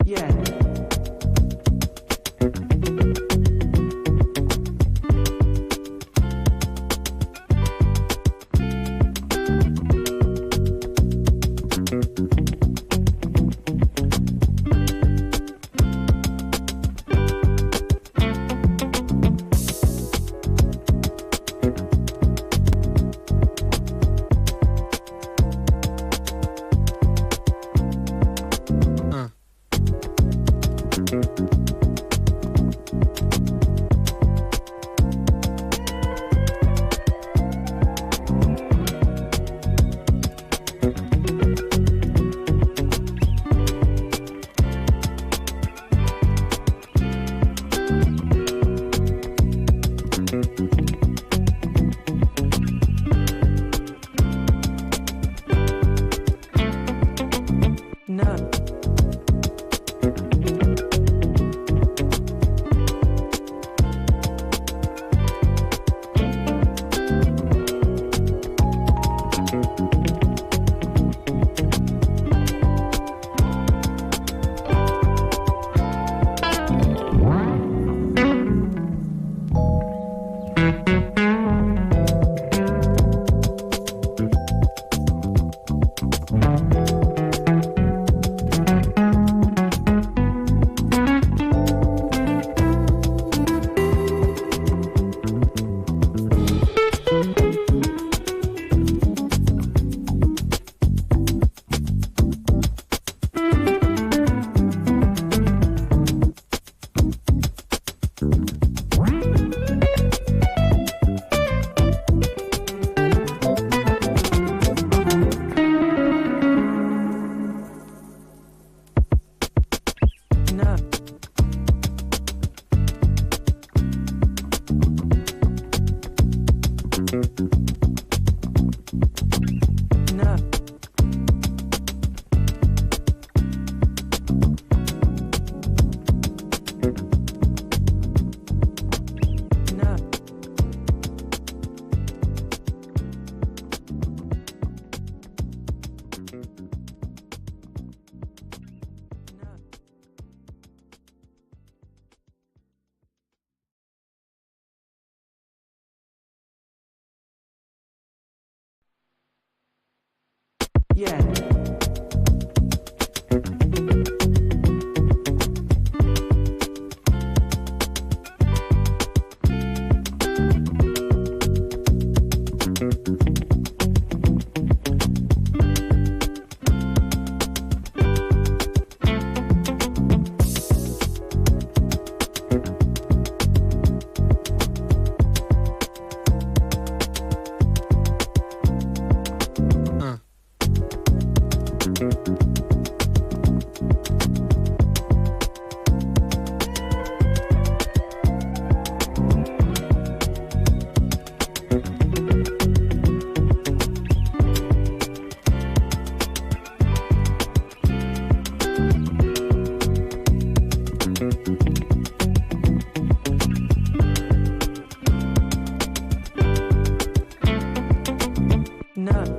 Yeah. Yeah. No.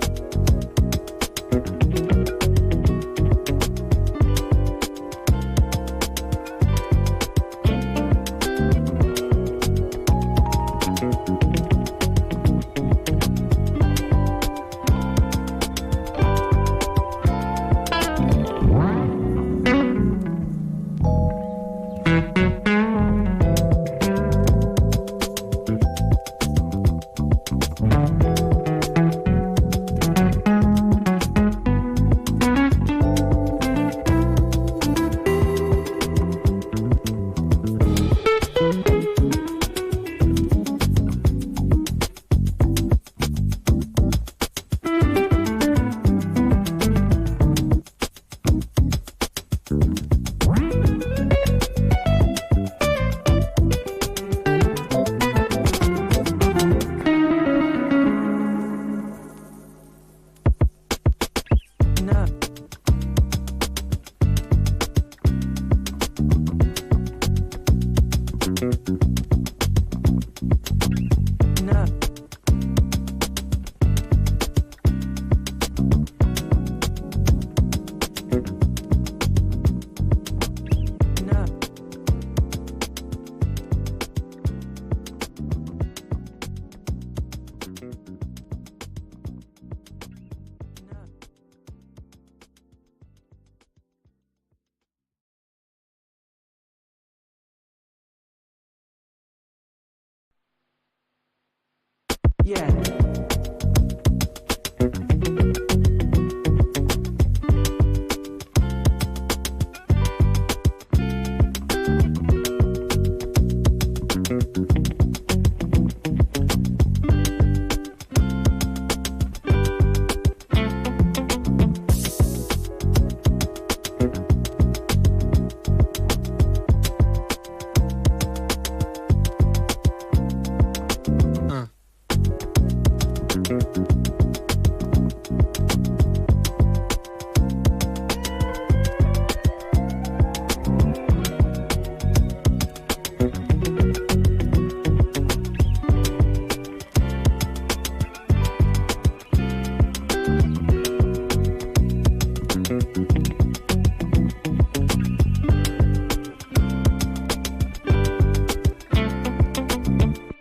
Yeah.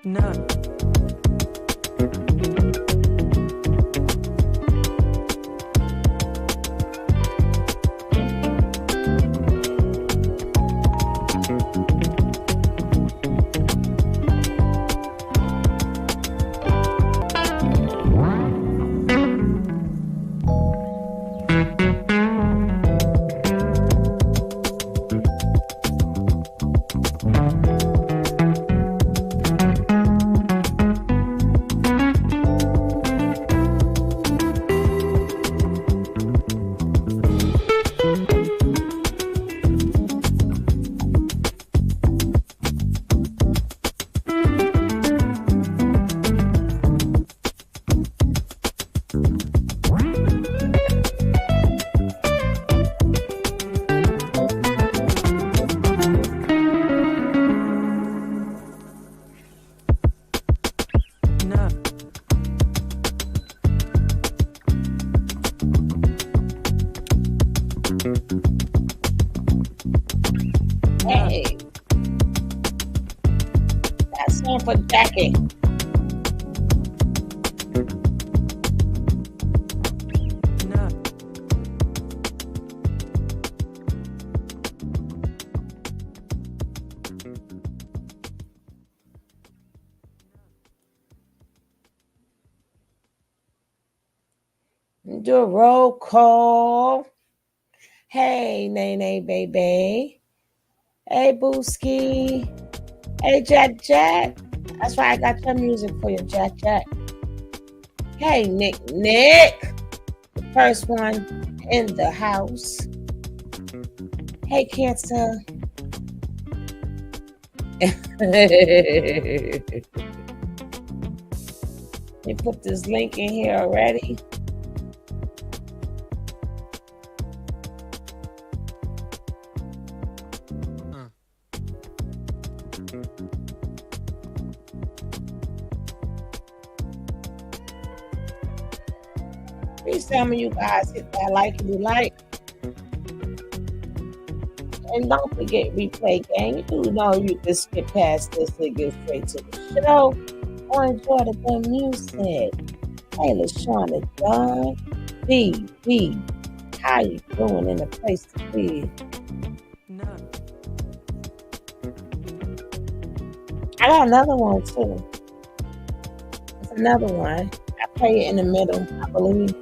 No. No. Hey, that's one for Jackie. No. Do a roll call. Hey, Nene, baby. Hey, Booski. Hey, Jack Jack. That's why I got your music for you, Jack Jack. Hey, Nick Nick. The first one in the house. Hey, Cancer. They put this link in here already. Please tell me you guys hit that like if you like. And don't forget replay gang. You know you can skip past this and get straight to the show or enjoy the good music. Hey, LaShawna Dunn. B. How you doing in the place to be? No. I got another one too. It's another one. I play it in the middle, I believe.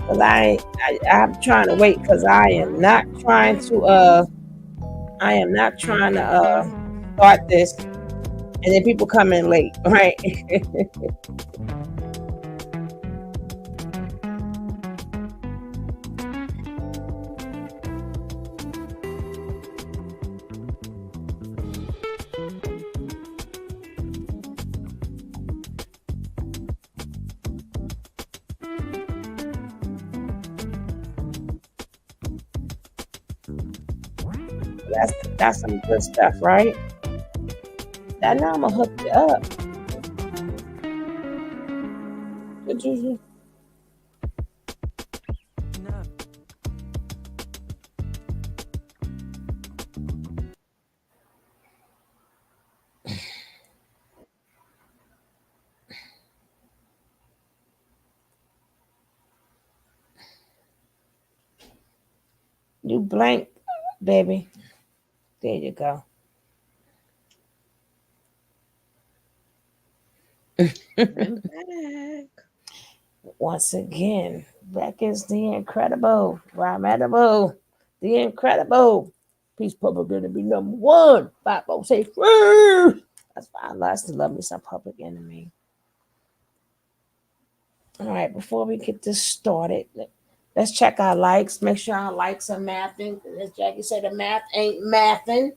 Cause I'm trying to wait because I am not trying to start this and then people come in late, right? That's some good stuff, right? I know I'm gonna hook you up. Good juju. No. You blank, baby. There you go. I'm back. Once again, back is the incredible, Ramadable, the incredible. Peace Public gonna be number one. Five, four, six, three. That's why I still love me some Public Enemy. All right, before we get this started, let's check our likes. Make sure our likes are mathing. As Jackie said, the math ain't mathing.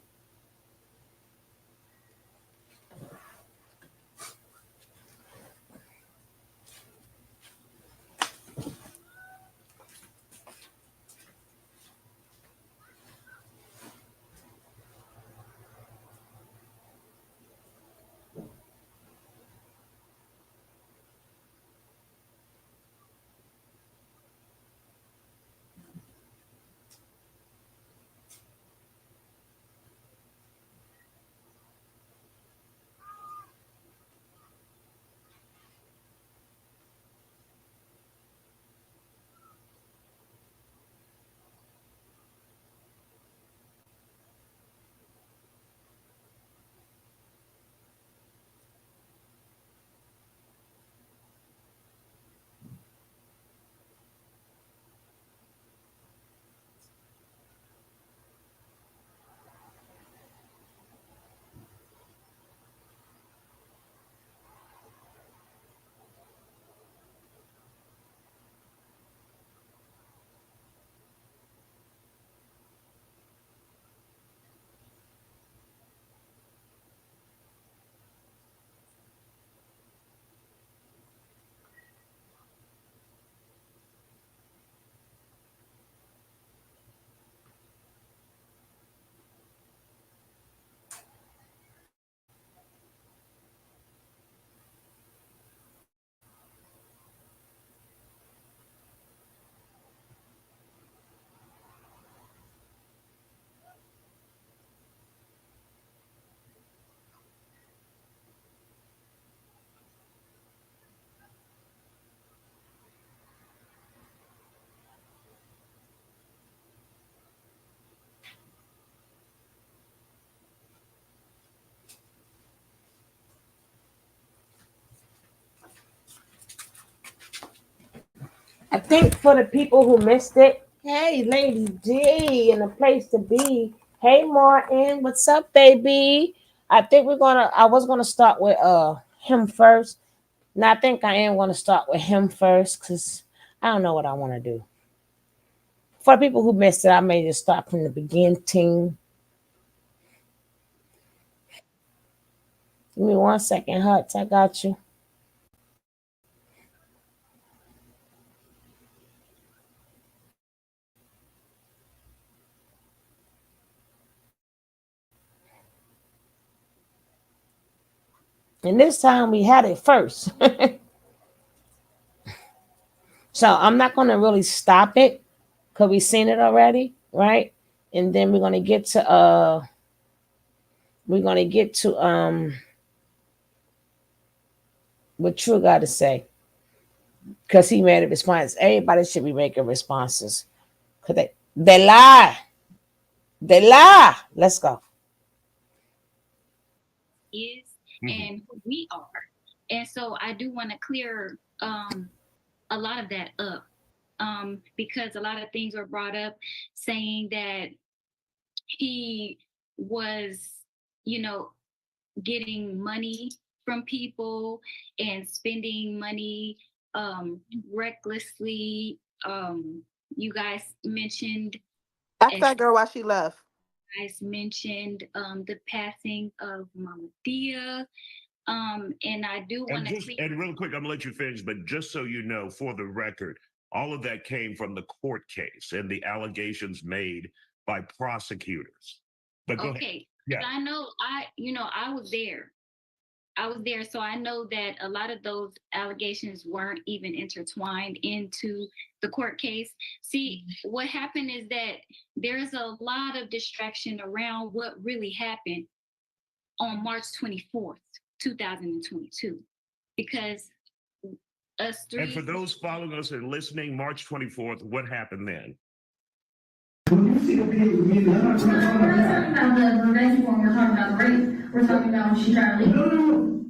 I think for the people who missed it, hey, Lady D, in the place to be. Hey, Martin, what's up, baby? I think I was gonna start with him first. Now I think I am gonna start with him first because I don't know what I want to do. For people who missed it, I may just start from the beginning. Give me 1 second, Huts. I got you. And this time we had it first. So I'm not gonna really stop it because we've seen it already, right? And then we're gonna get to what True got to say because he made a response. Everybody should be making responses because they lie, they lie. Let's go. Is and who we are. And so I do want to clear a lot of that up because a lot of things were brought up saying that he was, you know, getting money from people and spending money recklessly. You guys mentioned, Ask as that girl why she left. the passing of Mama Thea. And I do And want to just clear. and real quick, I'm gonna let you finish, but just so you know, for the record, all of that came from the court case and the allegations made by prosecutors. But go ahead. Okay, Yeah. I know I was there. I was there, so I know that a lot of those allegations weren't even intertwined into the court case. See, what happened is that there's a lot of distraction around what really happened on March 24th, 2022, because us And three. for those following us and listening, March 24th, what happened then? When you see the video, we're not talking about the revenge porn. We're talking about the rape. We're talking about when she tried to leave. No.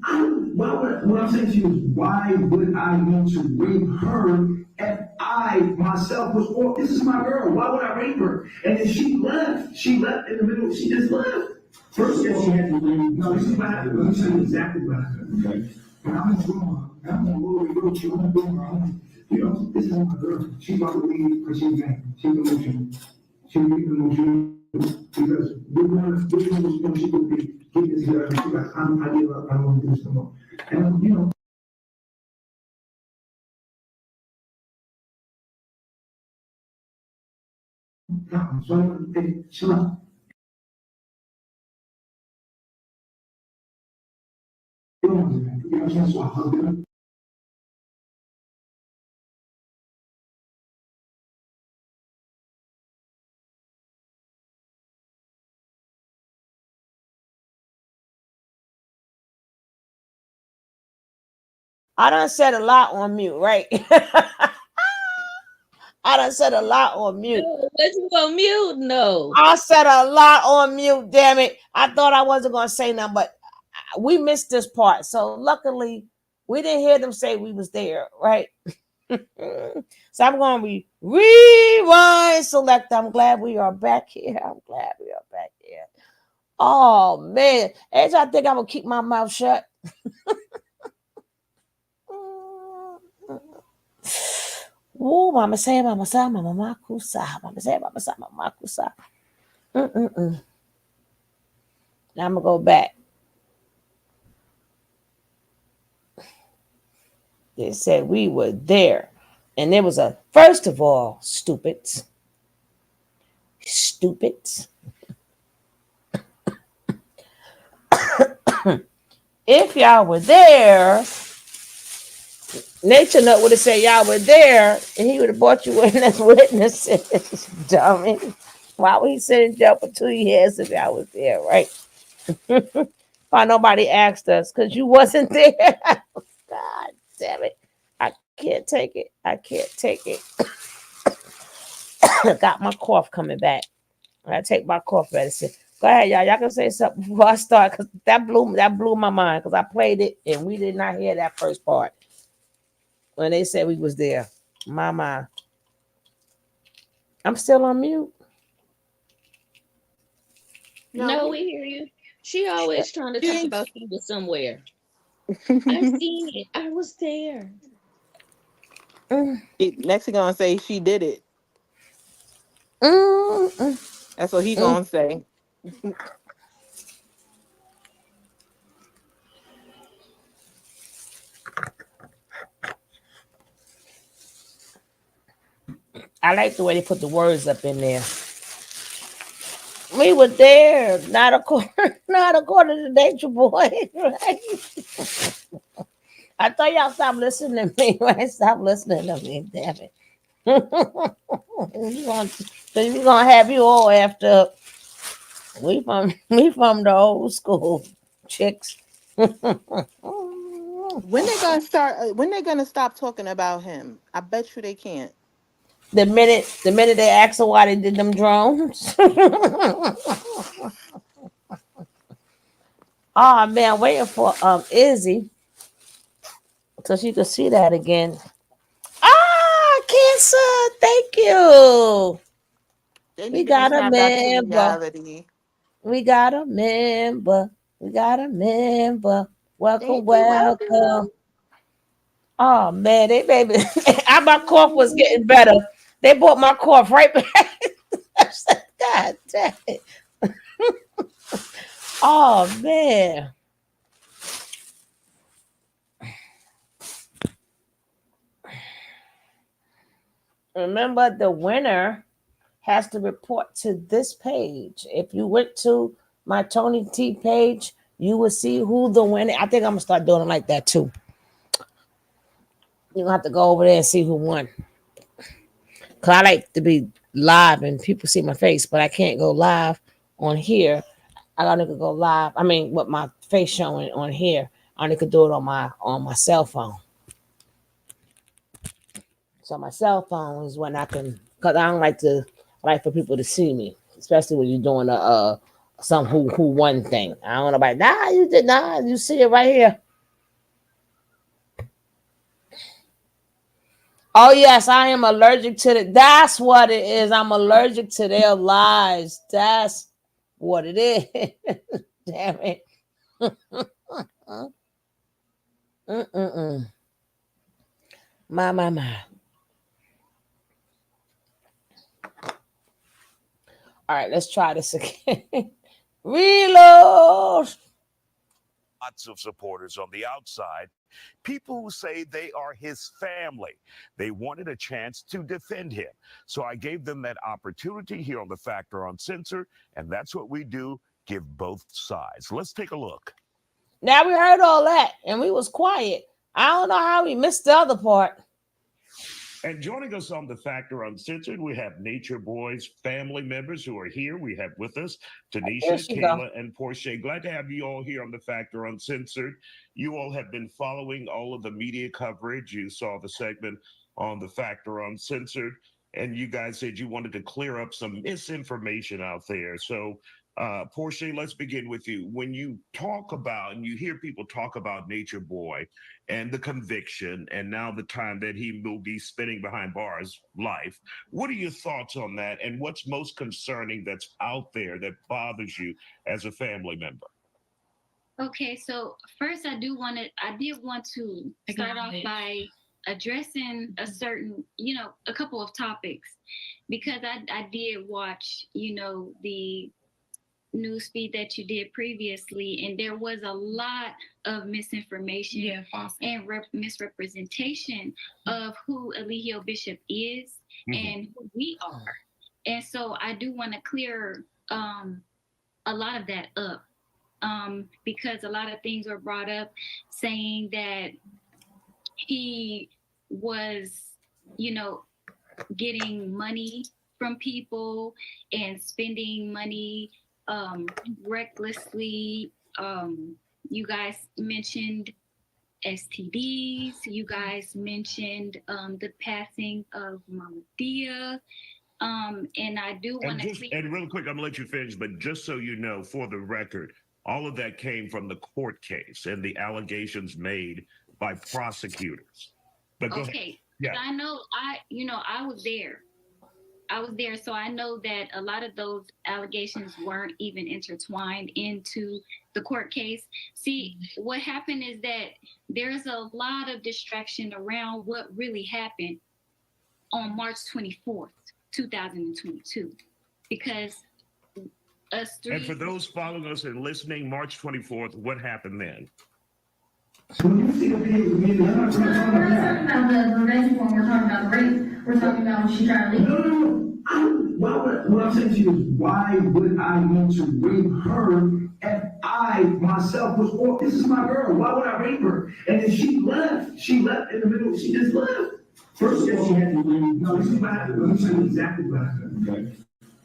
What I'm saying to you is, why would I want to rape her if I myself was? Oh, this is my girl. Why would I rape her? And then she left. She left in the middle. She just left. First of all, she had to leave. No, this is what happened. Let me tell you exactly what happened. Okay. When I'm in the room, I'm on the road. She went doing her own. You know, this is my girl. She's about to leave because she's mad. She's emotional. She was emotional because we're going to she could be getting this here. She's like, I give up. I don't want to do this no more. And you know. So she left. You know, so I hugged her. I done said a lot on mute, right? I done said a lot on mute. No, what you on mute? No. I said a lot on mute, damn it. I thought I wasn't going to say nothing, but we missed this part. So luckily, we didn't hear them say we was there, right? So I'm going to rewind select. I'm glad we are back here. I'm glad we are back here. Oh, man. As I think I'm going to keep my mouth shut. Woo, mama say, mama sa, mama makusa. Mama say, mama sa, mama makusa. Now I'm going to go back. They said we were there. And there was a, first of all, stupids. If y'all were there, Nature Nut would have said y'all were there, and he would have brought you in as witnesses, dummy. Why would he sit in jail for 2 years if y'all was there, right? Why nobody asked us? Because you wasn't there. God damn it. I can't take it. I can't take it. Got my cough coming back. I take my cough medicine. Go ahead, y'all. Y'all can say something before I start, because that blew my mind, because I played it and we did not hear that first part when they said we was there. My mind. I'm still on mute. No, we hear you. She always trying to talk about she was somewhere. I seen it. I was there. Next he gonna say she did it. That's what he gonna say. I like the way they put the words up in there. We were there, not according to Natureboy. Right? I thought y'all stopped listening to me. Right? Stop listening to me, damn it. We're gonna have you all after. We from the old school chicks. When they gonna start? When they gonna stop talking about him? I bet you they can't. The minute they asked her why they did them drones. Oh man, waiting for Izzy so she could see that again. Ah, Cancer, thank you. We got a member. We got a member. We got a member. Welcome, welcome. Oh man, they baby. My cough was getting better. They brought my cough right back. God damn it. Oh man. Remember, the winner has to report to this page. If you went to my Tony T page, you will see who the winner. I think I'm gonna start doing it like that too. You don't have to go over there and see who won. Cause I like to be live and people see my face, but I can't go live on here. I gotta go live. I mean, with my face showing on here, I only could do it on my cell phone. So my cell phone is when I can, cause I like for people to see me, especially when you're doing a some who won thing. I don't know about nah, you did not. You see it right here. Oh yes, I am allergic to the. That's what it is. I'm allergic to their lies. That's what it is. Damn it. Mm-mm-mm. My. All right, let's try this again. Reload. Lots of supporters on the outside, people who say they are his family. They wanted a chance to defend him. So I gave them that opportunity here on the Factor Uncensored, and that's what we do, give both sides. Let's take a look. Now we heard all that, and we was quiet. I don't know how we missed the other part. And joining us on the Factor Uncensored, we have Natureboy's family members who are here. We have with us Tanisha, Kayla, and Portia. Glad to have you all here on the Factor Uncensored. You all have been following all of the media coverage. You saw the segment on the Factor Uncensored, and you guys said you wanted to clear up some misinformation out there. So Portia, let's begin with you. When you talk about and you hear people talk about Natureboy and the conviction and now the time that he will be spending behind bars life, what are your thoughts on that? And what's most concerning that's out there that bothers you as a family member? Okay, so first I did want to start off by addressing a couple of topics, because I did watch, the news feed that you did previously, and there was a lot of misinformation and misrepresentation of who Eligio Bishop is and who we are. And so I do want to clear a lot of that up, because a lot of things were brought up saying that he was, getting money from people and spending money recklessly. You guys mentioned STDs. You guys mentioned the passing of Malia. And I do want to. And real quick, I'm gonna let you finish, but just so you know, for the record, all of that came from the court case and the allegations made by prosecutors. But go ahead. Yeah. I know. I was there. So I know that a lot of those allegations weren't even intertwined into the court case. See, what happened is that there's a lot of distraction around what really happened on March 24th, 2022, because us three. And for those following us and listening, March 24th, what happened then? When you see the page, we're not talking about the revenge form, we're talking about the rape. We're talking about when she tried to leave. No. What I'm saying to you is, why would I want to rape her if I myself was, oh, this is my girl, why would I rape her? And then she left. She left in the middle. She just left. First of all, she had to leave. No, this is what happened. Let me tell you exactly what happened. Okay.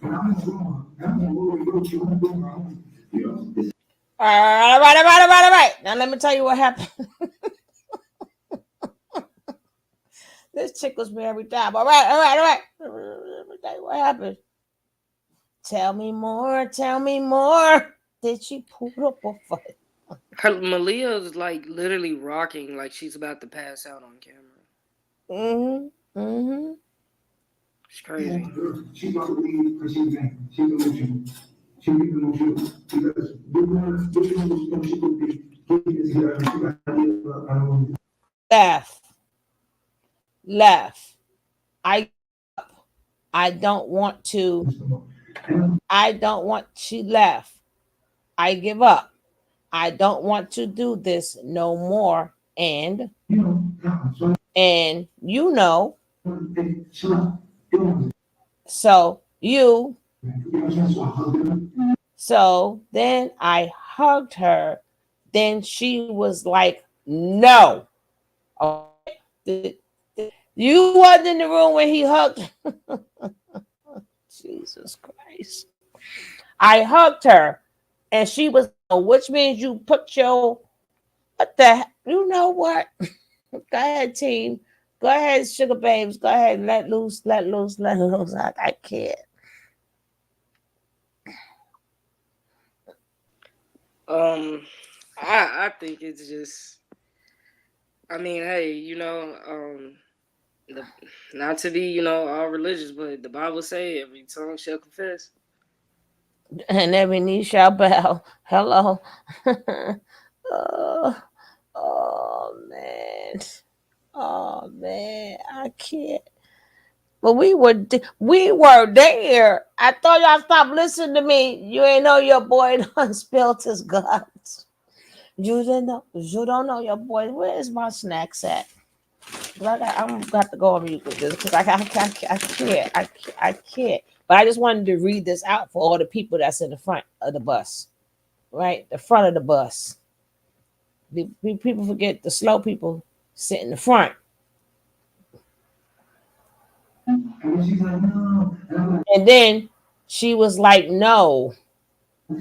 When I'm wrong, I'm going to go to my home. You know, this. All right. Now let me tell you what happened. This chick was me every time. All right. Let me tell you what happened. Tell me more. Did she put up a fight? Malia is like literally rocking like she's about to pass out on camera. Mm-hmm. It's crazy. She's about to leave because she's angry. She's emotional. She leaving emotional because we're going to she could be getting here. Left. I don't want to. She left. I give up. I don't want to do this no more. And so then I hugged her. Then she was like, no. You wasn't in the room when he hugged. Jesus Christ. I hugged her and she was, which means you put your, you know what? Go ahead, team. Go ahead, sugar babes. Go ahead, let loose. I can't. I think it's just. I mean, hey, the not to be, all religious, but the Bible say every tongue shall confess. And every knee shall bow. Hello. oh, oh man. Oh man. I can't. But we were there. I thought y'all stopped listening to me. You ain't know your boy done spilled his guts. You didn't know. You don't know your boy. Where is my snacks at? I'm got to go on mute with this because I can't. I can't. But I just wanted to read this out for all the people that's in the front of the bus, right? The front of the bus. People forget the slow people sit in the front. And she's like, no. And then she was like, no. How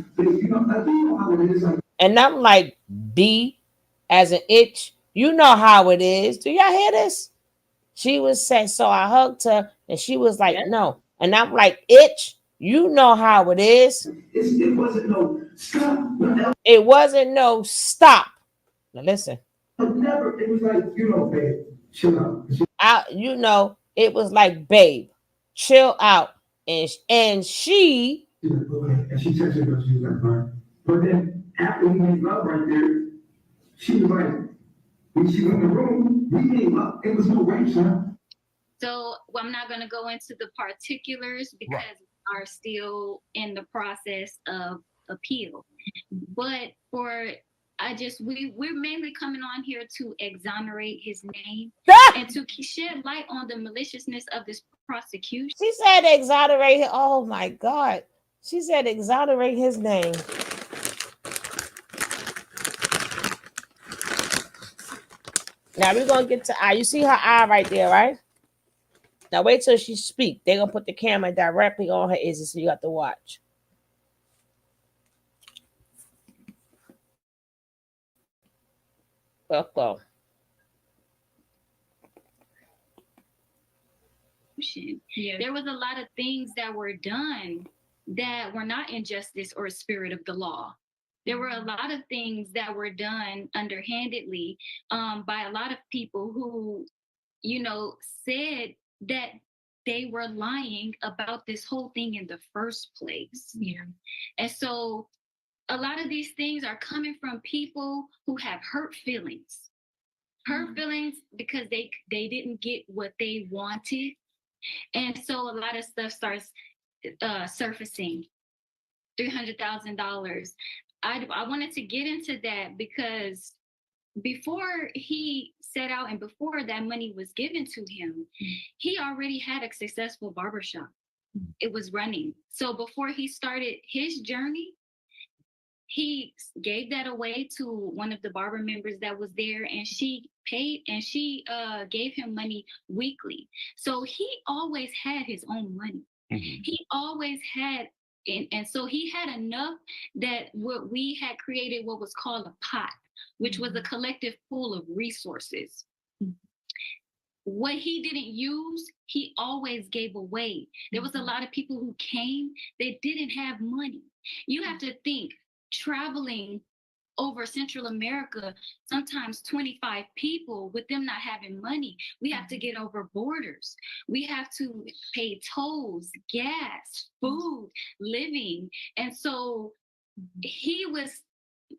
it is. Like, And I'm like, B as an itch. You know how it is. Do y'all hear this? She was saying, so I hugged her and she was like, Yeah. no. And I'm like, itch, you know how it is. it wasn't no stop. It wasn't no stop. Now listen. Never. It was like, babe, chill out. It was like, babe, chill out. And she She's like, okay. And she texted her, she was like, fine. But then after we made love right there, she was like, when she went in the room, we made love. It was no rape, son. So I'm not going to go into the particulars because we are still in the process of appeal. But we're mainly coming on here to exonerate his name and to shed light on the maliciousness of this prosecution. She said exonerate. Oh my God. She said exonerate his name. Now we're gonna get to eye. You see her eye right there, right? Now wait till she speak. They're gonna put the camera directly on her ears, so you have to watch. Go. Yeah. There was a lot of things that were done that were not injustice or spirit of the law. There were a lot of things that were done underhandedly by a lot of people who, said that they were lying about this whole thing in the first place. Yeah. And so a lot of these things are coming from people who have hurt feelings. Hurt feelings because they didn't get what they wanted. And so a lot of stuff starts surfacing. $300,000. I wanted to get into that because before he set out and before that money was given to him, he already had a successful barbershop. It was running. So before he started his journey, he gave that away to one of the barber members that was there, and she paid and she gave him money weekly. So he always had his own money. Mm-hmm. He always had, and so he had enough that what we had created what was called a pot, which was a collective pool of resources. What he didn't use, he always gave away. There was a lot of people who came, they didn't have money. You have to think, traveling over Central America, sometimes 25 people with them not having money. We have to get over borders. We have to pay tolls, gas, food, living. And so he was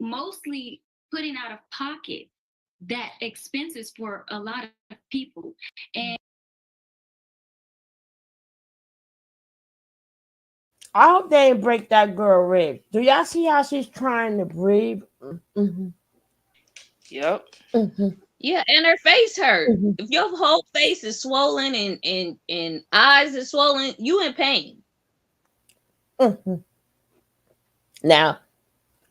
mostly putting out of pocket that expenses for a lot of people. And I hope they didn't break that girl rib. Do y'all see how she's trying to breathe? Mm-hmm. Yep. Mm-hmm. Yeah, and her face hurt. Mm-hmm. If your whole face is swollen and eyes is swollen, you in pain. Mm-hmm. Now,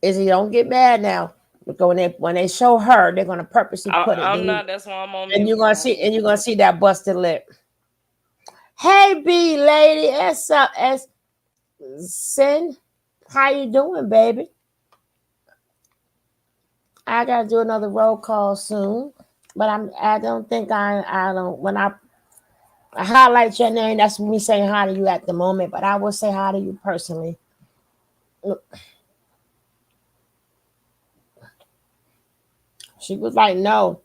Izzy, don't get mad now. Because when they show her, they're gonna purposely put it. I'm not. That's why I'm on. And you're gonna see that busted lip. Hey, B lady, what's up? Sin, how you doing, baby? I gotta do another roll call soon, but I don't think I don't when I highlight your name. That's me saying hi to you at the moment, but I will say hi to you personally. She was like, no,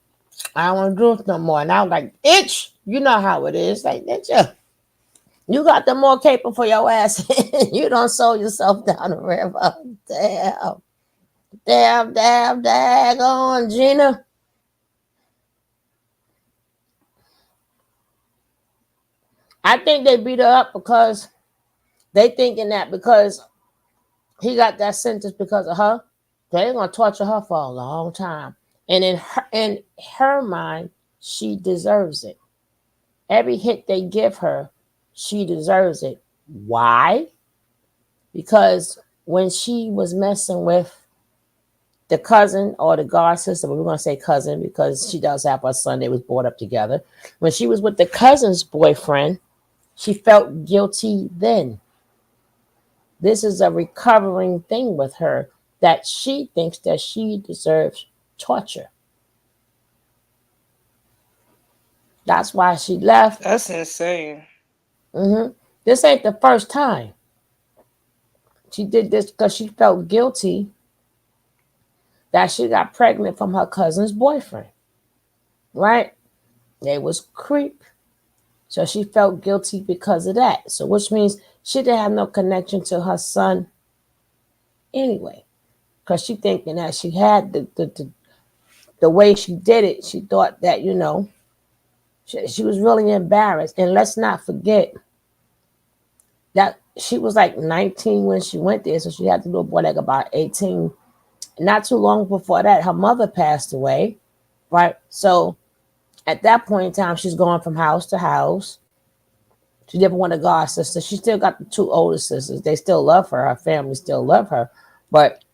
I don't want to do this no more. And I was like, itch, you know how it is. Like, you got the more caper for your ass. You don't sold yourself down the river. Damn. Daggone, Gina. I think they beat her up because they thinking that because he got that sentence because of her, they're gonna torture her for a long time. And in her mind, she deserves it. Every hit they give her, she deserves it. Why? Because when she was messing with the cousin or the god sister, but we're gonna say cousin because she does have a son. They was brought up together. When she was with the cousin's boyfriend, she felt guilty then. This is a recovering thing with her that she thinks that she deserves torture. That's why she left. That's insane. This ain't the first time. She did this because she felt guilty that she got pregnant from her cousin's boyfriend. Right? They was creep. So she felt guilty because of that. So which means she didn't have no connection to her son anyway. Because she thinking that she had the way she did it, she thought that, she was really embarrassed. And let's not forget that she was like 19 when she went there. So she had the little boy like about 18. Not too long before that, her mother passed away. Right? So at that point in time, she's going from house to house. She never want a god sister. She still got the two older sisters. They still love her. Her family still love her. But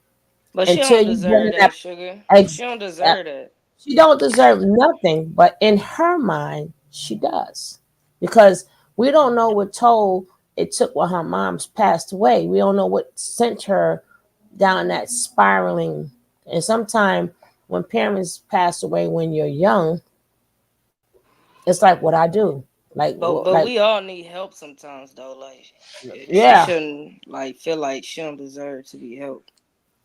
But she until don't you bring deserve it that, up, sugar. She ex- don't deserve that. she don't deserve nothing. But in her mind, she does. Because we don't know what toll it took when her mom's passed away. We don't know what sent her down that spiraling. And sometimes when parents pass away when you're young, it's like what I do. But we all need help sometimes though. Like she Yeah. shouldn't like feel like she don't deserve to be helped.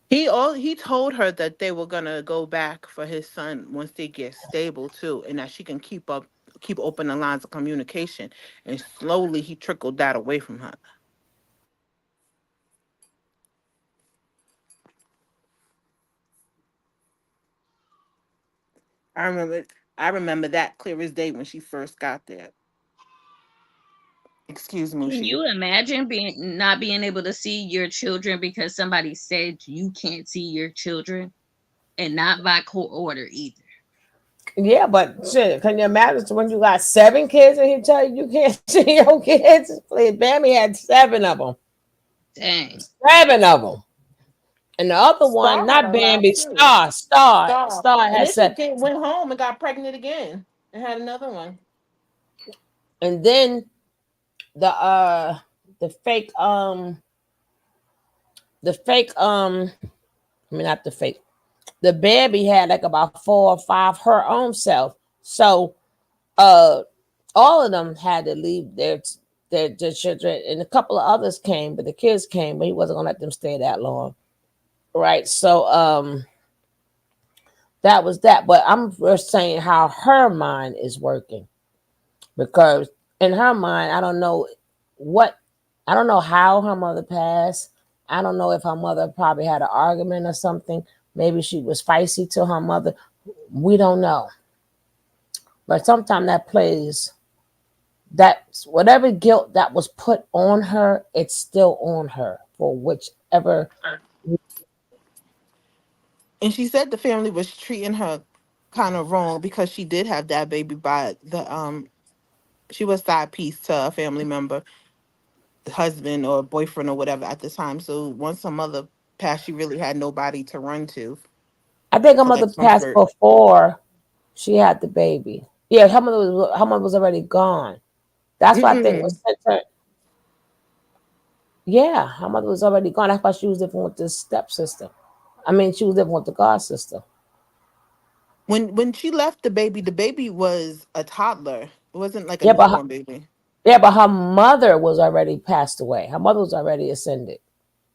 He told her that they were gonna go back for his son once they get stable too, and that she can keep open the lines of communication. And slowly he trickled that away from her. I remember I remember that clear as day when she first got there. Excuse Can Mushi. you imagine being not being able to see your children because somebody said you can't see your children, and not by court order either? Yeah, but shit, can you imagine when you got 7 kids and he tell you can't see your kids? Please, Bammy had 7 of them. Dang. 7 of them. And the other one, Star had not a lot Bambi, too. Star. Star And had then she 7. went home and got pregnant again and had another one. And then the fake I mean not the fake, the baby had like about 4 or 5 her own self. So uh all of them had to leave their children, and a couple of others came, but the kids came, but he wasn't gonna let them stay that long. Right. So that was that. But I'm just saying how her mind is working. Because in her mind, what I don't know how her mother passed. I don't know if her mother probably had an argument or something. Maybe she was feisty to her mother. We don't know. But sometimes that plays, that whatever guilt that was put on her, it's still on her for whichever. And she said the family was treating her kind of wrong because she did have that baby by the she was side piece to a family member, husband or boyfriend or whatever at the time. So once her mother passed, she really had nobody to run to I think her for mother that passed comfort. before she had the baby. Yeah, her mother was already gone. That's why I think was Mm-mm. sent her. Yeah, her mother was already gone. That's why she was living with this stepsister. I mean, she was living with the god sister. When she left the baby was a toddler. It wasn't like a Yeah, but her, newborn baby. yeah, but her mother was already passed away. Her mother was already ascended.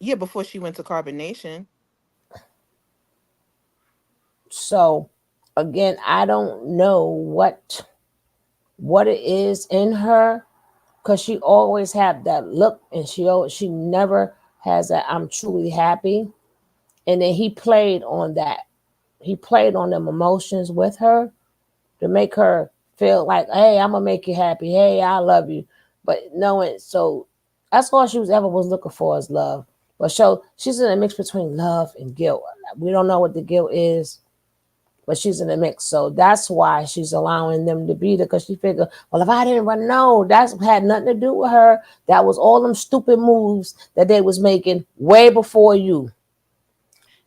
Yeah, before she went to carbonation. So Again, I don't know what it is in her, because she always have that look, and she never has that I'm truly happy. And then he played on that. He played on them emotions with her to make her feel like, hey, I'm gonna make you happy. Hey, I love you. But knowing, so that's all she was ever was looking for is love. But so she's in a mix between love and guilt. We don't know what the guilt is, but she's in the mix. So that's why she's allowing them to be there, because she figured, well, if I didn't run, no, that had nothing to do with her. That was all them stupid moves that they was making way before you.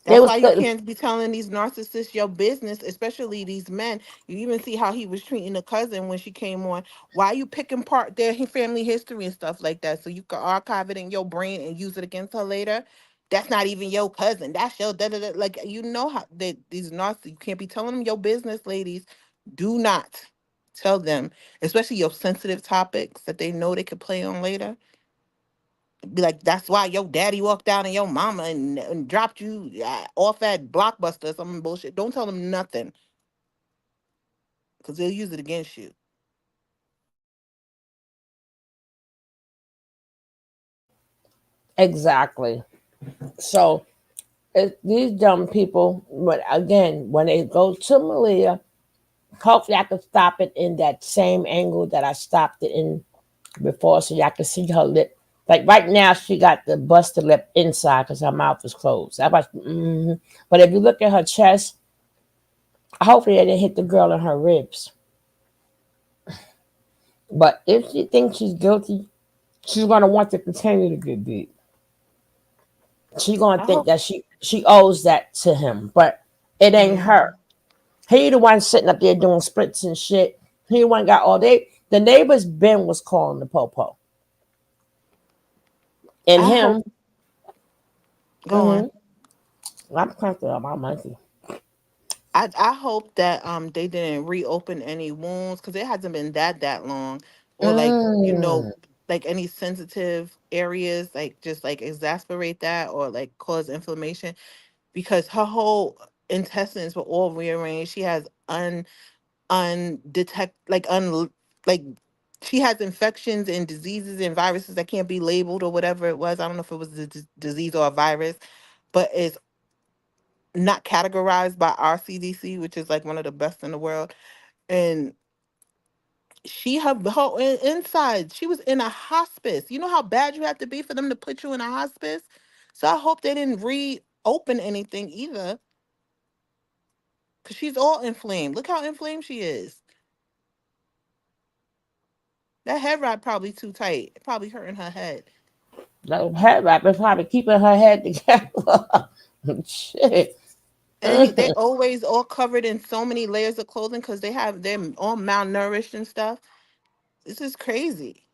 They That's was why you can't be telling these narcissists your business, especially these men. You even see how he was treating the cousin when she came on. Why you picking part their family history and stuff like that so you can archive it in your brain and use it against her later? That's not even your cousin. That's your da da da. Like, you know how that these narcissists. You can't be telling them your business, ladies. Do not tell them, especially your sensitive topics that they know they could play on later. Be like, that's why your daddy walked out on your mama and dropped you off at Blockbuster or some bullshit. Don't tell them nothing because they'll use it against you. exactly. So these dumb people, but again, when they go to Malia, hopefully I can stop it in that same angle that I stopped it in before, so y'all can see her lip. Like right now, she got the busted lip inside because her mouth is closed. But if you look at her chest, hopefully it didn't hit the girl in her ribs. But if she thinks she's guilty, she's gonna want to continue to get beat. She's gonna I think hope. that she owes that to him, but it ain't Hmm. her. He the one sitting up there doing splits and shit. He the one got all day. The neighbors Ben was calling the popo, and I hope. him. Go on. Mm-hmm. I'm cranking up my monkey. I hope that they didn't reopen any wounds because it hasn't been that long, or like, Mm. like any sensitive areas, like just like exasperate that or like cause inflammation, because her whole intestines were all rearranged. She has undetect like like she has infections and diseases and viruses that can't be labeled or whatever it was. I don't know if it was a disease or a virus, but it's not categorized by our CDC, which is like one of the best in the world. And she her inside, she was in a hospice. You know how bad you have to be for them to put you in a hospice. So I hope they didn't reopen anything either, because she's all inflamed. Look how inflamed she is. That head wrap probably too tight. It probably hurting her head. That head wrap is probably keeping her head together. Shit. And they always all covered in so many layers of clothing because they're all malnourished and stuff. This is crazy.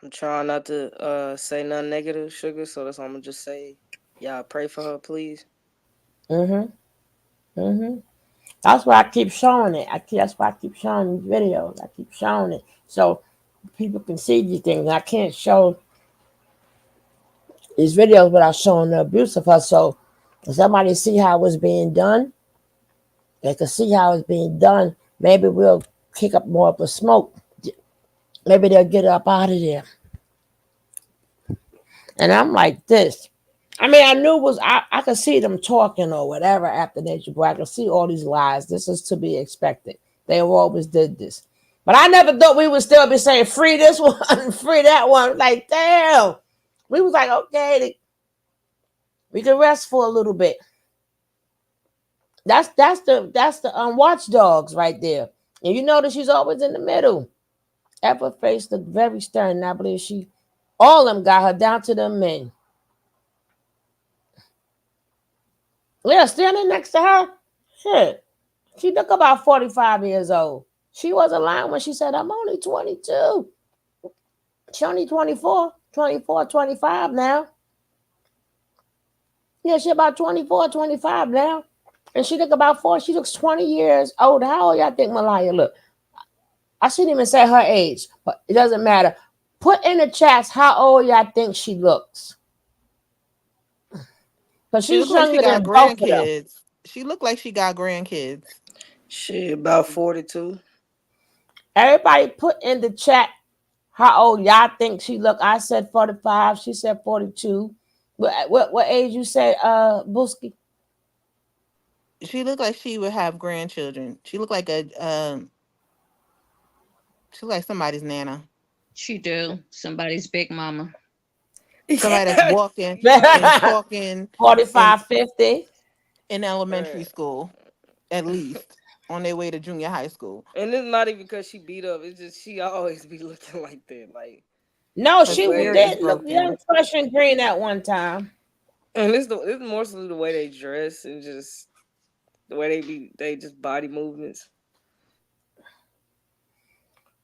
I'm trying not to say nothing negative, sugar. So that's why I'm gonna just say, y'all pray for her, please. Mhm. Mhm. That's why I keep showing it. That's why I keep showing these videos. I keep showing it so people can see these things. I can't show these videos without showing the abuse of her. So if somebody see how it's being done, they can see how it's being done. Maybe we'll kick up more of a smoke. Maybe they'll get up out of there. And I'm like this. I mean, I knew it was I could see them talking or whatever after Nature Boy. I could see all these lies. This is to be expected. They always did this. But I never thought we would still be saying free this one, free that one. Like, damn. We was like, okay, we can rest for a little bit. That's the watchdogs right there. And you notice she's always in the middle. Ever faced the very stern. And I believe all of them got her down to the men. Yeah, standing next to her. Shit. She look about 45 years old. She wasn't lying when she said, I'm only 22. She only 24, 24, 25 now. Yeah, she about 24, 25 now. And she look about 4. She looks 20 years old. How old y'all think Malia look? I shouldn't even say her age, but it doesn't matter. Put in the chats how old y'all think she looks. Because She look she's like she younger got than both of them. grandkids. She look like she got grandkids. Shit, about 42. Everybody put in the chat how old y'all think she look. I said 45. She said 42. What age you said, Booski? She look like she would have grandchildren. She look like she look like somebody's nana. She do. Somebody's big mama. Somebody that's walking and talking in 45, 50. in elementary Right. school, at least on their way to junior high school. And it's not even because she beat up. It's just she always be looking like that. Like No, Her the she way, spirit is did look young, broken. fresh, and green at one time. and it's more so the way they dress and just the way they just body movements.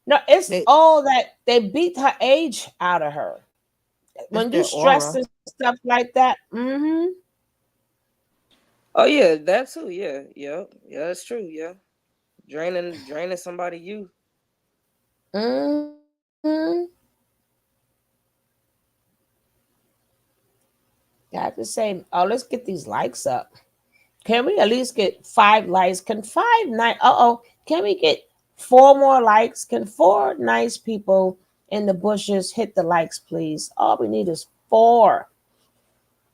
No, it's They all that they beat her age out of her. it's When you their stress aura. and stuff like that, mm-hmm. Oh yeah, that too. Yeah, yeah, that's true. Yeah, draining somebody youth. Mm-hmm. I have to say, oh, let's get these likes up. Can we at least get 5 likes? Can 5 can we get 4 more likes? Can 4 nice people in the bushes hit the likes, please? All we need is 4.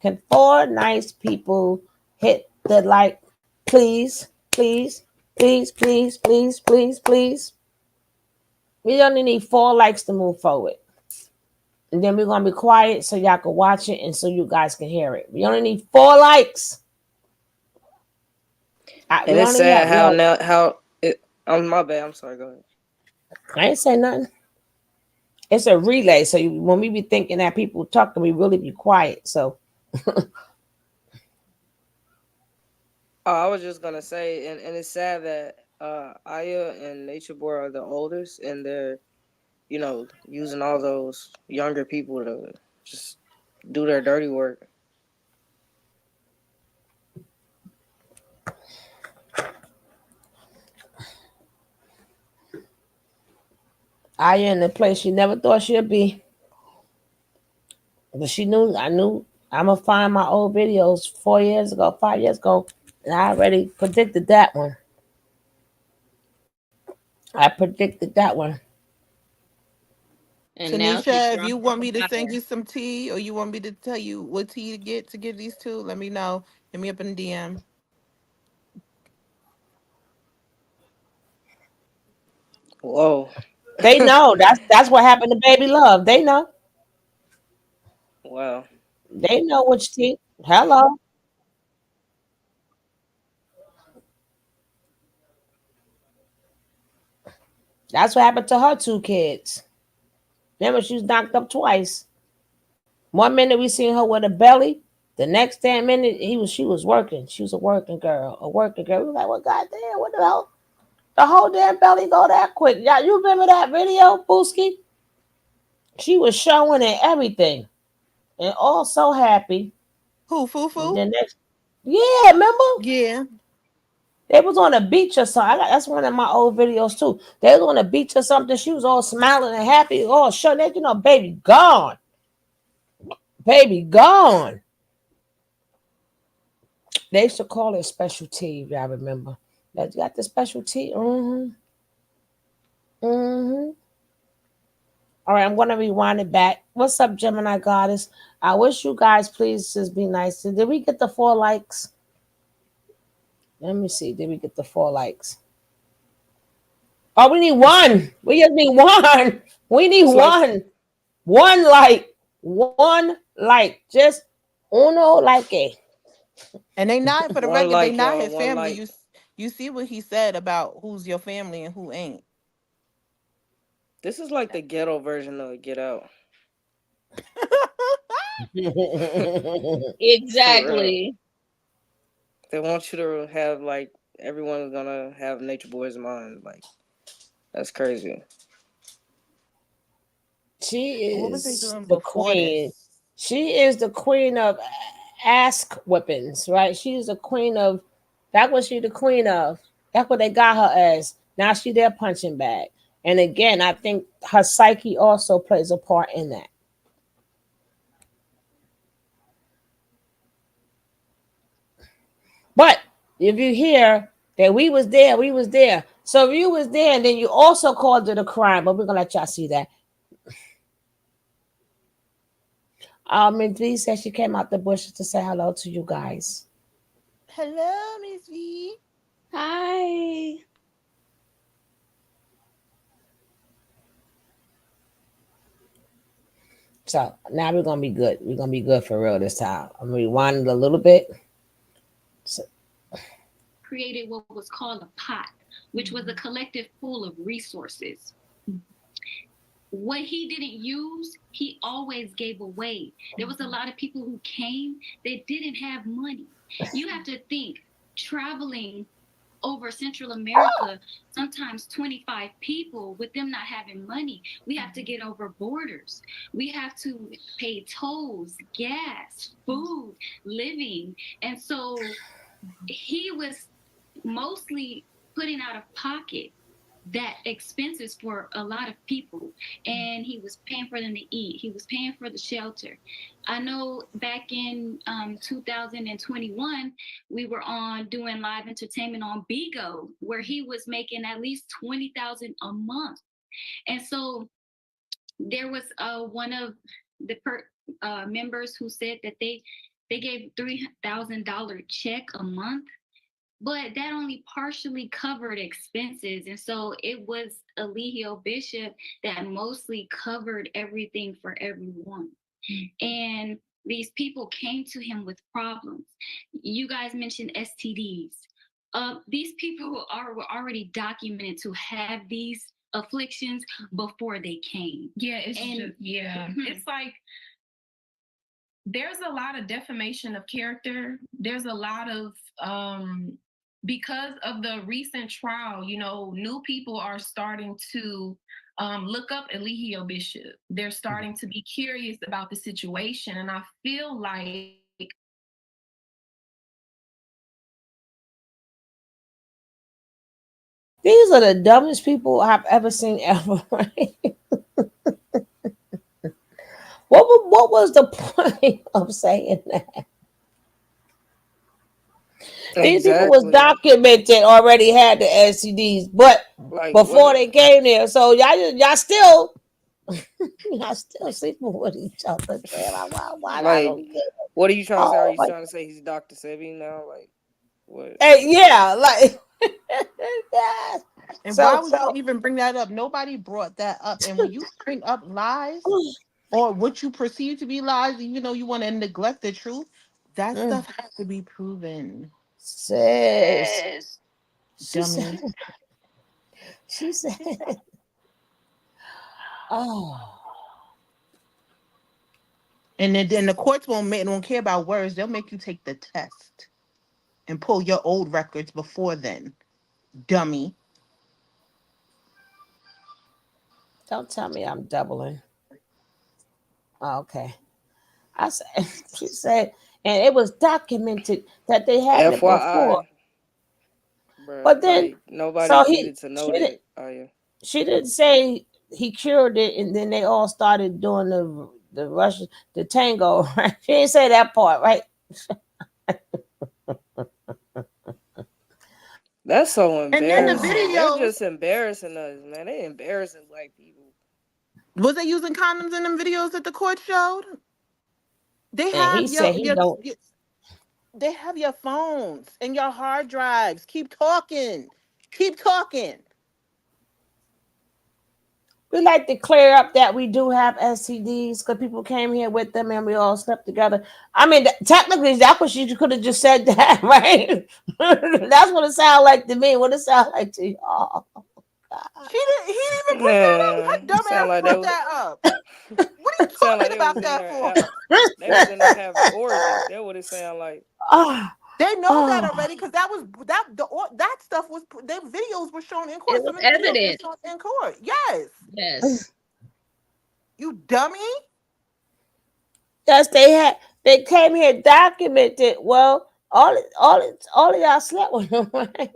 Can 4 nice people hit the like, please, please, please, please, please, please, please? We only need 4 likes to move forward. And then we're gonna be quiet so y'all can watch it and so you guys can hear it. We only need 4 likes. And We it's only sad have how yo. now how it. I'm my bad. I'm sorry. Go ahead. I ain't say nothing. It's a relay, so when we be thinking that people talking, we really be quiet. So Oh, I was just gonna say, and it's sad that Aya and Nature Boy are the oldest, and they're using all those younger people to just do their dirty work. I in the place she never thought she'd be, but she knew. I knew I'm gonna find my old videos 4 years ago, 5 years ago, and I already predicted that one. I predicted that one. And now she's Tanisha, if drunk you want me to by send her. you some tea or you want me to tell you what tea to get to give these two, let me know. Hit me up in the DM. Whoa. They know that's what happened to Baby Love. They know. Wow. They know which team. Hello. That's what happened to her 2 kids. Remember, she was knocked up twice. One minute we seen her with a belly. The next damn minute she was working. She was a working girl. A working girl. We were like, well, goddamn, what the hell? The whole damn belly go that quick. Yeah, you remember that video, Booski? She was showing and everything. And all so happy. Who, Fufu? And then next, yeah, remember? Yeah. They was on a beach or something. That's one of my old videos too. They was on a beach or something. She was all smiling and happy, all showing that, baby gone. Baby gone. They used to call it special tea, if y'all remember. That got the special tea. Mm-hmm. Mm-hmm. All right, I'm gonna rewind it back. What's up, Gemini Goddess? I wish you guys please just be nice. Did we get the 4 likes? Let me see. Did we get the 4 likes? Oh, we need 1. We just need 1. We need It's like 1. 1 like. 1 like. Just uno like. And they not, for the one record, they like not y'all, his one family. like. You see what he said about who's your family and who ain't. This is like the ghetto version of Get Out. For real. Exactly. They want you to have like everyone's gonna have Nature Boy's mind. Like that's crazy. She What was they is doing the before queen. this? She is the queen of ask weapons, right? She's the queen of that was she the queen of. That's what they got her as. Now she their punching bag. And again, I think her psyche also plays a part in that. But if you hear that we was there, we was there. So if you was there and then you also called it a crime, but we're gonna let y'all see that. Miss V said she came out the bushes to say hello to you guys. Hello, Miss V. Hi. So now we're gonna be good. We're gonna be good for real this time. I'm gonna rewind it a little bit. So, Created what was called a pot, which was a collective pool of resources. What he didn't use, he always gave away. There was a lot of people who came, they didn't have money. You have to think, traveling over Central America, sometimes 25 people, with them not having money. We have to get over borders. We have to pay tolls, gas, food, living. And so he was mostly putting out of pocket that expenses for a lot of people, and he was paying for them to eat, he was paying for the shelter. I know back in 2021 we were on doing live entertainment on Bigo, where he was making at least 20,000 a month. And so there was one of the members who said that they gave $3,000 check a month, but that only partially covered expenses. And so it was Eligio Bishop that mostly covered everything for everyone. And these people came to him with problems. You guys mentioned STDs. These people were already documented to have these afflictions before they came. Yeah, it's like there's a lot of defamation of character. There's a lot of because of the recent trial, new people are starting to look up Eligio Bishop. They're starting to be curious about the situation, and I feel like these are the dumbest people I've ever seen ever. Right? What was the point of saying that? These people was Exactly. documented already had the STDs, but Like before what? they came there, so y'all still y'all still sleeping with each other. Damn, why I Like, don't get it. what are you trying to say? Are Oh you my, trying to say he's Dr. Sebi now? Like, what? hey, yeah, like yeah. And why So would you even bring that up? Nobody brought that up. And when you bring up lies or what you perceive to be lies, and you want to neglect the truth, that stuff has to be proven. sis, she Dummy. said, she said, oh, And then the courts won't care about words. They'll make you take the test and pull your old records before then. Dummy. don't tell me I'm doubling. Oh, okay. I said, she said, and it was documented that they had it before. FYI, bro. But then, Like, nobody so needed to she know didn't, that. Oh, yeah. she didn't say he cured it, and then they all started doing the Russian the tango. Right? She didn't say that part, right? That's so And then the embarrassing. They're videos, just embarrassing us, man. They embarrassing black people. was they using condoms in them videos that the court showed? They And he have said he don't. they have your phones and your hard drives. Keep talking. Keep talking. We like to clear up that we do have STDs because people came here with them and we all slept together. I mean, technically, that's what she could have just said that, right? That's what it sounded like to me. What it sound like to y'all? He didn't even bring that up. Her Nah, dumb sound ass like they brought was that up. What are you sound like talking they was about in that there. for? They was in there having orgies. That what it sound like. Ah, They know that ah, already because that stuff was their videos were shown in It court. was Some of the videos were evident. shown in court. Yes, Yes. you dummy. yes, they had. They came here documented. Well, all of y'all slept with him, right?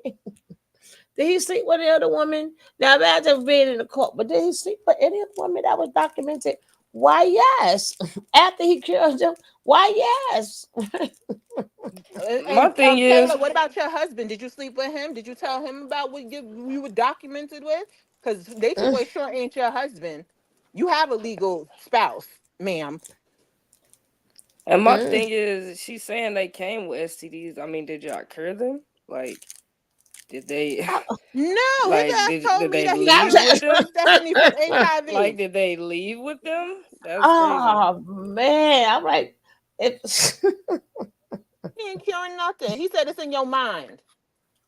Did he sleep with the other woman? Now imagine being in the court, but did he sleep with any other woman that was documented? Why, yes. After he killed them, why, yes. My thing is, Kayla, what about your husband? Did you sleep with him? Did you tell him about what you were documented with? Because Nature Boy sure ain't your husband. You have a legal spouse, ma'am. and my thing is, she's saying they came with STDs. I mean, did y'all cure them? Like, did they? No, his Like, ass told did me they that he leave cured with them? Stephanie from HIV. Like, did they leave with them? That's crazy. Oh man, I'm like, it's He ain't curing nothing. He said it's in your mind.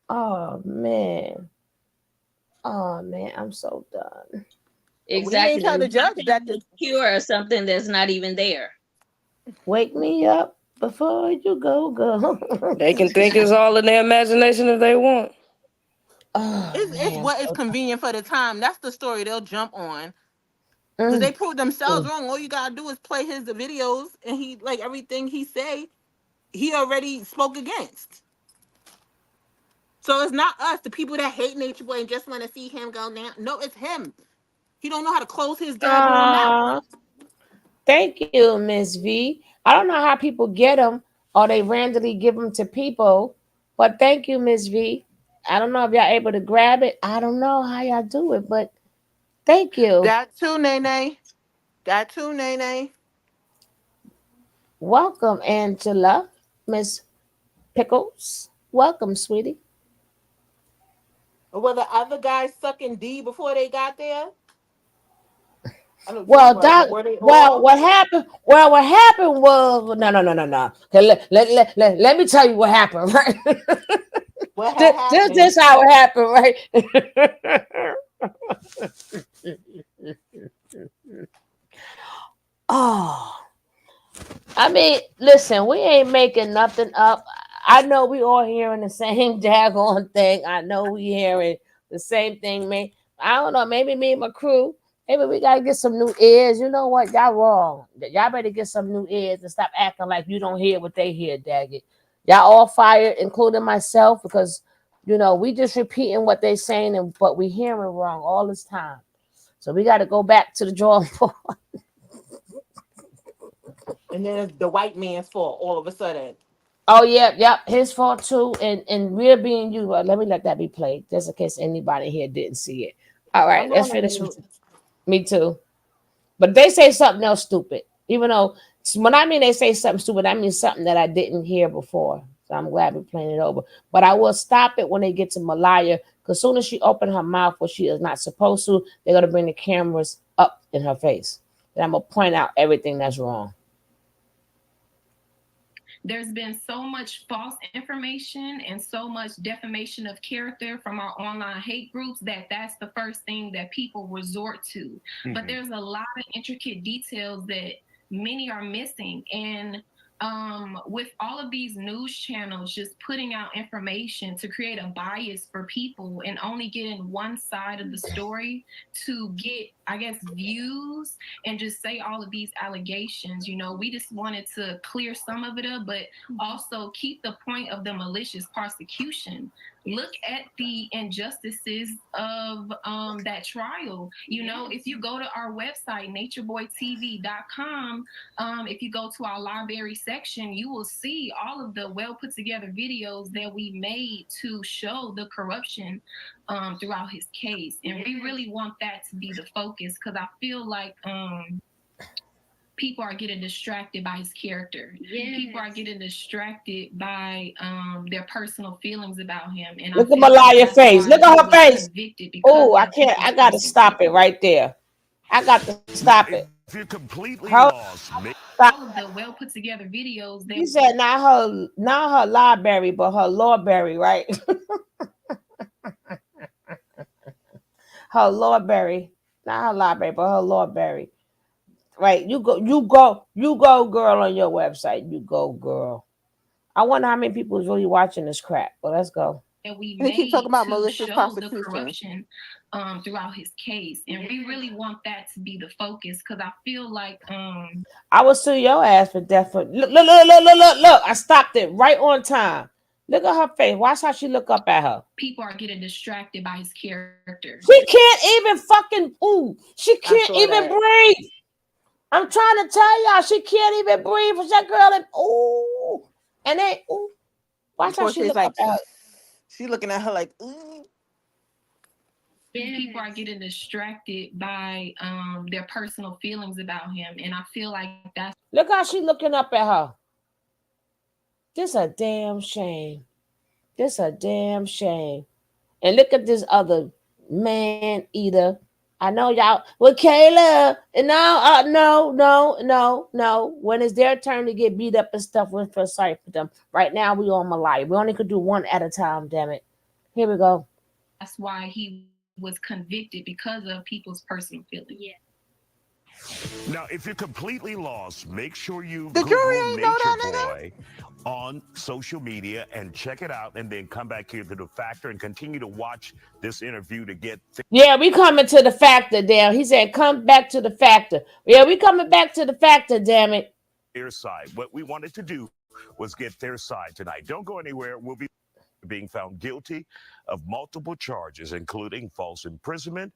oh man, I'm so done. We ain't Exactly. trying to You're judge trying that. to cure something that's not even there. Wake me up before you go. They can think it's all in their imagination if they want. Oh It's man, I'm what is so convenient for the time. That's the story they'll jump on. Because done. they prove themselves wrong. All you gotta do is play his videos, and he like everything he say, he already spoke against. So it's not us, the people that hate Nature Boy and just want to see him go down. No, it's him. He don't know how to close his daggone mouth. Thank you, Miss V. I don't know how people get them or they randomly give them to people, but thank you, Miss V. I don't know if y'all able to grab it. I don't know how y'all do it, but thank you. That too, Nene. That too, Nene. Welcome, Angela, Miss Pickles. Welcome, sweetie. Were the other guys sucking D before they got there? I know Johnny Well, was, but were they all? what happened? Well, what happened was no. Okay, let me tell you what happened, right? What had happened? This how it happened, right? Oh, I mean, listen, we ain't making nothing up. I know we all hearing the same daggone thing. I know we hearing the same thing, man. I don't know. Maybe me and my crew. Maybe we gotta get some new ears. You know what? Y'all wrong. Y'all better get some new ears and stop acting like you don't hear what they hear, daggit. Y'all all fired, including myself, because we just repeating what they saying, but we hearing wrong all this time. So we got to go back to the drawing board. And then it's the white man's fault all of a sudden. Oh yep, his fault too. And we're being you. Let me let that be played, just in case anybody here didn't see it. All right, I'm let's going to finish mute. with me too. But they say something else stupid. Even though when I mean they say something stupid, I mean something that I didn't hear before. So I'm glad we're playing it over. But I will stop it when they get to Malia, because as soon as she opened her mouth, what she is not supposed to, they're gonna bring the cameras up in her face. And I'm gonna point out everything that's wrong. There's been so much false information and so much defamation of character from our online hate groups that that's the first thing that people resort to. But there's a lot of intricate details that many are missing. And with all of these news channels just putting out information to create a bias for people and only getting one side of the story to get, I guess, views and just say all of these allegations, we just wanted to clear some of it up, but also keep the point of the malicious prosecution. Look at the injustices of that trial. If you go to our website, natureboytv.com, if you go to our library section, you will see all of the well put together videos that we made to show the corruption throughout his case. And we really want that to be the focus, because I feel like people are getting distracted by his character. Yes. People are getting distracted by their personal feelings about him. And look at Malia face. Look at her face. Oh, I can't. I got to stop it right there. I got to stop it. If you're completely lost, all of the well put together videos. He said not her library, but her lawberry, right? Her lawberry, not her library, but her lawberry. Right? You go, girl, on your website. You go, girl. I wonder how many people is really watching this crap. But let's go. That we They keep talking about to malicious show prosecution. the corruption throughout his case, and we really want that to be the focus, because I feel like I will sue your ass for death. Look! I stopped it right on time. Look at her face. Watch how she look up at her. People are getting distracted by his character. She can't even fucking she can't even breathe. I'm trying to tell y'all, she can't even breathe. For that girl and and then Watch how she Portia's look like, up at her. she looking at her like, "Ooh." People are getting distracted by their personal feelings about him, and I feel like that's Look how she looking up at her. This a damn shame. This a damn shame. And look at this other man eater. I know y'all. Well, Kayla, no. When it's their turn to get beat up and stuff, we feel sorry for them. Right now, we on Malia. We only could do one at a time. Damn it. Here we go. why he was convicted, because of people's personal feelings. Yeah. Now, if you're completely lost, make sure you The jury Google ain't know Nature that, Boy on social media and check it out, and then come back here to the Factor and continue to watch this interview to get Yeah, we coming to the Factor, damn. He said, come back to the Factor. Yeah, we coming back to the Factor, damn it. their side. What we wanted to do was get their side tonight. Don't go anywhere. We'll be being found guilty of multiple charges, including false imprisonment,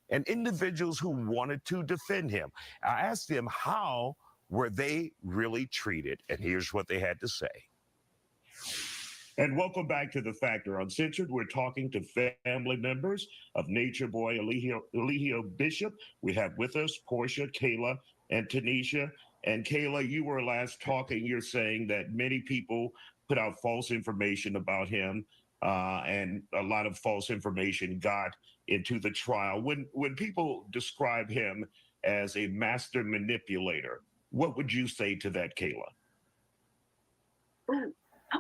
and individuals who wanted to defend him. I asked them how were they really treated, and here's what they had to say. And welcome back to The Factor Uncensored. We're talking to family members of Nature Boy Eligio Bishop. We have with us Portia, Kayla, and Tanisha. And Kayla, you were last talking. You're saying that many people put out false information about him, and a lot of false information got into the trial. When people describe him as a master manipulator, what would you say to that, Kayla? Ooh, I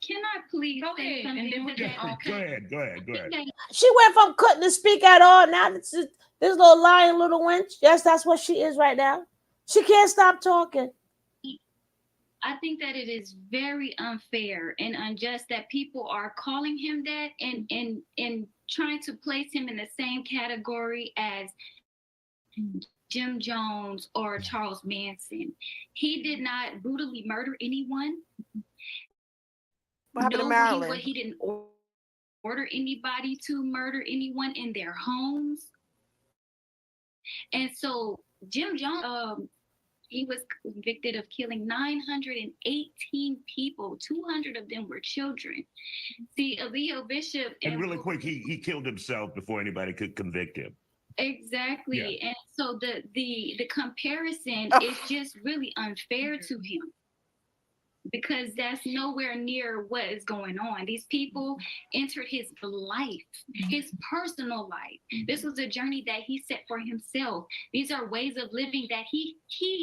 cannot please Go say ahead, something and then to that. Go ahead. She went from couldn't speak at all. Now this little lying little wench. Yes, that's what she is right now. She can't stop talking. I think that it is very unfair and unjust that people are calling him that and trying to place him in the same category as Jim Jones or Charles Manson. He did not brutally murder anyone. What happened to Maryland? He didn't order anybody to murder anyone in their homes. And so Jim Jones, he was convicted of killing 918 people. 200 of them were children. See, Eligio Bishop. And really quick, he killed himself before anybody could convict him. Exactly. Yeah. And so the comparison is just really unfair to him, because that's nowhere near what is going on. These people entered his life, his personal life. This was a journey that he set for himself. These are ways of living that he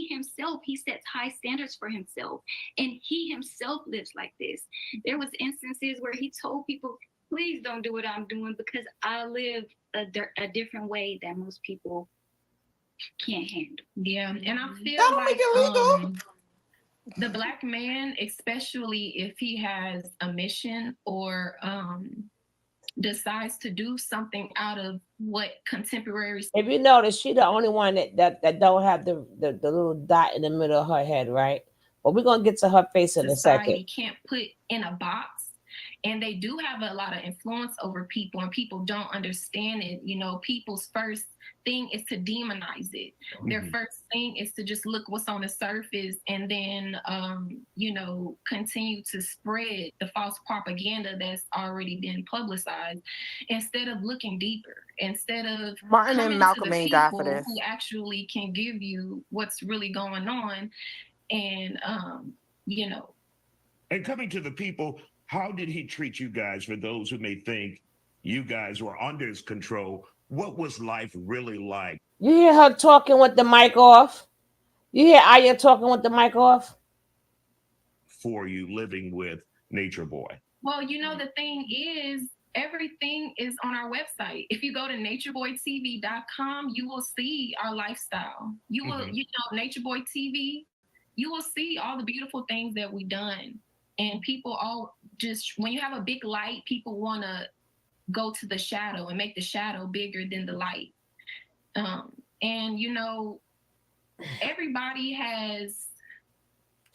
himself, he sets high standards for himself. And he himself lives like this. There was instances where he told people, please don't do what I'm doing, because I live a different way that most people can't handle. Yeah, and I feel That don't like make it legal. The Black man, especially if he has a mission or decides to do something out of what contemporary. If you notice, she the only one that don't have the little dot in the middle of her head, right? But we're gonna get to her face in a second. Society can't put in a box, and they do have a lot of influence over people, and people don't understand it. You know, people's first thing is to demonize it. Mm-hmm. Their first thing is to just look what's on the surface, and then continue to spread the false propaganda that's already been publicized, instead of looking deeper, instead of Martin and Malcolm ain't got for this, who actually can give you what's really going on. And and coming to the people, how did he treat you guys? For those who may think you guys were under his control, what was life really like? You hear her talking with the mic off? You hear Aya talking with the mic off? For you living with Nature Boy. Well, the thing is, everything is on our website. If you go to natureboytv.com, you will see our lifestyle. You will, Natureboy TV, you will see all the beautiful things that we've done. And people all just, when you have a big light, people want to go to the shadow and make the shadow bigger than the light. Everybody has.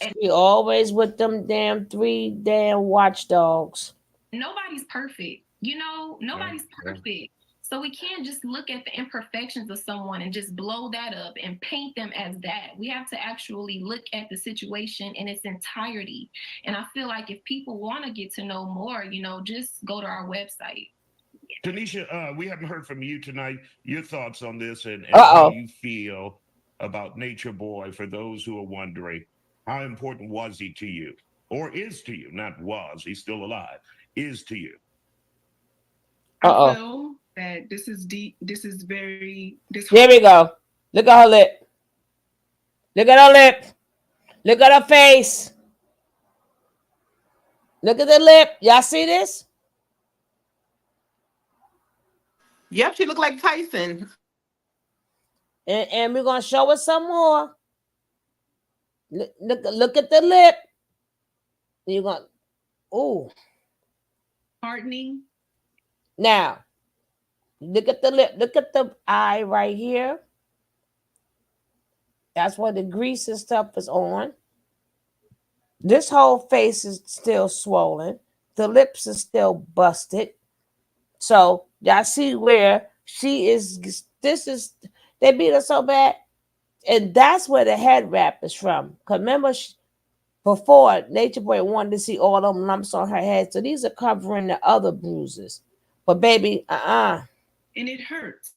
She always with them three watchdogs. Nobody's perfect. Nobody's perfect. So we can't just look at the imperfections of someone and just blow that up and paint them as that. We have to actually look at the situation in its entirety. And I feel like if people want to get to know more, you know, just go to our website. Tanisha, we haven't heard from you tonight. Your thoughts on this and how you feel about Nature Boy, for those who are wondering, how important was he to you? Or is to you? Not was, he's still alive. Is to you. I feel that this is deep. This is very. There we go. Look at her lip. Look at her lip. Look at her face. Look at the lip. Y'all see this? Yep, she looked like Tyson. And we're gonna show us some more. Look at the lip. You're gonna Heartening. Now, look at the lip. Look at the eye right here. That's where the grease and stuff is on. This whole face is still swollen. The lips are still busted. So y'all see where she is. They beat her so bad. And that's where the head wrap is from. Because remember, before, Nature Boy wanted to see all them lumps on her head. So these are covering the other bruises. But baby, And it hurts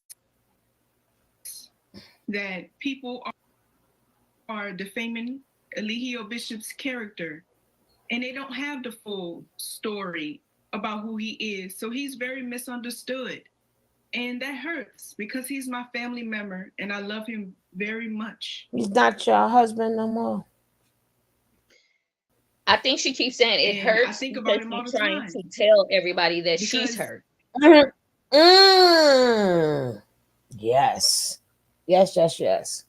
that people are defaming Eligio Bishop's character. And they don't have the full story about who he is. So he's very misunderstood. And that hurts because he's my family member and I love him very much. He's not your husband no more. I think she keeps saying it hurts. I think about him all the time. Trying to tell everybody that she's hurt. Yes. Yes.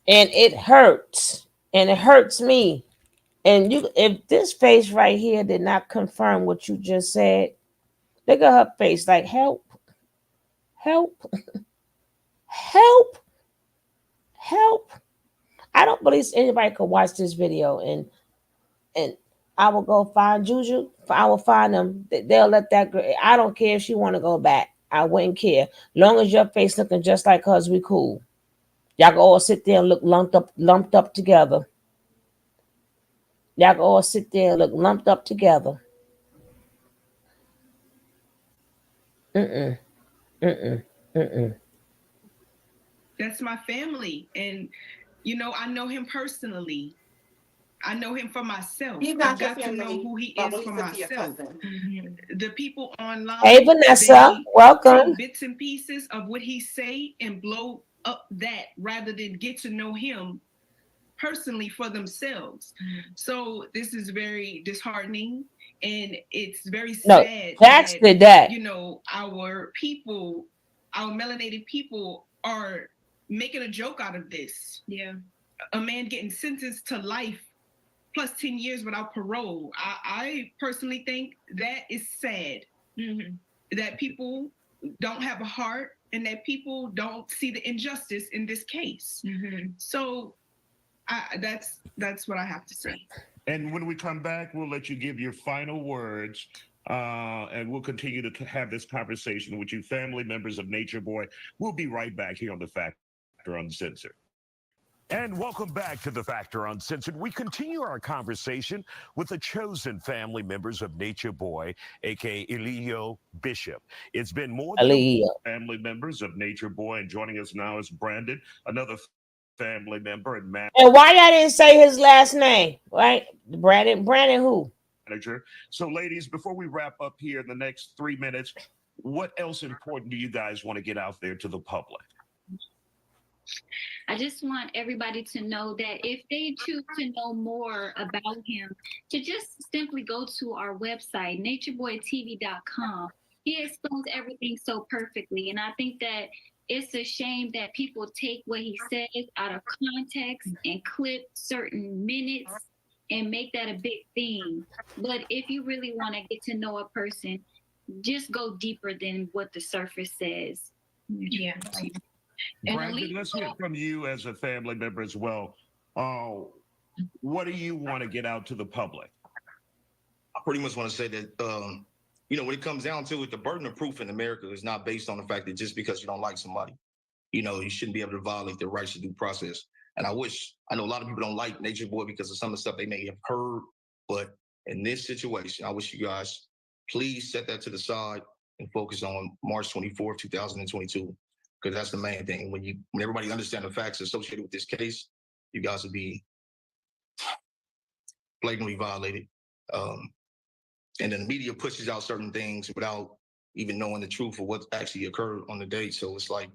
And it hurts. And it hurts me. And if this face right here did not confirm what you just said, look at her face like help. I don't believe anybody could watch this video and I will go find Juju. I will find them. They'll let that girl. I don't care if she want to go back. I wouldn't care. Long as your face looking just like hers, we cool. Y'all can all sit there and look lumped up together. Y'all can all sit there and look lumped up together. That's my family. And, you know, I know him personally. I know him for myself. I've got to know who he is for myself. The people online. Hey, Vanessa, welcome. Bits and pieces of what he say and blow up that rather than get to know him personally for themselves. So this is very disheartening and it's very sad that you know, our people, our melanated people are making a joke out of this. Yeah. A man getting sentenced to life plus 10 years without parole. I personally think that is sad. That people don't have a heart and that people don't see the injustice in this case. So that's what I have to say. And when we come back, we'll let you give your final words. And we'll continue to have this conversation with you, family members of Nature Boy. We'll be right back here on The Factor Uncensored. And welcome back to The Factor Uncensored. We continue our conversation with the chosen family members of Nature Boy, a.k.a. Eligio Bishop. It's been more than family members of Nature Boy, and joining us now is Brandon, another family member and manager. And why y'all didn't say his last name, right? Brandon who? Manager. So, ladies, before we wrap up here in the next 3 minutes, what else important do you guys want to get out there to the public? I just want everybody to know that if they choose to know more about him, to just simply go to our website, natureboytv.com. He explains everything so perfectly. And I think that it's a shame that people take what he says out of context and clip certain minutes and make that a big thing. But if you really want to get to know a person, just go deeper than what the surface says. Yeah. Brandon, let's hear from you as a family member as well. What do you want to get out to the public? I pretty much want to say that when it comes down to it, the burden of proof in America is not based on the fact that just because you don't like somebody, you shouldn't be able to violate their rights to due process. And I know a lot of people don't like Nature Boy because of some of the stuff they may have heard, but in this situation, I wish you guys please set that to the side and focus on March 24th, 2022, because that's the main thing. When everybody understands the facts associated with this case, you guys will be blatantly violated. And then the media pushes out certain things without even knowing the truth of what actually occurred on the date. So it's like,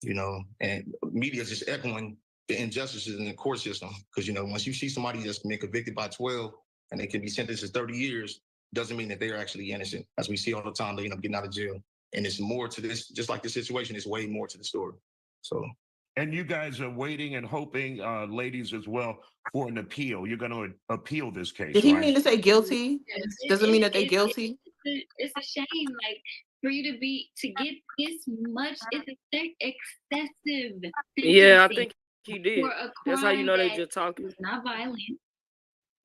and media is just echoing the injustices in the court system. Because, once you see somebody that's been convicted by 12 and they can be sentenced to 30 years, doesn't mean that they're actually innocent. As we see all the time, they end up getting out of jail. And it's more to this, just like this situation, it's way more to the story. So. And you guys are waiting and hoping, ladies as well, for an appeal. You're going to appeal this case. Did he right? mean to say guilty? Does it mean that they're guilty? It's a shame, like, for you to get this much. It's excessive. Yeah, I think he did. For a That's how you know they crime just talking. that was not violent.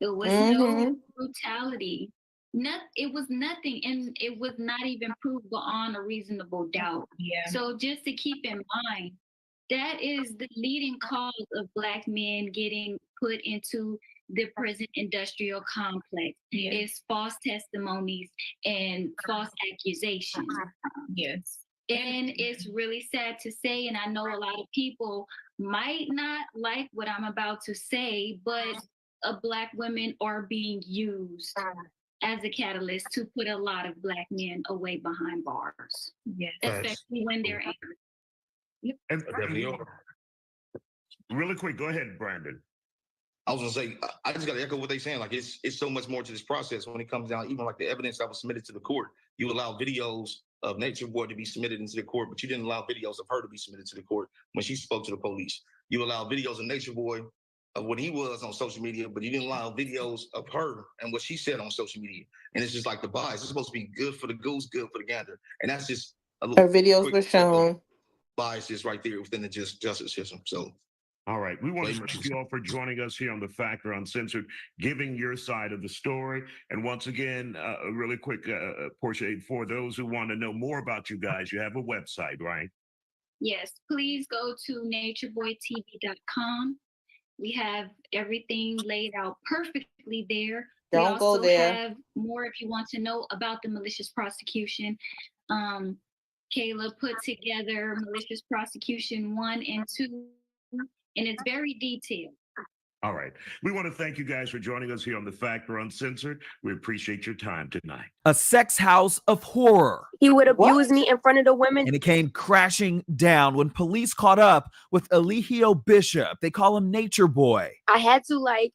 There was no brutality. It was nothing, and it was not even proved beyond a reasonable doubt. Yeah. So just to keep in mind, that is the leading cause of Black men getting put into the prison industrial complex. Yeah. Is false testimonies and false accusations. Yes. And it's really sad to say, and I know a lot of people might not like what I'm about to say, but Black women are being used as a catalyst to put a lot of Black men away behind bars. Yes. Especially when they're angry. And really quick, go ahead, Brandon. I was gonna say, I just gotta echo what they're saying. Like it's so much more to this process when it comes down, even like the evidence that was submitted to the court. You allow videos of Nature Boy to be submitted into the court, but you didn't allow videos of her to be submitted to the court when she spoke to the police. You allow videos of Nature Boy of what he was on social media, but you didn't allow videos of her and what she said on social media. And it's just like the bias. It's supposed to be good for the goose, good for the gander. And that's just a little her videos were shown. Biases right there within the justice system. So all right. We want to thank you all for joining us here on The Factor Uncensored, giving your side of the story. And once again, really quick, Portia, for those who want to know more about you guys, you have a website, right? Yes, please go to natureboytv.com. We have everything laid out perfectly there. Don't go there. We also have more if you want to know about the malicious prosecution. Kayla put together malicious prosecution 1 and 2, and it's very detailed. All right. We want to thank you guys for joining us here on The Factor Uncensored. We appreciate your time tonight. A sex house of horror. He would abuse me in front of the women. And it came crashing down when police caught up with Eligio Bishop. They call him Nature Boy. I had to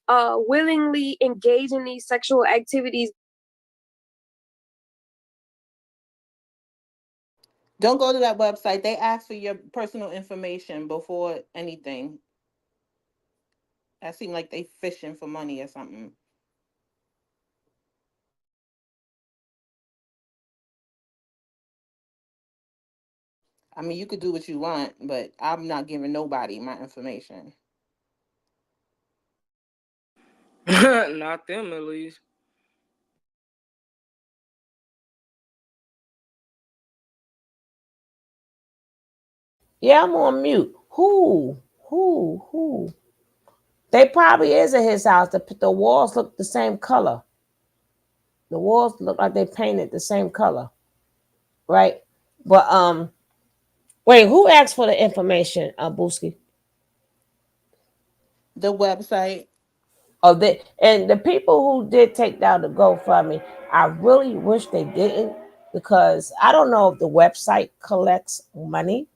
willingly engage in these sexual activities. Don't go to that website. They ask for your personal information before anything. That seemed like they fishing for money or something. I mean, you could do what you want, but I'm not giving nobody my information. Not them, at least. Yeah, I'm on mute. Who? They probably is at his house. The walls look the same color. The walls look like they painted the same color, right? But wait, who asked for the information, Booski? The website. Oh, and the people who did take down the GoFundMe, I really wish they didn't, because I don't know if the website collects money,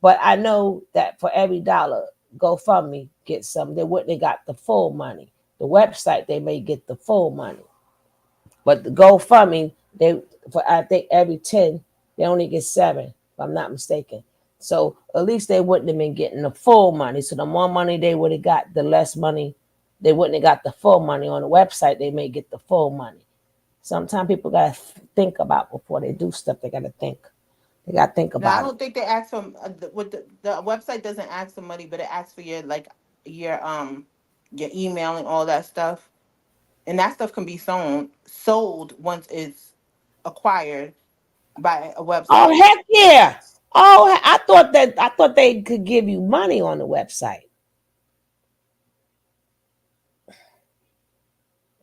but I know that for every $1 GoFundMe gets some. They wouldn't have got the full money. The website, they may get the full money, but the GoFundMe, I think every 10, they only get 7, if I'm not mistaken. So at least they wouldn't have been getting the full money. So the more money they would have got, the less money they wouldn't have got the full money. On the website, they may get the full money. Sometimes people got to think about before they do stuff. They got to think. They got to think about it. I don't think they ask for the website doesn't ask for money, but it asks for your email and all that stuff. and that stuff can be sold once it's acquired by a Oh website. heck yeah! Oh, I thought they could give you money on the website.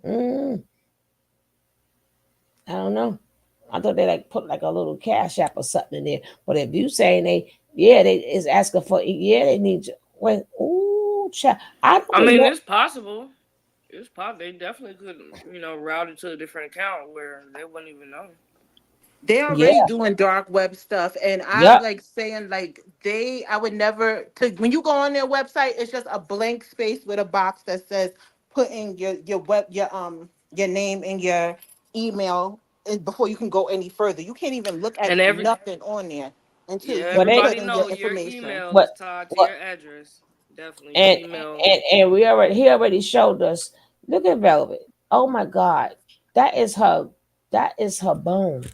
Mm, I don't know. I thought they like put like a little cash app or something in there. But if you saying they is asking for they need you. Wait, ooh, child. I don't I mean, know. it's possible. It's possible. They definitely could, route it to a different account where they wouldn't even know. They're already Yeah, doing dark web stuff, and I yep. like saying like I would never to when you go on their website, it's just a blank space with a box that says put in your name and your email before you can go any further. You can't even look at And nothing on there until yeah, you But they, put everybody in your know your information. email is but tied to what your address. Definitely, your and email. and he already showed us. Look at Velvet. Oh my God, that is her. That is her bone.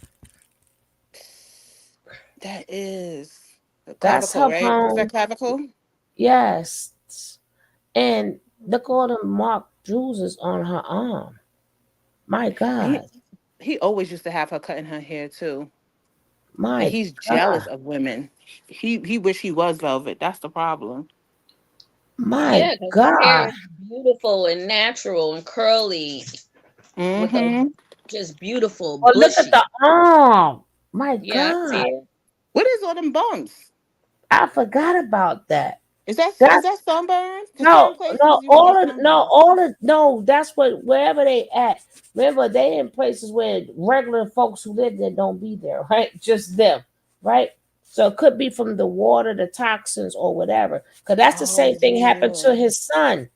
That is a That's clavicle, her right? Is that bone. clavicle? Yes. And look at all the marked bruises on her arm. My He God. he always used to have her cutting her hair too. And My he's God. jealous of women. He wish he was Velvet. That's the problem. My Yeah, because her hair God. is beautiful and natural and curly with a Mm-hmm. just beautiful, Oh, look at bushy. the arm. My Yeah, I see God. it. What is all them bumps? I forgot about that. Is That's that sunburn? Because no, certain places you can get sunburn. no, that's what wherever they at. Remember, they in places where regular folks who live there don't be there, right? Just them, right? So it could be from the water, the toxins, or whatever. Because that's the Oh same thing happened to yeah. his son.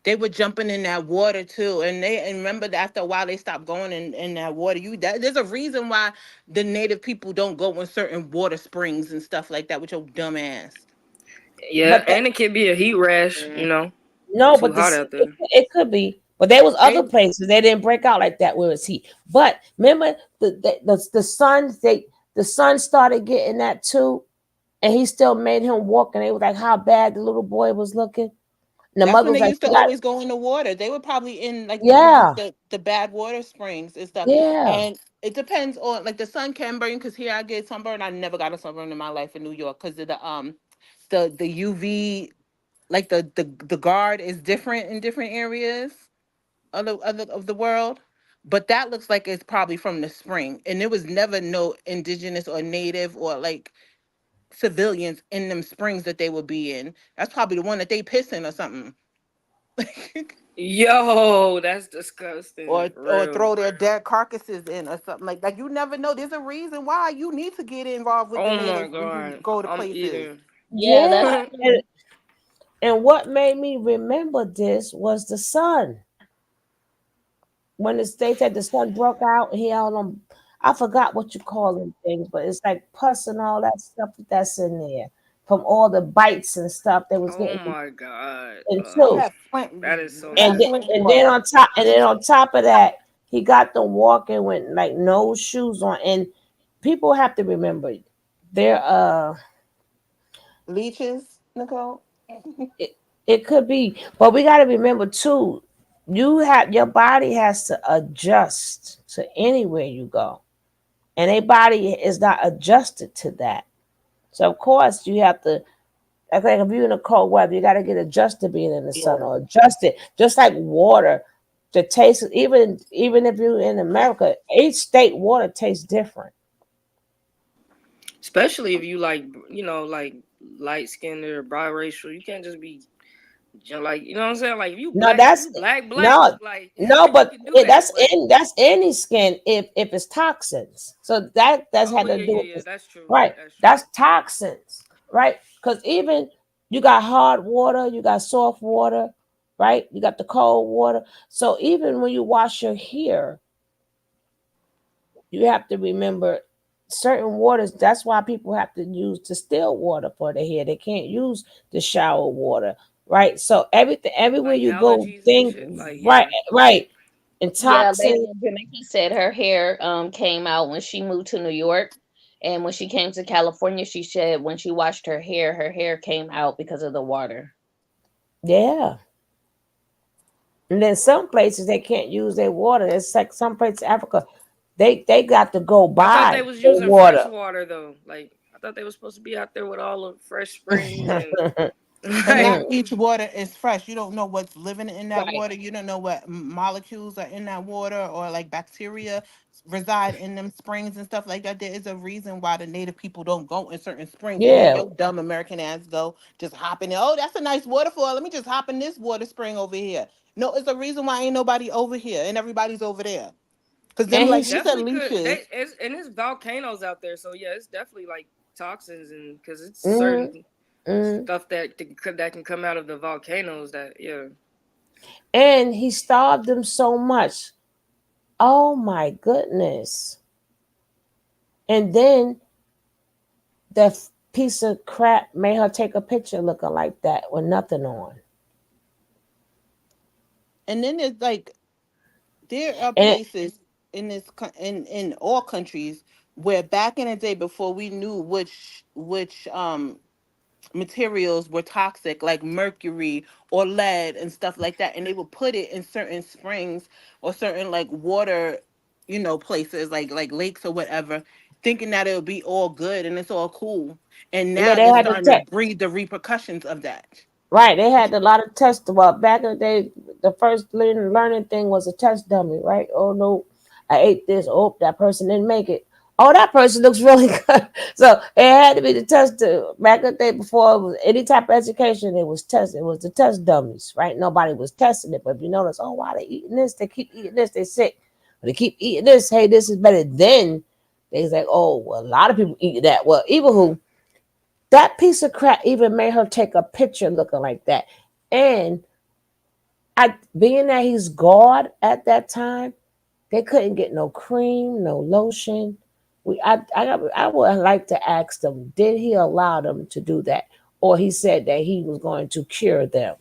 They were jumping in that water too, and remember that after a while they stopped going in that water. There's a reason why the native people don't go in certain water springs and stuff like that with your dumb ass. Yeah, But and it could be a heat rash. Mm. no, Too but hot out there. it could be. But there was They other places they didn't break out like that where it's heat. But remember the son the son started getting that too, and he still made him walk. And they was like how bad the little boy was looking. And the That's mother when was they like, used to "You got always go in the water. They were probably in like yeah, the bad water springs and stuff. yeah." And it depends on like the sun can burn because here I get sunburn. I never got a sunburn in my life in New York because of the UV like the guard is different in different areas of the world. But that looks like it's probably from the spring. And there was never no indigenous or native or like civilians in them springs that they would be in. That's probably the one that they piss in or something. Yo, that's disgusting. For Or real. throw their dead carcasses in or something like you never know. There's a reason why you need to get involved with the Oh my natives when you god. go to I'm places. eating. Yeah, that's And what made me remember this was the sun. When the state said the sun broke out, he had them. I forgot what you call them things, but it's like pus and all that stuff that's in there from all the bites and stuff that was Oh getting my god. I into. have flint That is so I have flint And then disgusting. water. on top of that, he got them walking with like no shoes on. And people have to remember, they're Leeches, Nicole. it, it could be, but we got to remember too. Your body has to adjust to anywhere you go, and a body is not adjusted to that. So of course you have to. Like if you're in a cold weather, you got to get adjusted to being in the sun Yeah. or adjusted. Just like water, the taste even if you're in America, each state water tastes different. Especially if you like, like light skinned or biracial. You can't just be like, you know what I'm saying? Like if you No, black, that's black, no, like no, you but can do that. But that's any skin if it's toxins. So that's oh had to yeah, do yeah, with yeah. this, That's true. right? That's true. That's toxins, right? Because even you got hard water, you got soft water, right? You got the cold water. So even when you wash your hair, you have to remember certain waters. That's why people have to use distilled water for their hair. They can't use the shower water, right? So everything, everywhere Like you go, allergies and think shit. Like right, yeah. right, and yeah, toxins. Lady in Jamaica said her hair came out when she moved to New York. And when she came to California, she said when she washed her hair came out because of the water. Yeah, And then some places they can't use their water. It's like some places in Africa, they got to go I thought they buy was their using fresh water. water though. Like I thought they was supposed to be out there with all the fresh springs and And not like Mm, each water is fresh. You don't know what's living in that Right. water. You don't know what molecules are in that water or like bacteria reside in them springs and stuff like that. There is a reason why the native people don't go in certain springs and then yeah, your dumb American ass go just hop in there. Oh, that's a nice waterfall. Let me just hop in this water spring over here. No, it's a reason why ain't nobody over here and everybody's over there. Cause them, and it like he's you said, definitely could. leeches. And it's volcanoes out there, so yeah, it's definitely like toxins and because it's mm, certain mm, stuff that can come out of the volcanoes that yeah. and he starved them so much. Oh my goodness! And then the piece of crap made her take a picture looking like that with nothing on. And then there's like there are And places in in all countries where back in the day before we knew which materials were toxic like mercury or lead and stuff like that, and they would put it in certain springs or certain like water, places like lakes or whatever, thinking that it would be all good and it's all cool, and yeah, now they they're had to starting to take. breathe the repercussions of that. Right, they had a lot of tests. Well, back in the day, the first learning thing was a test dummy, right? Oh no, I ate this. Oh, that person didn't make it. Oh, that person looks really good. So it had to be the test. Back in the day, before it was any type of education, it was test. It was the test dummies, right? Nobody was testing it. But if you notice, oh, why they eating this? They keep eating this. They sick. They keep eating this. Hey, this is better. Then they was like, oh, well, a lot of people eat that. Well, even who that piece of crap even made her take a picture looking like that. And I being that he's God at that time, they couldn't get no cream, no lotion. I would like to ask them, did he allow them to do that? Or he said that he was going to cure them.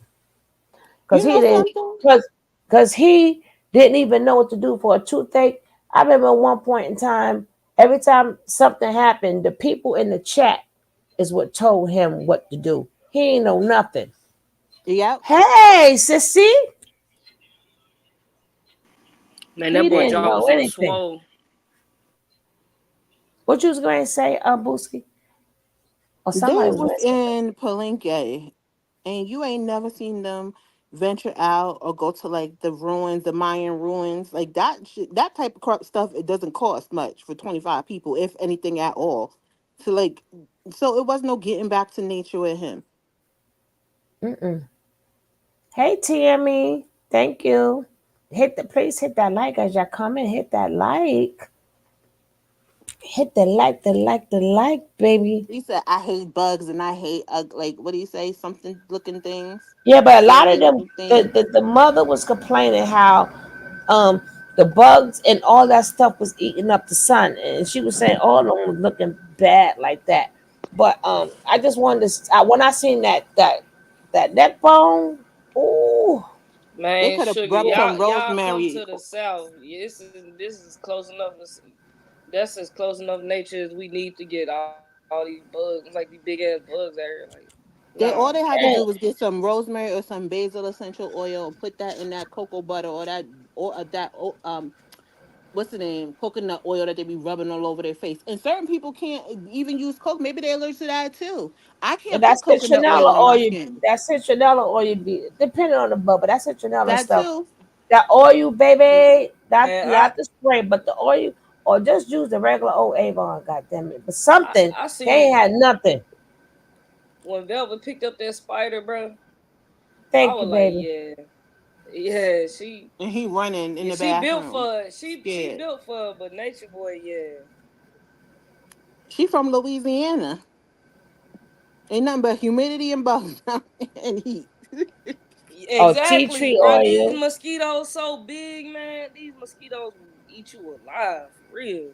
Because You he know didn't something? because he didn't even know what to do for a toothache. I remember at one point in time, every time something happened, the people in the chat is what told him what to do. He ain't know nothing. Yep. Hey, sissy, Man, that he boy didn't jaw know was so anything. swole. What you was going to say, Booski? Or They somebody was was going to say something. in Palenque, and you ain't never seen them venture out or go to like the ruins, the Mayan ruins, like that. That type of stuff. It doesn't cost much for 25 people, if anything at all. To like, so it was no getting back to nature with him. Mm-mm. Hey, TME, thank you. Please hit that like as y'all comment. Hit that like. Hit the like, baby. He said, "I hate bugs and I hate like what do you say? Something looking things, Yeah, but a lot of scary them, looking things." the mother was complaining how um the bugs and all that stuff was eating up the sun, and she was saying all of them was looking bad like that. But I just wanted to when I seen that neck bone, ooh, They Man, could have sugar, rubbed some y'all come rosemary. to the south. This is close enough. That's as close enough nature as we need to get all these bugs, like these big ass bugs out here. Like, nah. They all they had to and do was get some rosemary or some basil essential oil and put that in that cocoa butter or that what's the name, coconut oil that they be rubbing all over their face. And certain people can't even use coke. Maybe they're allergic to that too. I can't put that's coconut oil citronella on my oil. skin. That's citronella oil. Be depending on the bug, but that's citronella That stuff. too. That oil, baby, Man, not the spray, but the oil, or just use the regular old Avon. God damn it! But something I they seen ain't had nothing. when Velvet picked up that spider, bro. I Thank you, was like, baby. yeah, yeah. And he running in Yeah, the she built bathroom, for it. She scared. built for it, but Nature Boy, yeah. She from Louisiana. Ain't nothing but humidity and bugs and heat. Oh, tea Exactly, tree bro. These oil. mosquitoes so big, man. These mosquitoes will eat you alive, for real.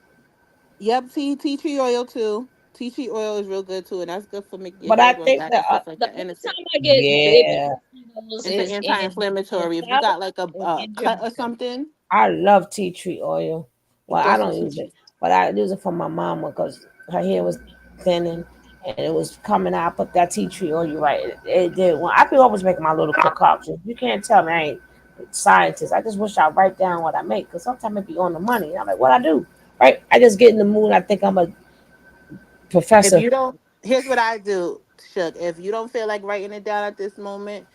Yep, tea tree oil too. Tea tree oil is real good too, and that's good for making your But I hair grow think back that and stuff like The that. only And time I get bit yeah, by mosquitoes it's an is in the anti-inflammatory. If you South got like a and in cut or Jamaica. something, I love tea tree oil. Well, throw I some don't tea use tree. it, but I use it for my mama because her hair was thinning and it was coming out. I put that tea tree oil. You right? It did. Well, I can always make my little concoctions. You can't tell me I ain't scientist. I just wish I write down what I make because sometimes it be on the money. And I'm like, what I do? Right? I just get in the mood. I think I'm a If professor. you don't, here's what I do, Shook. If you don't feel like writing it down at this moment,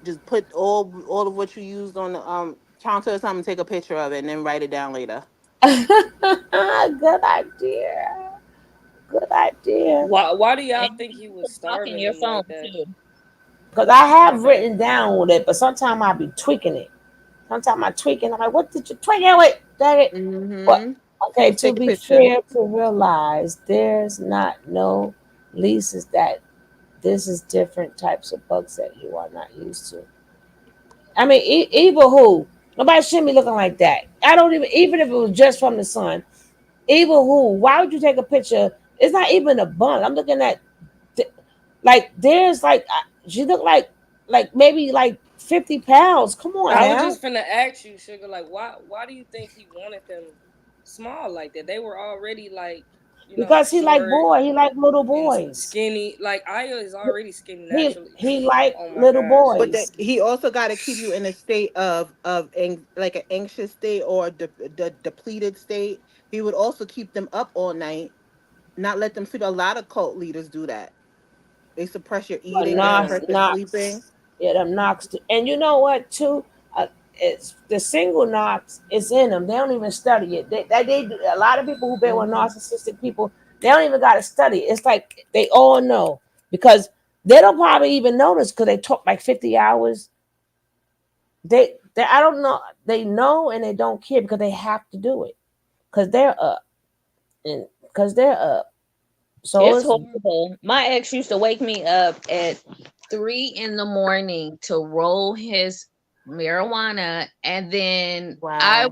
just put all of what you used on the counter or something, take a picture of it, and then write it down later. Good idea. Good idea. Why do y'all And think he you was can talk in starving your them phone like that? too. Because I My have bad. written down with it, but sometimes I be tweaking it. Sometimes I tweak it. I'm like, what did you tweak it with? Dang it. But Mm-hmm. okay, Just to take a be picture. fair, to realize there's not no leases that this is different types of bugs that you are not used to. I mean, evil who? Nobody shouldn't be looking like that. I don't even if it was just from the sun. Evil who? Why would you take a picture? It's not even a bun. I'm looking at like there's like she looked like maybe like 50 pounds. Come on I was now. just finna ask you, Sugar, like why do you think he wanted them small like that? They were already like, Because he like short boy, he like little and boys. skinny. Like Aya is already skinny He naturally. he like Oh my little gosh. But that boys. he also got to keep you in a state of like an anxious state or the depleted state. He would also keep them up all night, not let them sleep. A lot of cult leaders do that. They suppress your But eating, they Knox, suppress Damn. your sleeping. Knox, yeah, them Knox. And you know what too? It's the single Knox is in them. They don't even study it. They do. A lot of people who've been with Hmm. narcissistic people, they don't even got to study it. It's like they all know because they don't probably even notice because they talk like 50 hours. They I don't know. They know and they don't care because they have to do it because they're up and because they're up. So It's it's horrible. My ex used to wake me up at 3 in the morning to roll his marijuana, and then Wow. I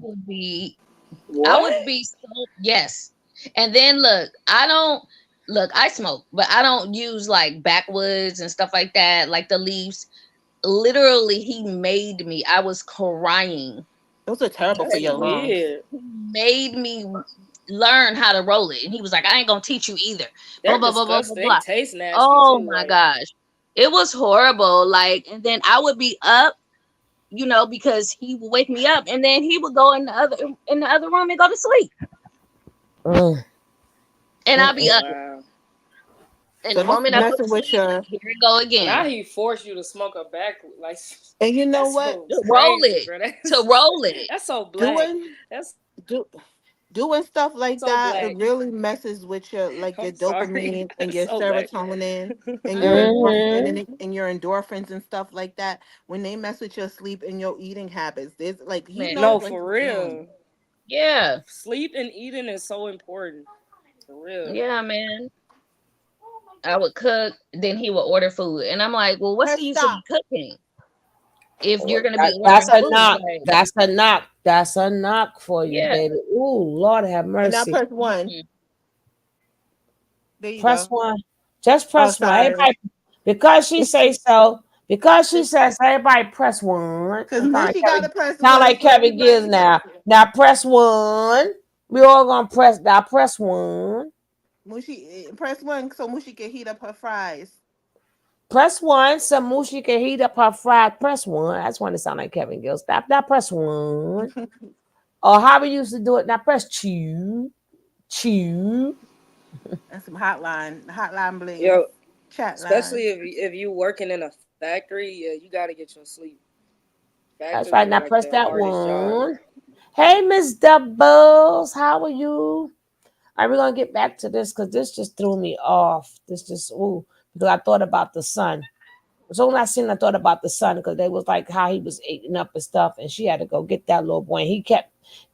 What? would be so yes. And then look, I smoke, but I don't use like backwoods and stuff like that, like the leaves. Literally, he made me. I was crying. Those are terrible for That's your lungs. weird. He made me learn how to roll it. And he was like, I ain't gonna teach you either. Blah They're blah blah blah blah disgusting. They blah. taste nasty Oh too. my Like, gosh. It was horrible. Like, and then I would be up, because he would wake me up and then he would go in the other room and go to sleep. mm, And I'll be mm, up. wow. And So the that's moment I go to messing with sleep, your. here it go Now again. he forced you to smoke a back. Like, And you know that's what? so To roll crazy, it. bro. To roll it. That's so black. Doing That's do doing stuff like so that, it black. really messes with your like your I'm sorry. dopamine and That's your so black. serotonin and your mm-hmm. and your endorphins and stuff like that. When they mess with your sleep and your eating habits, there's like he Man. knows No, what for he's doing. real. Yeah. Sleep and eating is so important. For real. Yeah, man. I would cook, then he would order food. And I'm like, well, what's Hey, the use of me stop. cooking if you're Well, gonna be that's ordering a food? knock. Like, That's a knock. That's a knock for you, yeah. baby. Ooh, Lord have And now mercy. press one. Mm-mm. There you Press go. one. Just Oh, press one. sorry. Everybody, because she say so. Because she says everybody press one. Because Mushy got to press Sound one like for Kevin Gibbs everybody. now. Now press one. We all gonna press. Now press one. Mushy, press one so Mushy can heat up her fries. Press one. So Mushi can heat up her fried. Press one. I just want to sound like Kevin Gibbs. Stop. Now press one. Or how we used to do it. Now press two. Two. And some hotline blings, Yo, chat line. especially if you working in a factory, yeah, you gotta get your sleep. That's Factories right. are Now like press the that hardest job. one. Hey, Miss Doubles, how are you? All right, we're gonna get back to this because this just threw me off. This just because I thought about the son. So when I seen, I thought about the son because they was like how he was eating up and stuff, and she had to go get that little boy. And he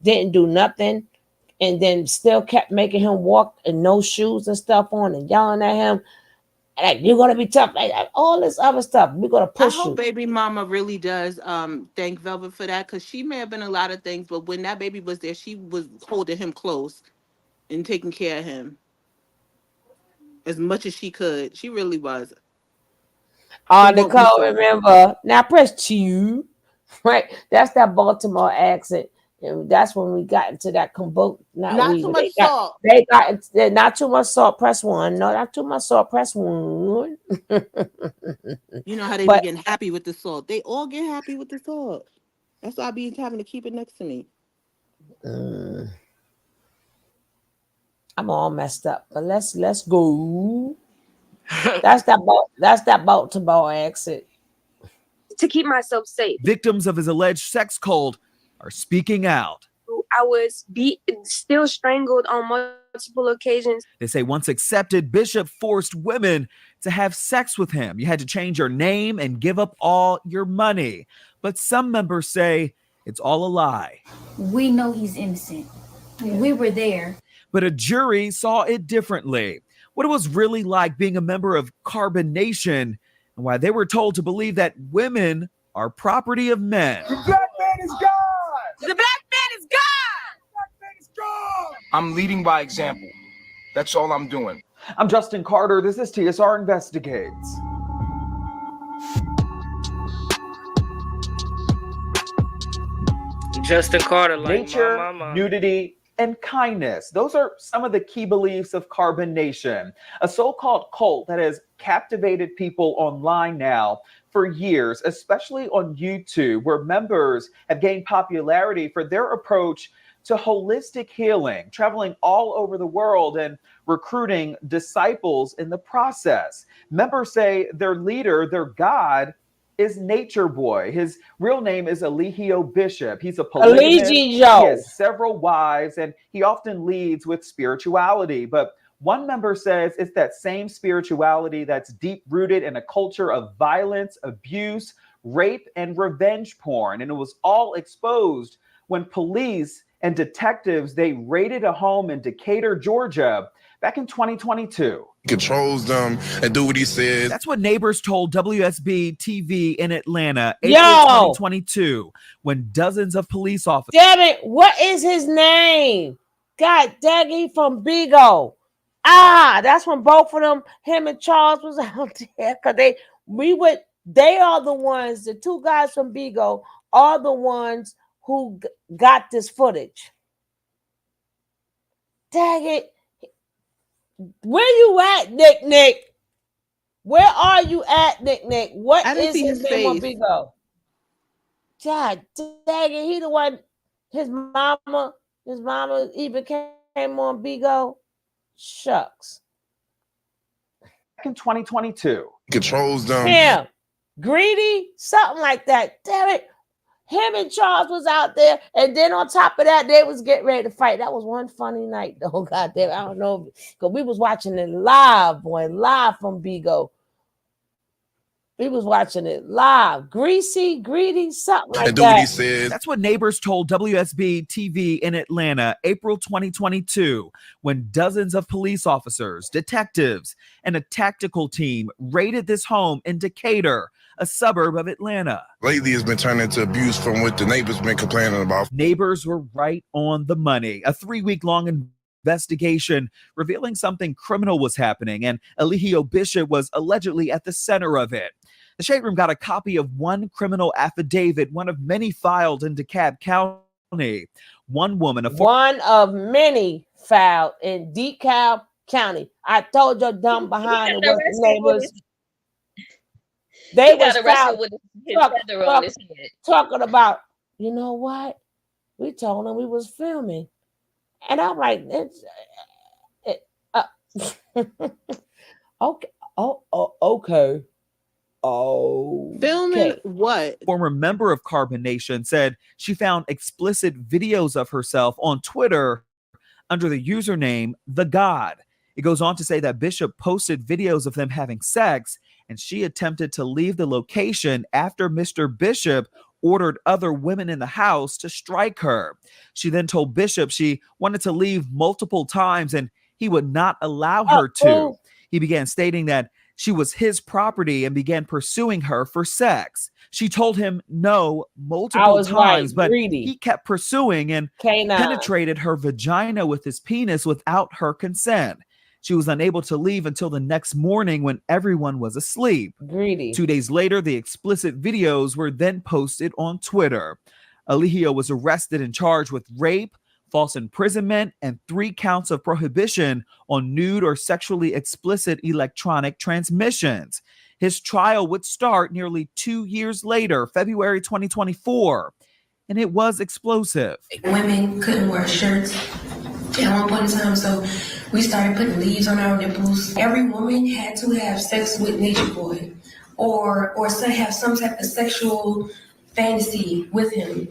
didn't do nothing, and then still kept making him walk in no shoes and stuff on, and yelling at him like you're gonna be tough, like all this other stuff. We're gonna I push hope you. baby mama really does thank Velvet for that because she may have been a lot of things, but when that baby was there, she was holding him close and taking care of him as much as she could. She really was. From what we Nicole, saw. remember now press two. Right? That's that Baltimore accent. And that's when we got into that combo. Not Not we, too but much salt. not too much salt. Press one. No, not too much salt. Press one. You know how they be But getting happy with the salt. They all get happy with the salt. That's why I be having to keep it next to me. I'm all messed up, but let's go. That's that Baltimore exit. To keep myself safe. Victims of his alleged sex cult are speaking out. I was still strangled on multiple occasions. They say once accepted, Bishop forced women to have sex with him. You had to change your name and give up all your money. But some members say it's all a lie. We know he's innocent. We were there. But a jury saw it differently. What it was really like being a member of Carbon Nation and why they were told to believe that women are property of men. The black man is God! The black man is God! The black man is God! I'm leading by example. That's all I'm doing. I'm Justin Carter. This is TSR Investigates. Justin Carter, like Nature, my mama. nudity, and kindness. Those are some of the key beliefs of Carbon Nation, a so-called cult that has captivated people online now for years, especially on YouTube, where members have gained popularity for their approach to holistic healing, traveling all over the world and recruiting disciples in the process. Members say their leader, their God, is Natureboy. His real name is Eligio Bishop. He's a polygamist. He has several wives, and he often leads with spirituality. But one member says it's that same spirituality that's deep-rooted in a culture of violence, abuse, rape, and revenge porn. And it was all exposed when police and detectives, they raided a home in Decatur, Georgia, back in 2022. Controls them and do what he says. That's what neighbors told WSB TV in Atlanta, April 2022, when dozens of police officers. Damn it, what is his name? God dang, he from Bigo. That's when both of them, him and Charles, was out there. Cause they are the ones, the two guys from Bigo are the ones who got this footage. Dang it. Where you at, Nick? Where are you at, Nick? What is his name on Bigo? God dang it, he the one, his mama even came on Bigo. Shucks. Back in 2022. Controls them. Him. Greedy? Something like that. Damn it. Him and Charles was out there, and then on top of that, they was getting ready to fight. That was one funny night, though. God damn, I don't know, because we was watching it live, live from Bigo. We was watching it live. Greasy, greedy, something like and do that. what he says. That's what neighbors told WSB TV in Atlanta, April 2022, when dozens of police officers, detectives, and a tactical team raided this home in Decatur, a suburb of Atlanta. Lately, it's been turned into abuse from what the neighbors been complaining about. Neighbors were right on the money. A 3-week-long investigation revealing something criminal was happening, and Eligio Bishop was allegedly at the center of it. The Shade Room got a copy of one criminal affidavit, one of many filed in DeKalb County. One woman, one of many filed in DeKalb County. I told your dumb behind the neighbors. They was talking about, you know what? We told them we was filming. And I'm like, okay. Okay. Filming what? Former member of Carbon Nation said she found explicit videos of herself on Twitter under the username The God. It goes on to say that Bishop posted videos of them having sex, and she attempted to leave the location after Mr. Bishop ordered other women in the house to strike her. She then told Bishop she wanted to leave multiple times and he would not allow her to. He began stating that she was his property and began pursuing her for sex. She told him no multiple times, but he kept pursuing and penetrated her vagina with his penis without her consent. She was unable to leave until the next morning when everyone was asleep. 2 days later, the explicit videos were then posted on Twitter. Eligio was arrested and charged with rape, false imprisonment, and 3 counts of prohibition on nude or sexually explicit electronic transmissions. His trial would start nearly 2 years later, February 2024. and it was explosive. Women couldn't wear shirts at one point in time, so we started putting leaves on our nipples. Every woman had to have sex with Natureboy or have some type of sexual fantasy with him.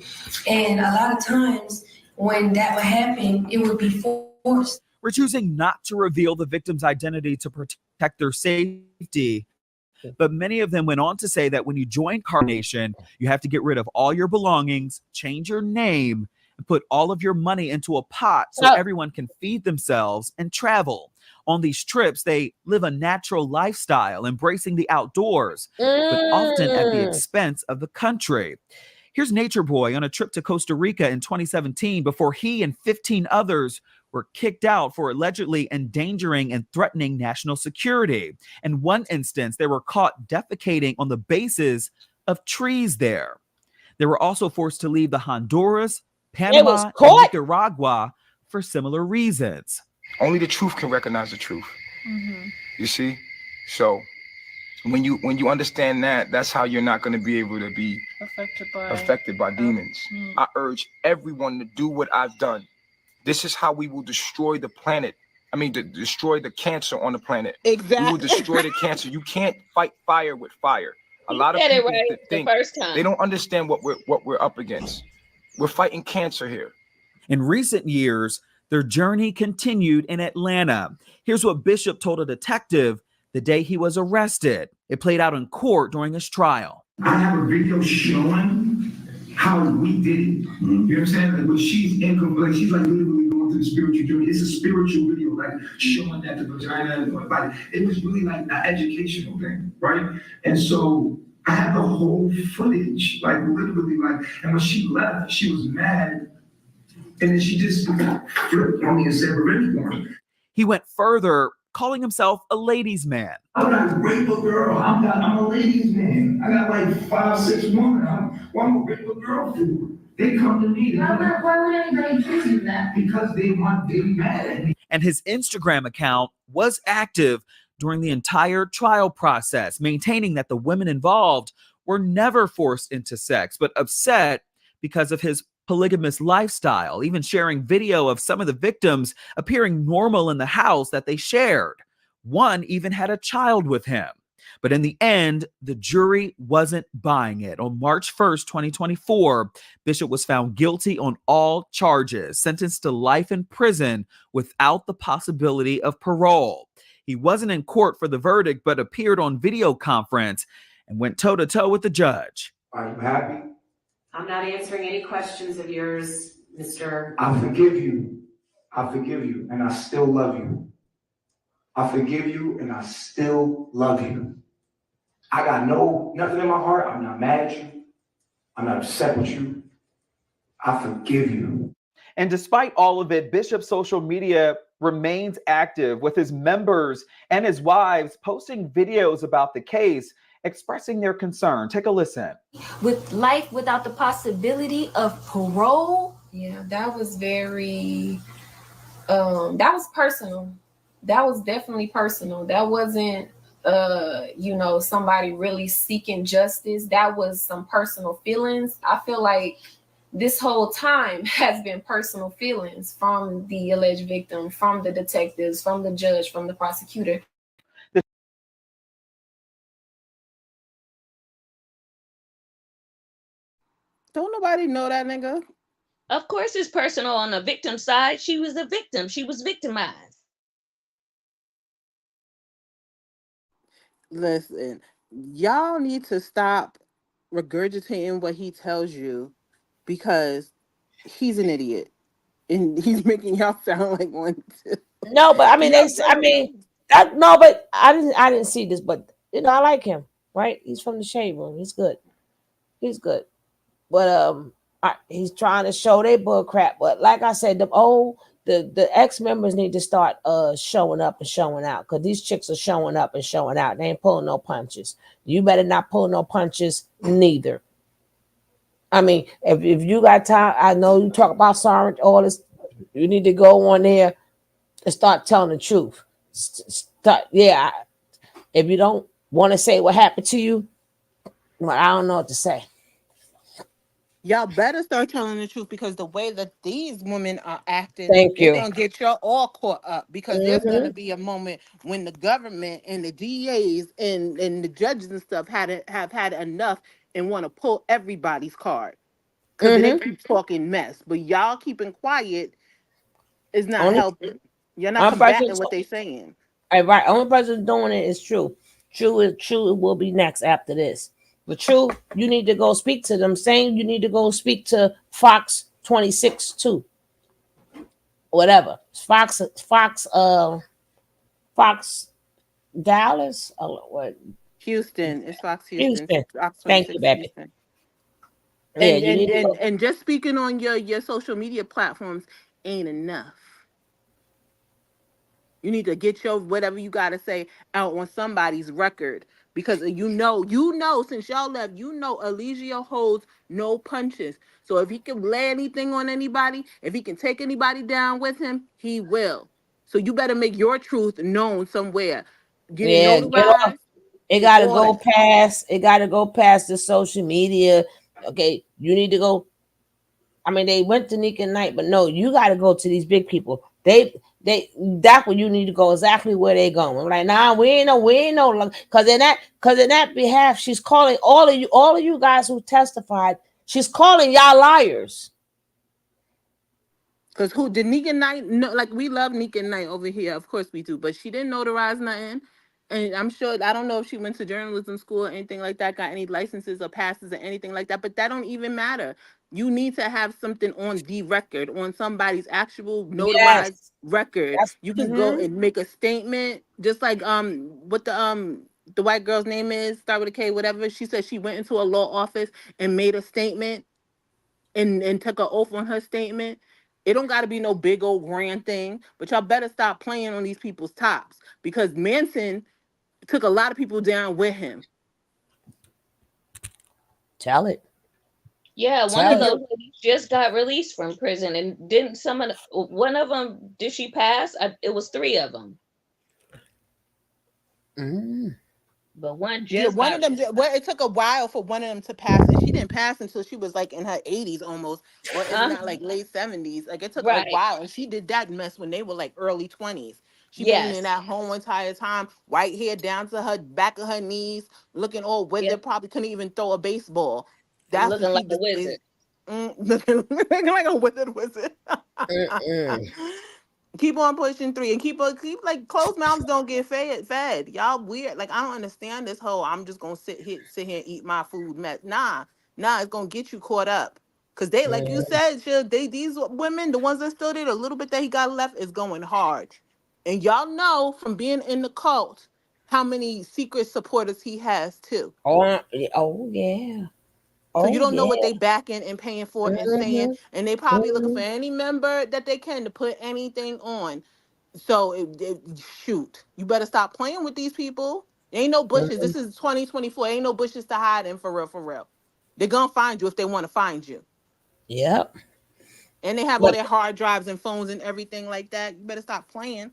And a lot of times when that would happen, it would be forced. We're choosing not to reveal the victim's identity to protect their safety. But many of them went on to say that when you join Carnation, you have to get rid of all your belongings, change your name, and put all of your money into a pot so everyone can feed themselves and travel. On these trips, they live a natural lifestyle, embracing the outdoors, but often at the expense of the country. Here's Natureboy on a trip to Costa Rica in 2017 before he and 15 others were kicked out for allegedly endangering and threatening national security. In one instance, they were caught defecating on the bases of trees there. They were also forced to leave the Honduras, Panama, and Nicaragua for similar reasons. Only the truth can recognize the truth. Mm-hmm. You see? So when you understand that, that's how you're not going to be able to be affected by demons. Mm-hmm. I urge everyone to do what I've done. This is how we will destroy the planet. I mean, destroy the cancer on the planet. Exactly. We will destroy the cancer. You can't fight fire with fire. A lot of said it people right think the first time. they don't understand what we're up against. We're fighting cancer here. In recent years, their journey continued in Atlanta. Here's what Bishop told a detective the day he was arrested. It played out in court during his trial. I have a video showing how we did it. You know what I'm saying? Like when she's incomplete, she's like literally going through the spiritual journey. It's a spiritual video, like showing that the vagina and the body. It was really like an educational thing, right? And so I have the whole footage, like literally, like, and when she left, she was mad. And then she just flipped on me and said revenge porn. He went further, calling himself a ladies' man. I'm not rape a girl. I'm a ladies' man. I got like 5, 6 women. I'm a rape a girl for. They come to me. Why would anybody choose you that? Because they be mad at me. And his Instagram account was active during the entire trial process, maintaining that the women involved were never forced into sex, but upset because of his polygamous lifestyle, even sharing video of some of the victims appearing normal in the house that they shared. One even had a child with him. But in the end, the jury wasn't buying it. On March 1st, 2024, Bishop was found guilty on all charges, sentenced to life in prison without the possibility of parole. He wasn't in court for the verdict, but appeared on video conference and went toe-to-toe with the judge. Are you happy? I'm not answering any questions of yours, Mr. I forgive you. I forgive you, and I still love you. I forgive you, and I still love you. I got nothing in my heart. I'm not mad at you. I'm not upset with you. I forgive you. And despite all of it, Bishop's social media remains active, with his members and his wives posting videos about the case, expressing their concern. Take a listen. With life without the possibility of parole. Yeah, that was very, that was personal. That was definitely personal. That wasn't, somebody really seeking justice. That was some personal feelings. I feel like this whole time has been personal feelings from the alleged victim, from the detectives, from the judge, from the prosecutor. Don't nobody know that nigga. Of course it's personal on the victim side. She was a victim. She was victimized. Listen, y'all need to stop regurgitating what he tells you, because he's an idiot and he's making y'all sound like one too. No, but I mean, but I didn't see this, but I like him, right? He's from the shade room. He's good. But he's trying to show they bull crap. But like I said, the ex-members need to start showing up and showing out, because these chicks are showing up and showing out. They ain't pulling no punches. You better not pull no punches neither. I mean, if you got time, I know you talk about sorry, all this, you need to go on there and start telling the truth. If you don't want to say what happened to you, well, I don't know what to say. Y'all better start telling the truth because the way that these women are acting, Thank they're you. gonna get y'all all caught up because there's Mm-hmm. gonna be a moment when the government and the DAs and the judges and stuff have had enough and want to pull everybody's card because they Mm-hmm. keep talking mess. But y'all keeping quiet is not Only helping. You're not one person. combating what they saying. Right. Only person doing it is True. True will be next after this. But True, you need to go speak to them. Saying you need to go speak to Fox 26 too. Whatever. Fox Dallas. Oh, what? Houston, it's Fox Houston, Houston. Fox Thank you, 26 baby. Houston. Yeah, you need to go. And just speaking on your social media platforms ain't enough. You need to get your whatever you got to say out on somebody's record because since y'all left, Eligio holds no punches. So if he can lay anything on anybody, if he can take anybody down with him, he will. So you better make your truth known somewhere. Get it Yeah, get off. notarized, It get gotta all go that. past. It gotta go past the social media. Okay, you need to go. I mean, they went to Nika Knight, but no, you got to go to these big people. That's where you need to go. Exactly where they going. Like, nah, we ain't know, because in that behalf, she's calling all of you guys who testified. She's calling y'all liars. Cause who did Nika Knight? No, like we love Nika Knight over here, of course we do. But she didn't notarize nothing, and I'm sure I don't know if she went to journalism school or anything like that, got any licenses or passes or anything like that. But that don't even matter. You need to have something on the record, on somebody's actual notarized Yes, record. that's You can go and make a statement, just like what the white girl's name is, start with a K, whatever. She said she went into a law office and made a statement and took an oath on her statement. It don't got to be no big old grand thing, but y'all better stop playing on these people's tops because Manson took a lot of people down with him. Tell it. Yeah, one of Tell it. those ladies just got released from prison, and didn't one of them, did she pass? It was three of them, Mm. but one Yeah, just one got of them. Well, it took a while for one of them to pass, and she didn't pass until she was like in her 80s almost, or if uh, not like late 70s. Like it took a right. while, and she did that mess when they were like early 20s. She been in Yes. that whole entire time, white hair down to her back of her knees, looking all Yep. withered. Probably couldn't even throw a baseball. That's what Looking she like a was. wizard. Looking like a withered wizard. Mm-mm. Keep on pushing three and keep like closed mouths don't get fed. Y'all weird. Like I don't understand this whole I'm just gonna sit here and eat my food mess. Nah, it's gonna get you caught up. Cause they like you said, these women, the ones that still there, the little bit that he got left is going hard. And y'all know from being in the cult how many secret supporters he has too. Oh, oh yeah. So you Oh don't know what yeah. they backing and paying for and saying, Mm-hmm. and they probably looking for Mm-hmm. any member that they can to put anything on. So shoot, you better stop playing with these people. Ain't no bushes. Mm-hmm. This is 2024. Ain't no bushes to hide in for real, for real. They're gonna find you if they want to find you. Yep. And they have all But their hard drives and phones and everything like that. You better stop playing.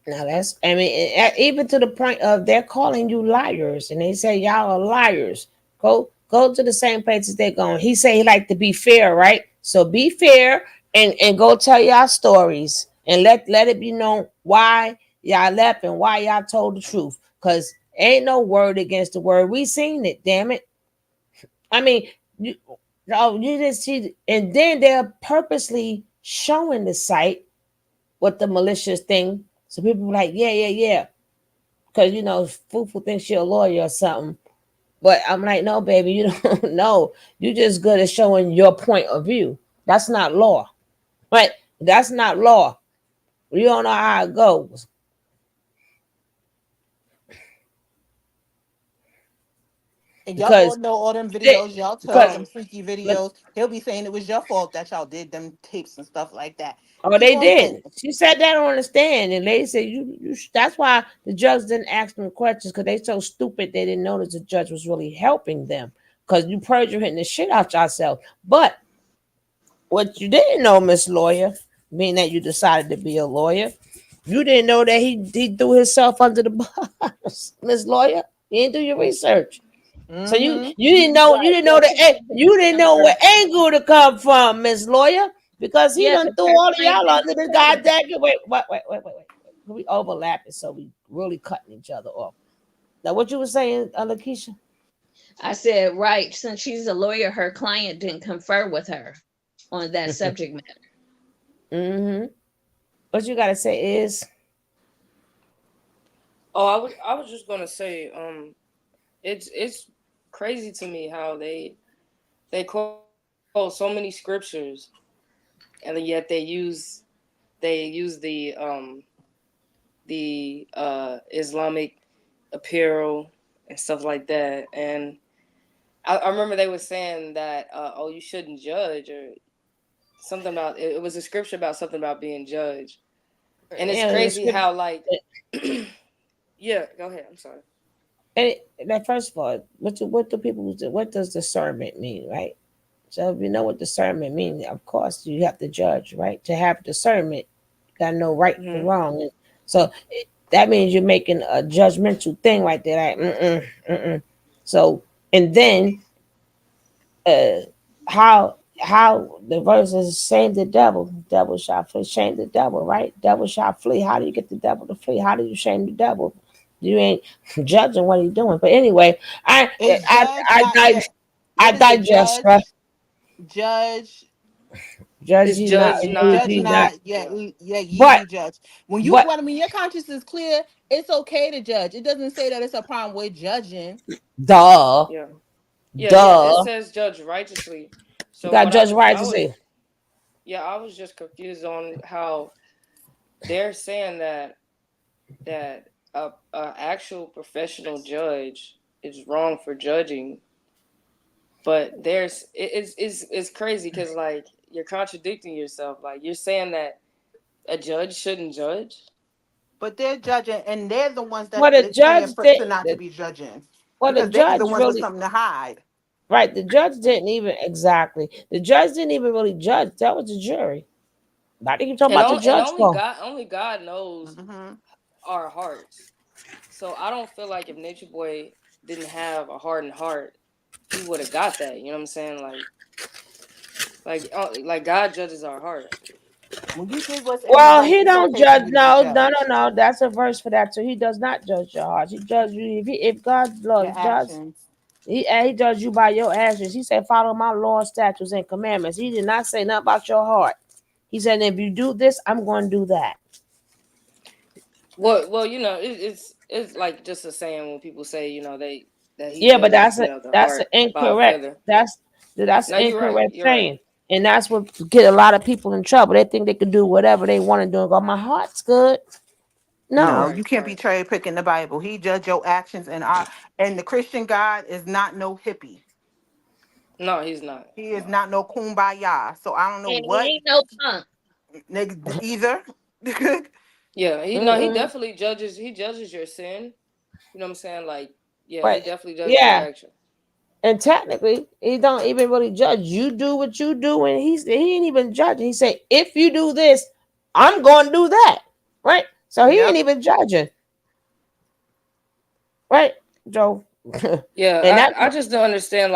now that's, I mean, even to the point of they're calling you liars, and they say y'all are liars. Go to the same places they're going. He say he like to be fair, right? So be fair and go tell y'all stories and let it be known why y'all left and why y'all told the truth. Cause ain't no word against the word. We seen it, damn it. I mean, you, oh, you just see, and then they're purposely showing the site with the malicious thing. So people be like, yeah. Because, Fufu thinks you're a lawyer or something. But I'm like, no, baby, you don't know. You're just good at showing your point of view. That's not law. Right? That's not law. You don't know how it goes. And y'all all Because know all them they, videos y'all took, because them freaky look, videos. He'll be saying it was your fault that y'all did them tapes and stuff like that. oh, Keep they on saying did. it. She said that on the stand, and lady said that's why the judge didn't ask them questions because they so stupid they didn't notice the judge was really helping them because you perjuring the shit out yourself. But what you didn't know, Miss Lawyer, being that you decided to be a lawyer, you didn't know that he threw himself under the bus, Miss Lawyer. You didn't do your research. So you Mm-hmm. didn't know you didn't know where angle to come from, Miss Lawyer, because he Yeah, done the threw all of timeline y'all didn't under the show that. goddamn. Wait. We overlapping, so we really cutting each other off. Now, what you were saying, Lakeisha? I said, right, since she's a lawyer, her client didn't confer with her on that subject matter. Mm-hmm. What you gotta say is, I was just gonna say, it's crazy to me how they quote so many scriptures, and yet they use the Islamic apparel and stuff like that. And I remember they were saying that oh, you shouldn't judge, or something about it was a scripture about something about being judged. And it's yeah, crazy how like yeah, go ahead. I'm sorry. and first of all, what do people do? What does discernment mean, right? So if you know what discernment means, of course you have to judge, right? To have discernment, you gotta know right from Mm-hmm. wrong. And so that means you're making a judgmental thing right there, like So and then uh how the verse is shame the devil shall flee, shame the devil, right? Devil shall flee. How do you get the devil to flee? How do you shame the devil? You ain't judging what he's doing. But anyway, Is judge not I, yet? I What is it? digest, right? Judge, Judge It's ye not, judge judge not. judge ye not. not yet. Yeah. Yet ye But be judged. When you but when your conscience is clear, it's okay to judge. It doesn't say that it's a problem with judging. duh, Yeah. Yeah. It duh. says judge righteously. You So got what judge I was righteously. yeah, I was just confused on how they're saying that a actual professional judge is wrong for judging, but it's crazy because like you're contradicting yourself. Like you're saying that a judge shouldn't judge. But they're judging, and they're the ones that What a it's saying judge for, did. to not to be judging, What a because they're the judge ones with really. something to hide. Right, the judge didn't even exactly. The judge didn't even really judge. That was the jury. Not even talking about the And judge for. only God knows Mm-hmm. our hearts. So I don't feel like if Nature Boy didn't have a hardened heart, he would have got that. You know what I'm saying? Like God judges our heart. When you did what's in the Well, right, he it's don't okay for judge. you to be No. judged. No. That's a verse for that too. He does not judge your heart. He judge you if God Your Lord judge. actions. He judge you by your actions. He said, "Follow my law, statutes, and commandments." He did not say nothing about your heart. He said, "If you do this, I'm going to do that." Well, it's like just a saying when people say they that he Yeah, but judges the that's an heart by a incorrect. feather. That's an No, you're right. incorrect You're right. saying, and that's what get a lot of people in trouble. They think they can do whatever they want to do and go, "My heart's good." No, No, you can't be cherry picking the Bible. He judge your actions, and the Christian God is not no hippie. No, he's not. He is No. not no kumbaya. So I don't know And he what ain't no punk. nigga either. Yeah, he Mm-mm. definitely judges. He judges your sin. You know what I'm saying? Like, yeah, he But definitely judges your yeah, action. and technically, he don't even really judge. You do what you do, and he ain't even judging. He say, "If you do this, I'm going to do that." Right. So he ain't Yep. even judging. Right, Joe. And Yeah, that I just don't understand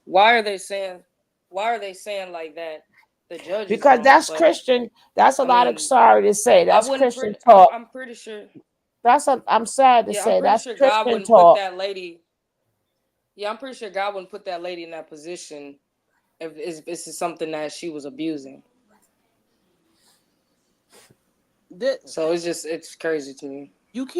why are they saying like that the judge is because wrong, that's but Christian. That's a I lot of mean sorry to say. I That's wouldn't Christian talk. I'm pretty sure I'm sad to yeah I'm say pretty that's sure God Christian wouldn't put talk. that lady yeah I'm pretty sure God wouldn't put that lady in that position if this is something that she was abusing. The- So it's crazy to me.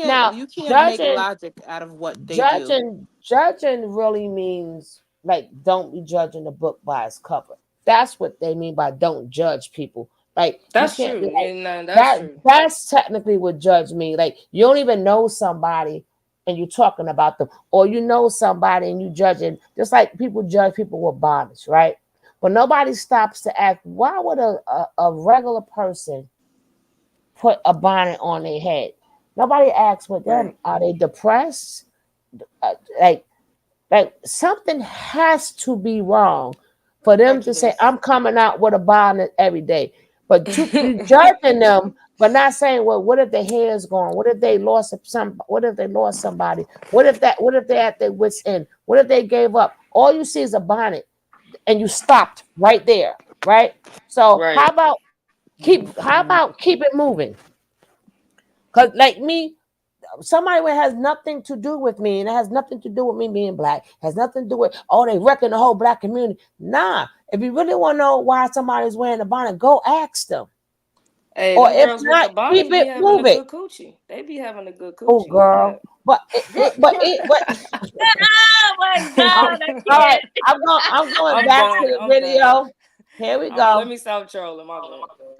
Now, you can't make judging, logic out of what they do. judging really means like don't be judging a book by its cover. That's what they mean by don't judge people. Like you That's can't be true. like And that's that. true. That's technically what judge mean. Like you don't even know somebody and you're talking about them, or you know somebody and you judging. Just like people judge people with bondage, right? But nobody stops to ask why would a regular person put a bonnet on their head? Nobody asks with them. Right. Are they depressed? Uh, like like something has to be wrong for them to say, Prejudice. I'm coming out with a bonnet every day. But to be judging them but not saying, well, what if their hair's gone? What if they lost some? What if they lost somebody? What if they're at their wits' end? What if they gave up? All you see is a bonnet, and you stopped right there, right? So Right. how about keep it moving? Because like me, somebody that has nothing to do with me, and it has nothing to do with me being black, has nothing to do with, oh, they wrecking the whole black community. Nah, if you really want to know why somebody's wearing a bonnet, go ask them. Hey, Or them if girls with not, the bonnets keep be it having a moving. good coochie. They be having a good Oh, coochie. girl, but Oh my God, I all right, can't. I'm going I'm back done. to the I'm done. video. Here we Let go. me stop trolling. My bad.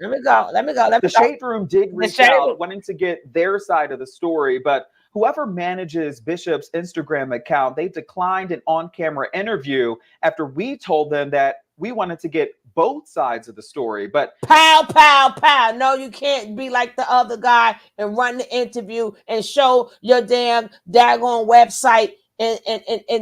Let me go. Let me go. Let me The go. Shade Room did The reach Shade out Room. wanting to get their side of the story, but whoever manages Bishop's Instagram account, they declined an on-camera interview after we told them that we wanted to get both sides of the story. But pow, pow, pow. No, you can't be like the other guy and run the interview and show your damn daggone website and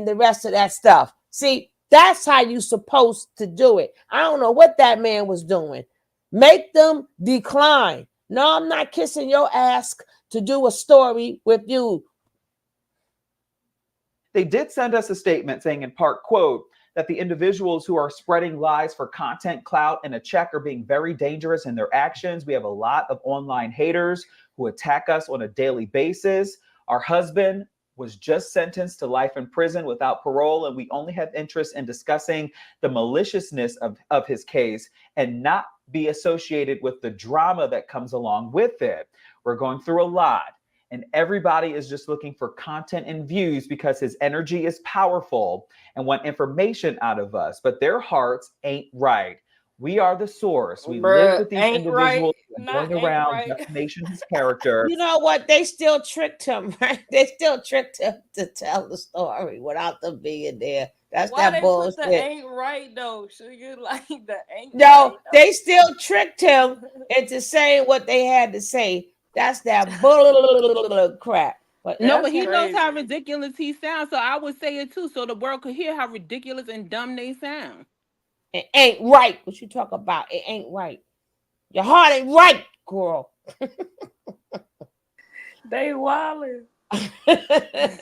the rest of that stuff. See, that's how you supposed to do it. I don't know what that man was doing. Make them decline. No, I'm not kissing your ass to do a story with you. they did send us a statement saying in part, quote, that the individuals who are spreading lies for content, clout, and a check are being very dangerous in their actions. We have a lot of online haters who attack us on a daily basis. Our husband was just sentenced to life in prison without parole, and we only have interest in discussing the maliciousness of his case and not be associated with the drama that comes along with it. We're going through a lot. And everybody is just looking for content and views because his energy is powerful and want information out of us, but their hearts ain't right. We are the source. We live with these ain't right. individuals who are Not going ain't around right. defamation his character. You know what? They still tricked him, right? They still tricked him to tell the story without them being there. That's Why that they bullshit. put the ain't right though? Should you like the ain't No, right? they still tricked him into saying what they had to say. That's that bull crap. But No, that's but he knows crazy. how ridiculous he sounds, so I would say it too, so the world could hear how ridiculous and dumb they sound. it ain't right. What you talk about? It ain't right. Your heart ain't right, girl. They wildin'.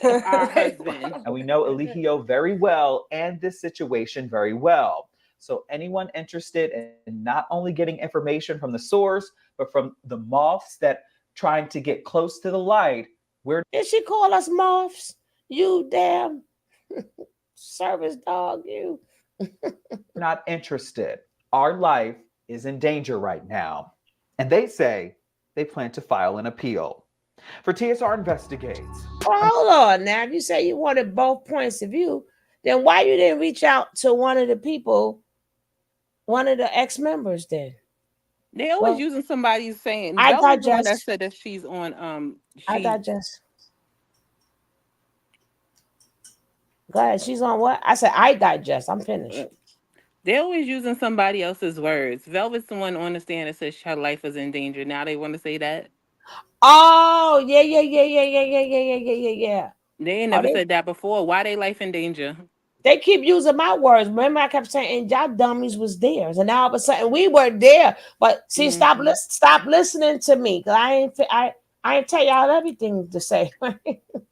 Our husband. And we know Eligio very well and this situation very well. So anyone interested in not only getting information from the source, but from the moths that trying to get close to the light, we're Did she call us moths? You damn service dog, you. not interested. Our life is in danger right now. And they say they plan to file an appeal. For TSR Investigates. Well, hold on now. If you say you wanted both points of view, then why you didn't reach out to one of the people, one of the ex-members then? They always using somebody saying I Vel was the one that digest. said that she's on I she digest. Go ahead. She's on what? I said I digest. I'm finished. they're always using somebody else's words. Velvet's the one on the stand that says her life is in danger. Now they want to say that. Oh, yeah. They ain't Oh, never said that before. Why they life in danger? they keep using my words. Remember, I kept saying y'all dummies was theirs, and now all of a sudden we were there. But see, stop listening to me, because I ain't tell y'all everything to say.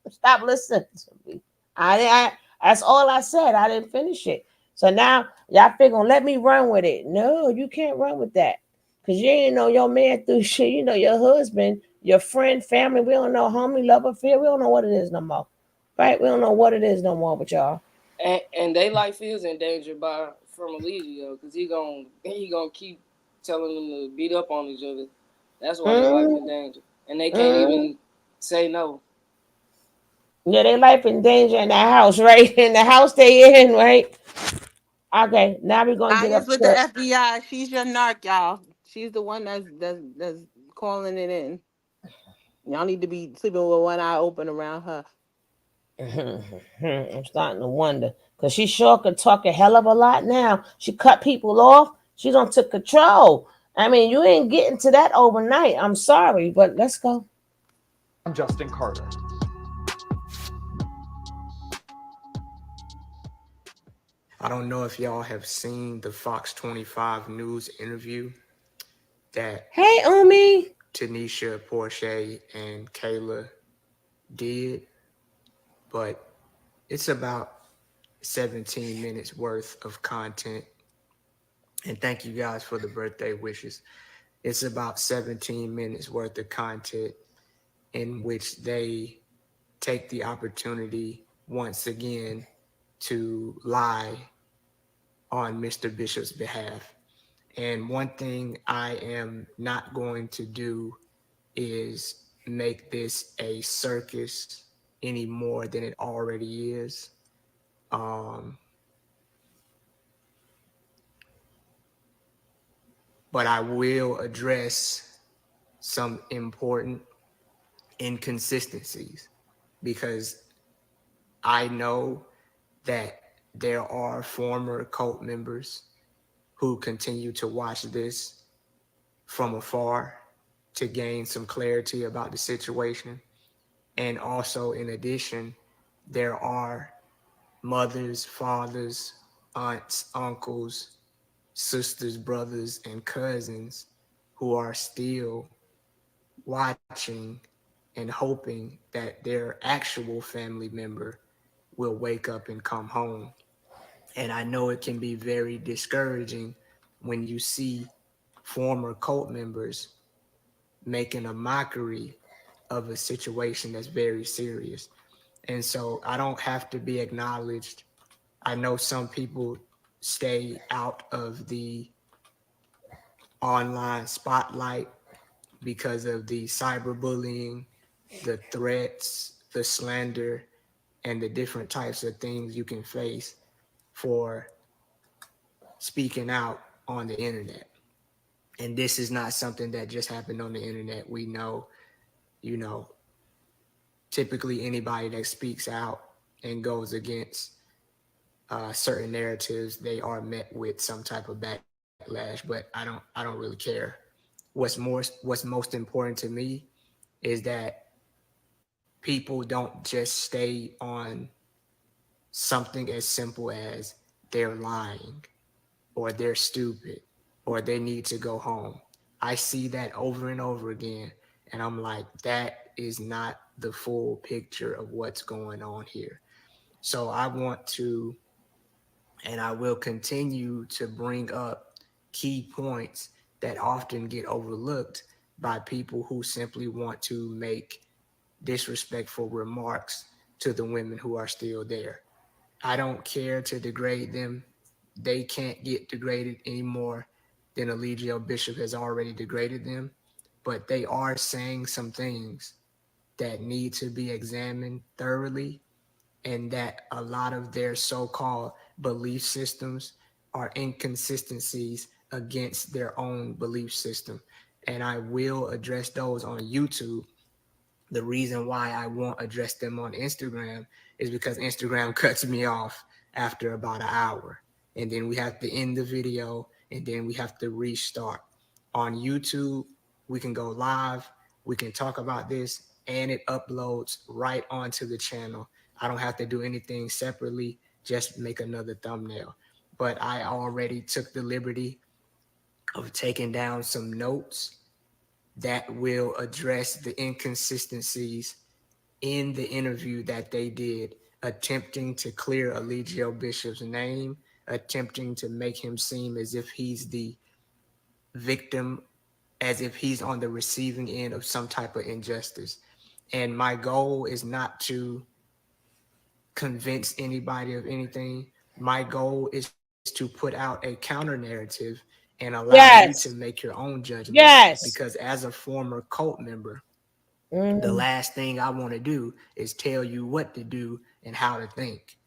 Stop listening to me. I that's all I said. I didn't finish it. So now y'all figure gonna let me run with it. No, you can't run with that. Cause you ain't know your man through shit. You know your husband, your friend, family. We don't know homie, love affair. We don't know what it is no more. Right? We don't know what it is no more with y'all. And their life is in danger from Eligio, because he gonna keep telling them to beat up on each other. That's why their life in danger, and they can't even say no. Yeah, they life in danger in the house, right? In the house they in, right? Okay, now we're gonna get Aya's with the upset. FBI. She's your narc, y'all. She's the one that's calling it in. Y'all need to be sleeping with one eye open around her. I'm starting to wonder, because she sure could talk a hell of a lot now. She cut people off. She don't took control. I mean, you ain't getting to that overnight. I'm sorry, but let's go. I'm Justin Carter. I don't know if y'all have seen the Fox 25 News interview that Hey, Umi. Tanisha, Portia, and Kayla did, but it's about 17 minutes worth of content. And thank you guys for the birthday wishes. It's about 17 minutes worth of content in which they take the opportunity once again to lie on Mr. Bishop's behalf. And one thing I am not going to do is make this a circus any more than it already is. But I will address some important inconsistencies because I know that there are former cult members who continue to watch this from afar to gain some clarity about the situation. And also, in addition, there are mothers, fathers, aunts, uncles, sisters, brothers, and cousins who are still watching and hoping that their actual family member will wake up and come home. And I know it can be very discouraging when you see former cult members making a mockery of a situation that's very serious. And so I don't have to be acknowledged. I know some people stay out of the online spotlight because of the cyberbullying, the threats, the slander, and the different types of things you can face for speaking out on the internet. And this is not something that just happened on the internet. We know, typically anybody that speaks out and goes against certain narratives, they are met with some type of backlash. But I don't really care. What's most important to me is that people don't just stay on something as simple as they're lying or they're stupid or they need to go home. I see that over and over again, and I'm like, that is not the full picture of what's going on here. So I want to, and I will continue to bring up key points that often get overlooked by people who simply want to make disrespectful remarks to the women who are still there. I don't care to degrade them. They can't get degraded any more than Eligio Bishop has already degraded them, but they are saying some things that need to be examined thoroughly, and that a lot of their so-called belief systems are inconsistencies against their own belief system. And I will address those on YouTube. The reason why I won't address them on Instagram is because Instagram cuts me off after about an hour. And then we have to end the video and then we have to restart. On YouTube, we can go live, we can talk about this, and it uploads right onto the channel. I don't have to do anything separately, just make another thumbnail. But I already took the liberty of taking down some notes that will address the inconsistencies in the interview that they did, attempting to clear Eligio Bishop's name, attempting to make him seem as if he's the victim, as if he's on the receiving end of some type of injustice. And my goal is not to convince anybody of anything. My goal is to put out a counter narrative and allow you to make your own judgment. Because as a former cult member, the last thing I want to do is tell you what to do and how to think.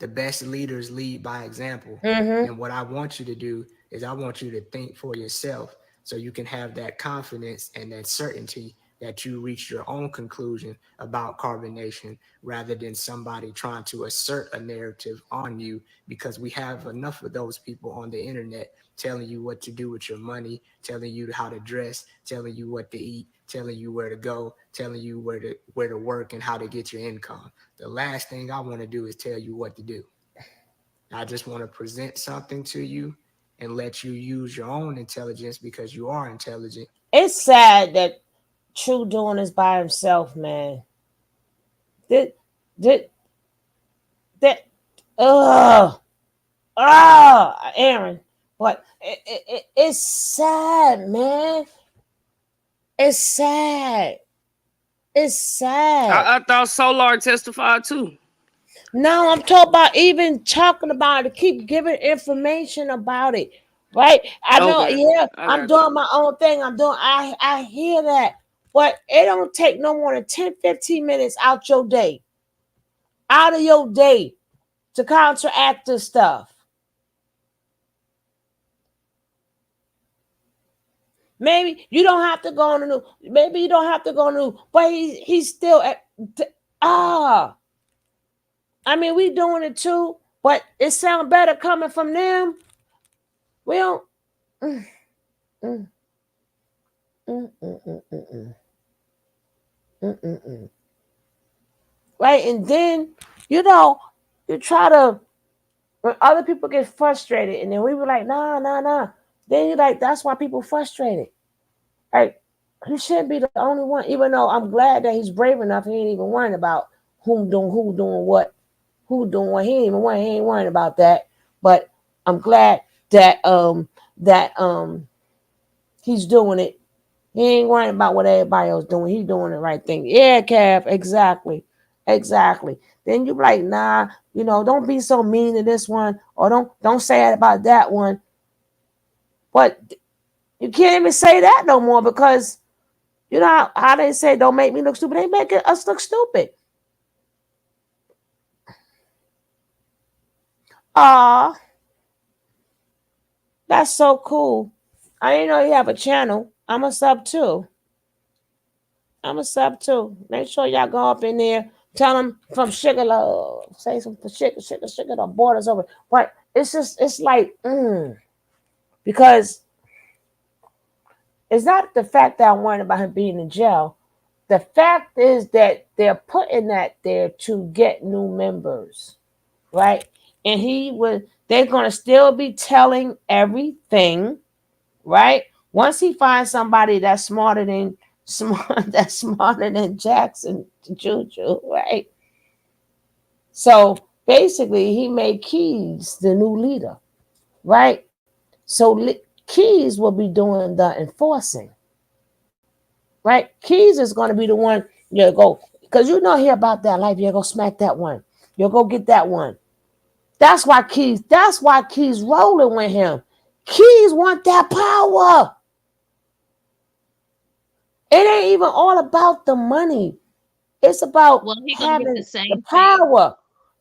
The best leaders lead by example. And what I want you to do is I want you to think for yourself so you can have that confidence and that certainty that you reach your own conclusion about carbonation rather than somebody trying to assert a narrative on you, because we have enough of those people on the internet telling you what to do with your money, telling you how to dress, telling you what to eat, telling you where to go, telling you where to work and how to get your income. The last thing I want to do is tell you what to do. I just want to present something to you and let you use your own intelligence, because you are intelligent, It's sad that True doing this by himself, man. That that that Aaron. But it's sad, man. It's sad. It's sad. I thought Solar testified too. No, I'm talking about even talking about it. Keep giving information about it. Right? I know, Okay, yeah, I I'm got you. doing my own thing. I hear that. But it don't take no more than 10, 15 minutes out your day. Out of your day to counteract this stuff. Maybe you don't have to go on the news. Maybe you don't have to go on the news. But he's still at I mean, we doing it too, but it sounds better coming from them. We don't. Mm, mm, mm, mm, mm, mm, mm. Right, and then you try to when other people get frustrated, and then we were like, nah. Then you like that's why people frustrated. Like he shouldn't be the only one. Even though I'm glad that he's brave enough, he ain't even worrying about who doing what. Who doing what? He ain't worrying about that. But I'm glad that he's doing it. He ain't worrying about what everybody else doing. He doing the right thing. Yeah, Kev, exactly. Then you be like, nah, don't be so mean to this one, or don't say it about that one. But you can't even say that no more because you know how they say don't make me look stupid. They making us look stupid. Ah, that's so cool. I didn't know you have a channel. I'm a sub too. Make sure y'all go up in there. Tell them from Sugar Love. Say some for Sugar. The borders over. But it's like, because it's not the fact that I'm worried about him being in jail. The fact is that they're putting that there to get new members, right? And they're going to still be telling everything, right? Once he finds somebody that's smarter than Jackson Juju, right? So basically, he made Keys the new leader, right? So Keys will be doing the enforcing, right? Keys is going to be the one you go because hear about that life. You go smack that one. You'll go get that one. That's why Keys rolling with him. Keys want that power. It ain't even all about the money. It's about He gonna get the having the same thing. power.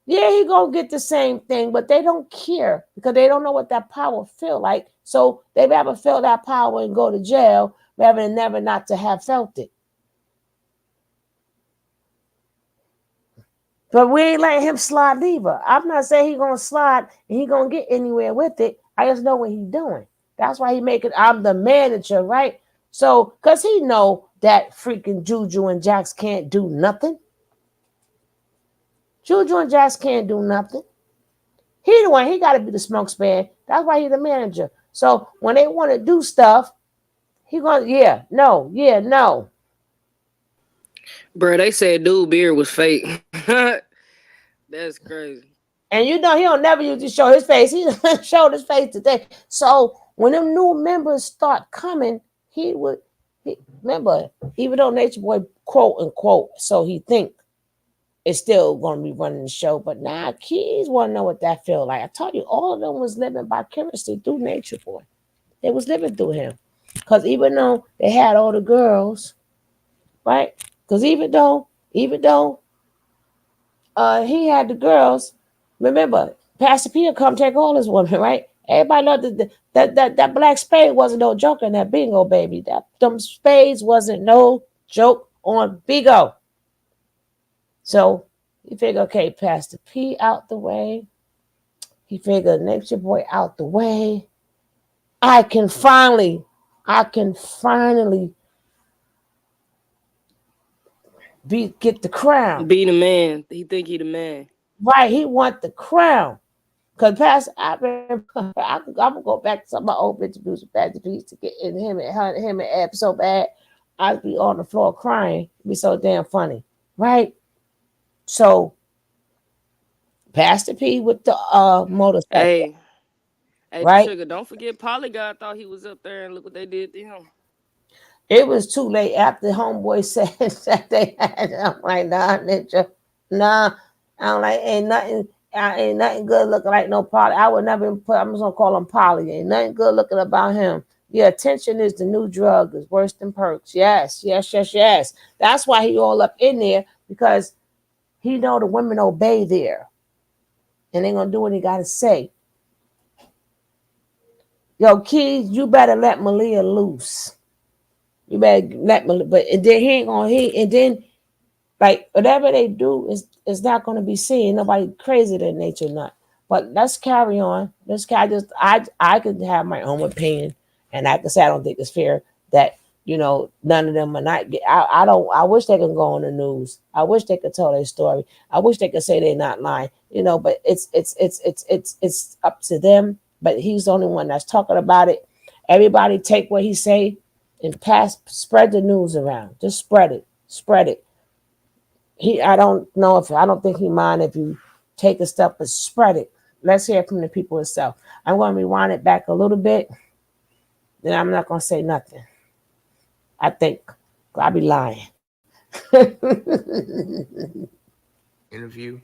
Yeah, he gonna get the same thing, but they don't care because they don't know what that power feel like. So they rather feel that power and go to jail rather than never not to have felt it. But we ain't letting him slide either. I'm not saying he gonna slide and he gonna get anywhere with it. I just know what he's doing. That's why he make it. I'm the manager, right? So, cause he know that freaking Juju and Jax can't do nothing. Juju and Jax can't do nothing. He the one. He got to be the smoke span. That's why he's the manager. So when they want to do stuff, he going, no. Bro, they said dude beard was fake. That's crazy. And he don't never usually show his face. He showed his face today. So when them new members start coming, remember, even though Natureboy quote unquote, so he think it's still going to be running the show. But now Keys want to know what that feel like. I told you, all of them was living vicariously through Natureboy. They was living through him. Because even though they had all the girls, right? Because even though he had the girls, remember, Pastor Peter come take all his women, right? Everybody loved that black spade wasn't no joke in that bingo, baby. Them spades wasn't no joke on bingo. So he figured, okay, Pastor P out the way. He figured Natureboy out the way. I can finally get the crown. Be the man. He think he the man. Right, he want the crown. Because Pastor, I'm gonna go back to some of my old interviews with Pastor P to get in him and Ed so bad. I'd be on the floor crying. It'd be so damn funny, right? So Pastor P with the motorcycle, Hey, right? Sugar, don't forget Polygon thought he was up there and look what they did to him. It was too late after homeboy said that they had. I'm like, nah, ninja, nah. I'm like, ain't nothing good looking like no Polly. I would never even put. I'm just gonna call him Polly. Ain't nothing good looking about him. Yeah, attention is the new drug. Is worse than perks. Yes, yes, yes, yes. That's why he all up in there because he know the women obey there, and they gonna do what he gotta say. Yo, Keys, you better let Malia loose. You better let Malia, but and then he ain't gonna and then like whatever they do is not gonna be seen. Nobody crazy than nature not. But let's carry on. I could have my own opinion, and I can say I don't think it's fair that none of them are not. I don't. I wish they could go on the news. I wish they could tell their story. I wish they could say they're not lying. But it's up to them. But he's the only one that's talking about it. Everybody take what he say and spread the news around. Just spread it. I don't think he mind if you take a step but spread it. Let's hear from the people itself. I'm going to rewind it back a little bit. Then I'm not going to say nothing. I think I'll be lying. Interview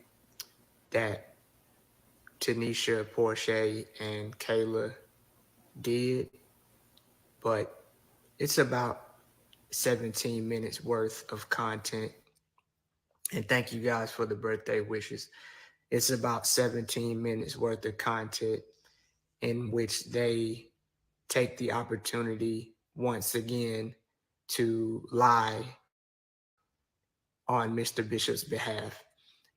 that Tanisha, Portia, and Kayla did, but it's about 17 minutes worth of content. And thank you guys for the birthday wishes. It's about 17 minutes worth of content in which they take the opportunity once again to lie on Mr. Bishop's behalf.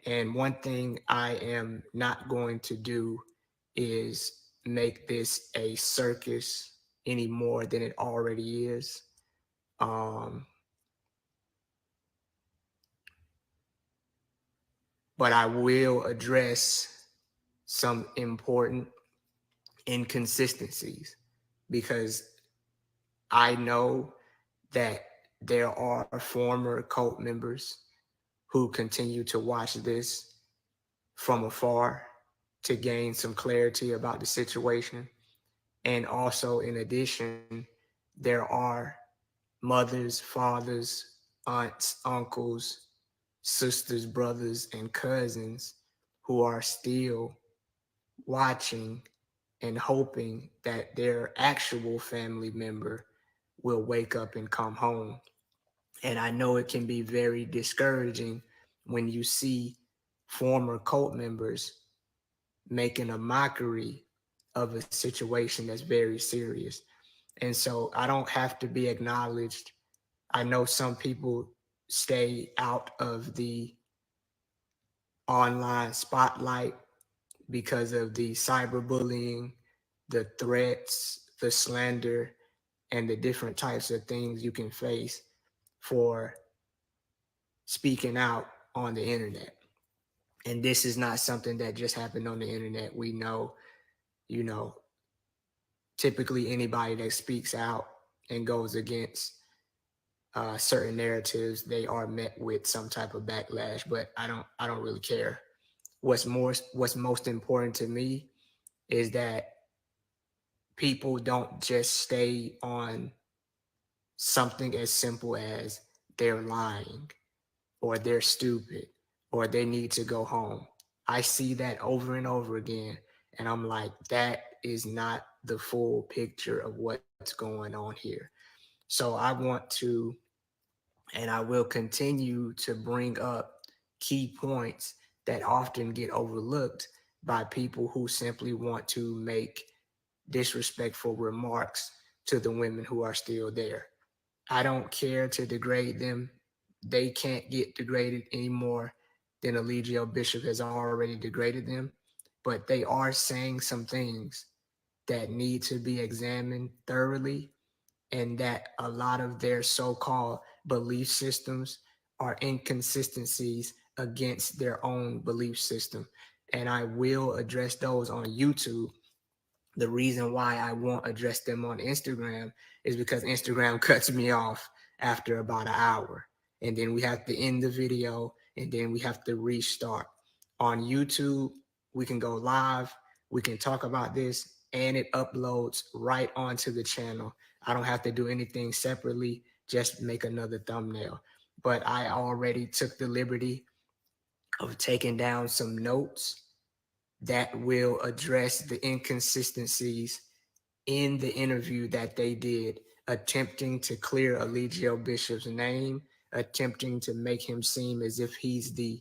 And one thing I am not going to do is make this a circus any more than it already is. But I will address some important inconsistencies because I know that there are former cult members who continue to watch this from afar to gain some clarity about the situation. And also, in addition, there are mothers, fathers, aunts, uncles, sisters, brothers, and cousins who are still watching and hoping that their actual family member will wake up and come home. And I know it can be very discouraging when you see former cult members making a mockery of a situation that's very serious. And so I don't have to be acknowledged. I know some people stay out of the online spotlight because of the cyberbullying, the threats, the slander, and the different types of things you can face for speaking out on the internet. And this is not something that just happened on the internet. We know, typically anybody that speaks out and goes against certain narratives, they are met with some type of backlash. But I don't really care. What's most important to me is that people don't just stay on something as simple as they're lying or they're stupid or they need to go home. I see that over and over again. And I'm like, that is not the full picture of what's going on here. So I want to, and I will continue to bring up key points that often get overlooked by people who simply want to make disrespectful remarks to the women who are still there. I don't care to degrade them. They can't get degraded any more than Eligio Bishop has already degraded them. But they are saying some things that need to be examined thoroughly, and that a lot of their so-called belief systems are inconsistencies against their own belief system. and I will address those on YouTube. The reason why I won't address them on Instagram is because Instagram cuts me off after about an hour. And then we have to end the video and then we have to restart. On YouTube, we can go live, we can talk about this, and it uploads right onto the channel. I don't have to do anything separately, just make another thumbnail. But I already took the liberty of taking down some notes that will address the inconsistencies in the interview that they did, attempting to clear Eligio Bishop's name, attempting to make him seem as if he's the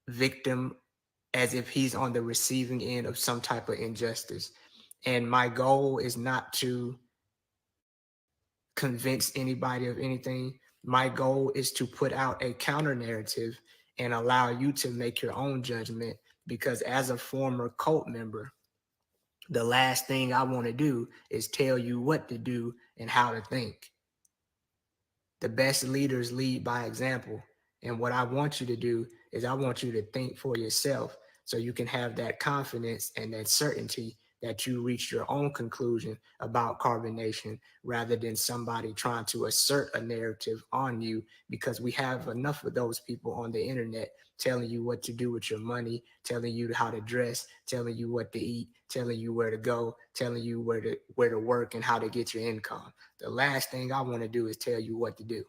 victim, as if he's on the receiving end of some type of injustice. And my goal is not to convince anybody of anything. My goal is to put out a counter narrative and allow you to make your own judgment, because as a former cult member, the last thing I want to do is tell you what to do and how to think. The best leaders lead by example. And what I want you to do is I want you to think for yourself so you can have that confidence and that certainty that you reach your own conclusion about carbonation, rather than somebody trying to assert a narrative on you, because we have enough of those people on the internet telling you what to do with your money, telling you how to dress, telling you what to eat, telling you where to go, telling you where to work and how to get your income. The last thing I want to do is tell you what to do.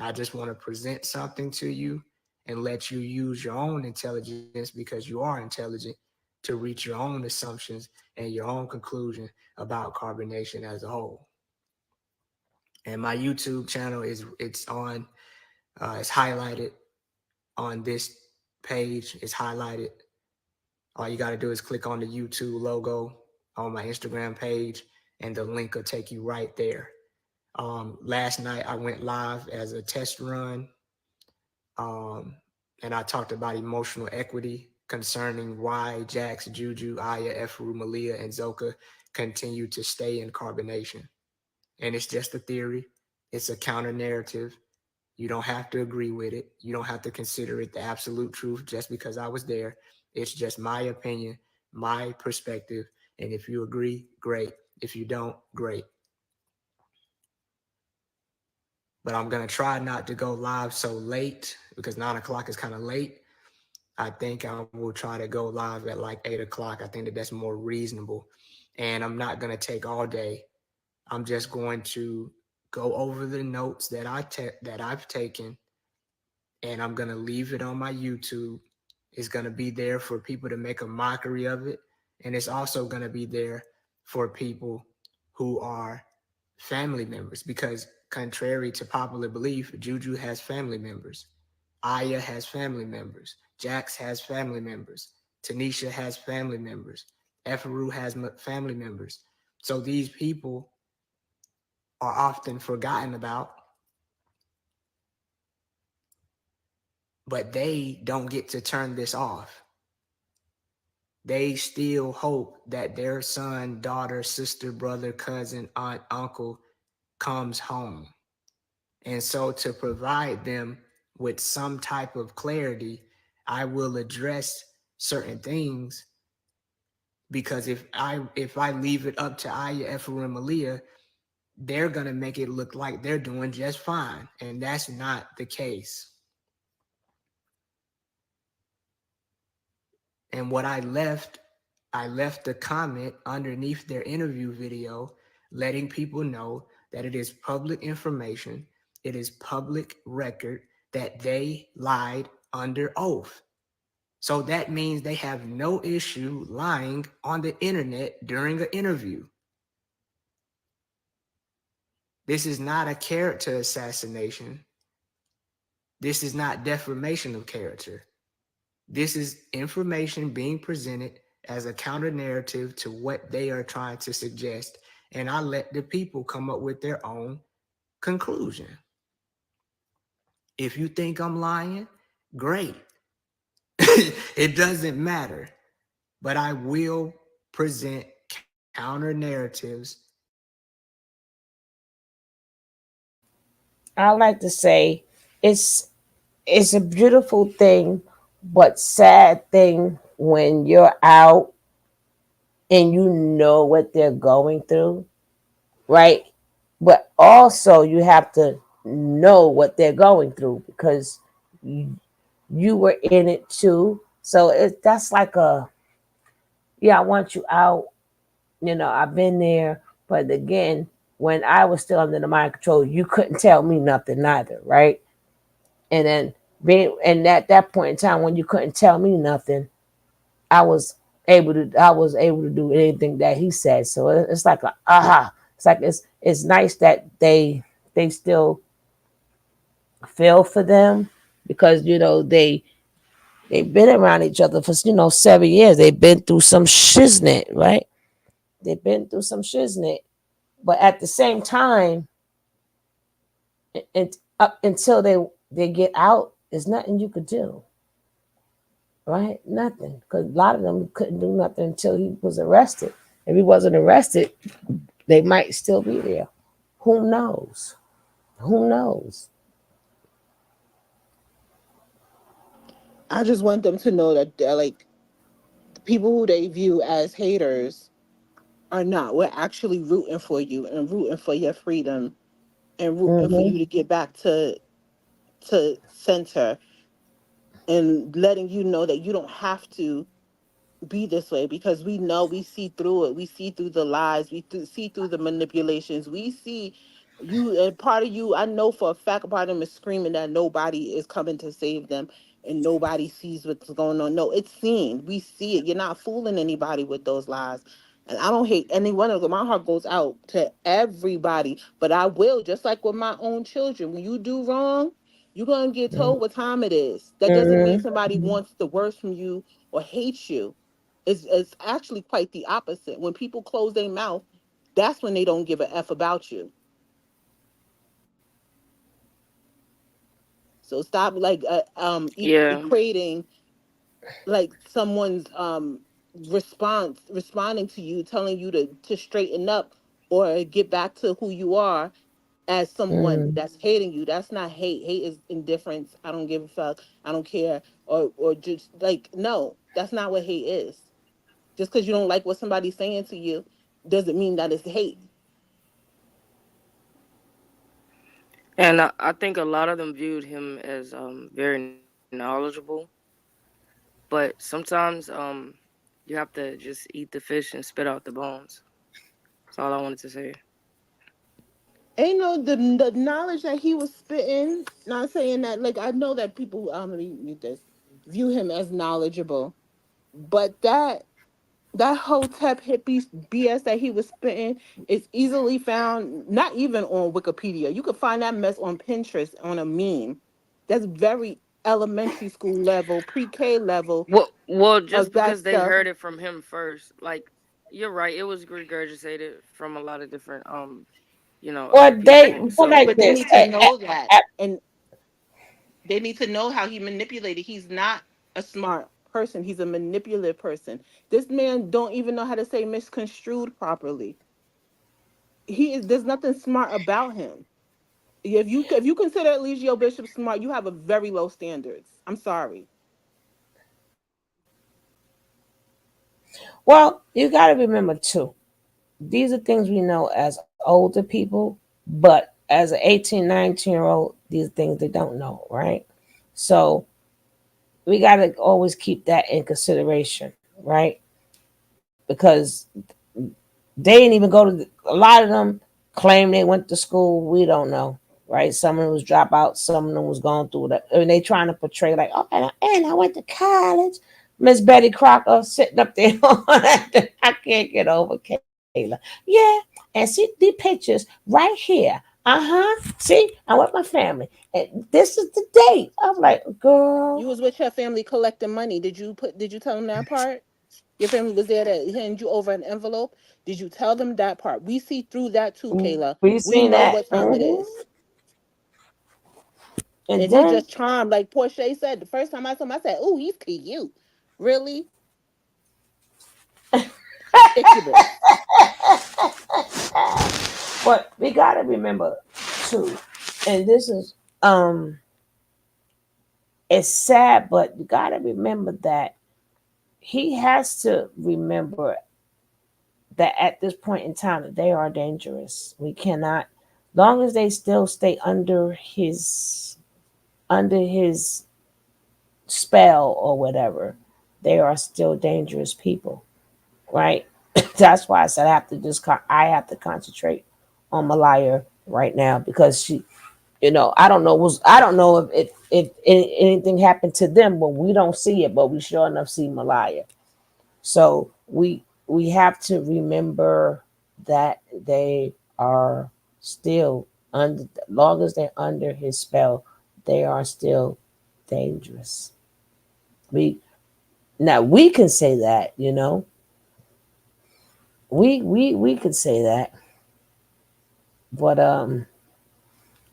I just want to present something to you and let you use your own intelligence, because you are intelligent, to reach your own assumptions and your own conclusion about carbonation as a whole. And my YouTube channel it's highlighted on this page. It's highlighted. All you got to do is click on the YouTube logo on my Instagram page and the link will take you right there. Last night I went live as a test run, and I talked about emotional equity concerning why Jax, Juju, Aya, Efru, Malia, and Zoka continue to stay in carbonation. And it's just a theory. It's a counter narrative. You don't have to agree with it. You don't have to consider it the absolute truth just because I was there. It's just my opinion, my perspective. And if you agree, great. If you don't, great. But I'm going to try not to go live so late, because 9 o'clock is kind of late. I think I will try to go live at like 8 o'clock. I think that that's more reasonable. And I'm not going to take all day. I'm just going to go over the notes that I've taken, and I'm going to leave it on my YouTube. It's going to be there for people to make a mockery of it. And it's also going to be there for people who are family members, because contrary to popular belief, Juju has family members. Aya has family members. Jax has family members. Tanisha has family members. Efaru has family members. So these people are often forgotten about, but they don't get to turn this off. They still hope that their son, daughter, sister, brother, cousin, aunt, uncle comes home. And so to provide them with some type of clarity, I will address certain things, because if I leave it up to Aya, Ephraim, and Malia, they're going to make it look like they're doing just fine. And that's not the case. And what I left a comment underneath their interview video, letting people know that it is public information, it is public record that they lied under oath. So that means they have no issue lying on the internet during an interview. This is not a character assassination. This is not defamation of character. This is information being presented as a counter narrative to what they are trying to suggest. And I let the people come up with their own conclusion. If you think I'm lying, great. It doesn't matter. But I will present counter narratives. I like to say it's a beautiful thing But sad thing when you're out and you know what they're going through, right? But also you have to know what they're going through because you were in it too. So that's like yeah, I want you out. I've been there, but again, when I was still under the mind control, you couldn't tell me nothing neither, right? And then and at that point in time when you couldn't tell me nothing, I was able to do anything that he said. So it's like it's like it's nice that they still feel for them because they've been around each other for 7 years. They've been through some shiznit, right? They've been through some shiznit, but at the same time, and up until they get out, there's nothing you could do, right? Nothing, because a lot of them couldn't do nothing until he was arrested. If he wasn't arrested, they might still be there. Who knows? Who knows? I just want them to know that they're like the people who they view as haters are not. We're actually rooting for you and rooting for your freedom and rooting for Mm-hmm. you to get back to center and letting you know that you don't have to be this way because we know we see through it. We see through the lies. See through the manipulations. We see you and part of you. I know for a fact a part of them is screaming that nobody is coming to save them and nobody sees what's going on. No, it's seen. We see it. You're not fooling anybody with those lies. And I don't hate any one of them. My heart goes out to everybody, but I will, just like with my own children. When you do wrong, you're gonna get told what time it is. That doesn't mean somebody Mm-hmm. wants the worst from you or hates you. It's actually quite the opposite. When people close their mouth, that's when they don't give a F about you. So stop like Yeah. equating like someone's responding to you, telling you to straighten up or get back to who you are as someone Mm. that's hating you. That's not hate. Hate is indifference. I don't give a fuck. I don't care. Or just like no, that's not what hate is. Just because you don't like what somebody's saying to you doesn't mean that it's hate. And I think a lot of them viewed him as very knowledgeable, but sometimes you have to just eat the fish and spit out the bones. That's all I wanted to say. Ain't no the knowledge that he was spitting. Not saying that like I know that people let me mute this view him as knowledgeable, but that hotep hippie BS that he was spitting is easily found. Not even on Wikipedia. You could find that mess on Pinterest on a meme. That's very elementary school level, pre-K level Well, just of that because they stuff. heard it from him first, like you're right, it was regurgitated from a lot of different Well, they people. go So like But they this. need to know that, and they need to know how he manipulated. He's not a smart person. He's a manipulative person. This man don't even know how to say misconstrued properly. He is. There's nothing smart about him. If you consider Eligio Bishop smart, you have a very low standards. I'm sorry. Well, you got to remember too. These are things we know as older people, but as an 18, 19-year-old, these things they don't know, right? So we got to always keep that in consideration, right? Because they didn't even go to a lot of them claim they went to school. We don't know, right? Some of them was dropouts, some of them was going through that. I mean, they trying to portray like, oh, and I went to college. Miss Betty Crocker sitting up there. I can't get over Kayla. Yeah, and see the pictures right here. See, I'm with my family, and this is the date. I'm like, You girl. was with your family collecting money. Did you tell them that part? Your family was there to hand you over an envelope. Did you tell them that part? We see through that too, Kayla. We We seen know that. what time it is. And And he then just charmed, like Portia said. The first time I saw him, I said, "Ooh, he's cute." Really? Incubus. but we gotta remember too, and this is it's sad, but you got to remember that he has to remember that at this point in time that they are dangerous. We cannot, long as they still stay under his spell or whatever, they are still dangerous people, right? That's why I said I have to concentrate on Malia right now because she, I don't know if anything happened to them, but we don't see it, but we sure enough see Malia. So we have to remember that they are still under, long as they're under his spell, they are still dangerous. We Now we can say that, we could say that, but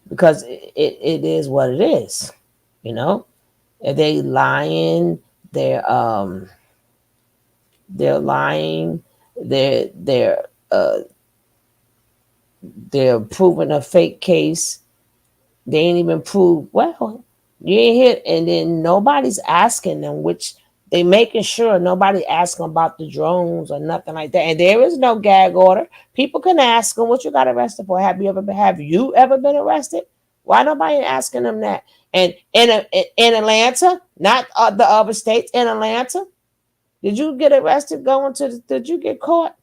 because it is what it is, you know. If they lying, they're um they're lying, they're they're proving a fake case. They ain't even proved well. You ain't here, and then nobody's asking them, which they making sure nobody asking about the drones or nothing like that. And there is no gag order. People can ask them, "What you got arrested for? Have you ever been arrested?" Why nobody asking them that? And in Atlanta, not the other states, in Atlanta, did you get arrested going to? Did you get caught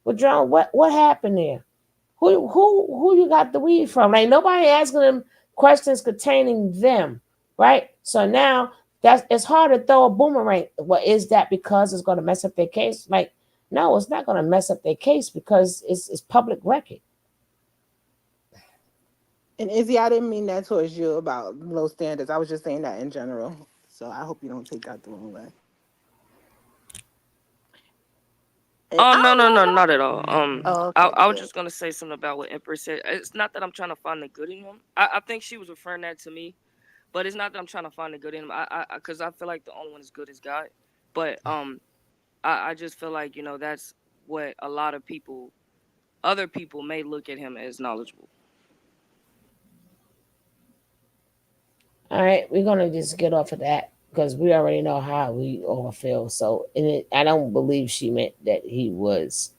with drone? What happened there? Who you got the weed from? Like nobody asking them questions containing them, right? So now that's it's hard to throw a boomerang. Well, is that because it's going to mess up their case? Like, no, it's not going to mess up their case because it's public record. And Izzy, I didn't mean that towards you about low standards. I was just saying that in general. So I hope you don't take that the wrong way. Oh no, not at all. Oh, I, okay, I was good. just gonna say something about what Empress said. It's not that I'm trying to find the good in him. I think she was referring that to me, but it's not that I'm trying to find the good in him. Because I feel like the only one is good is God. But I just feel like that's what a lot of people, other people may look at him as knowledgeable. All right, we're gonna just get off of that because we already know how we all feel. So, I don't believe she meant that he was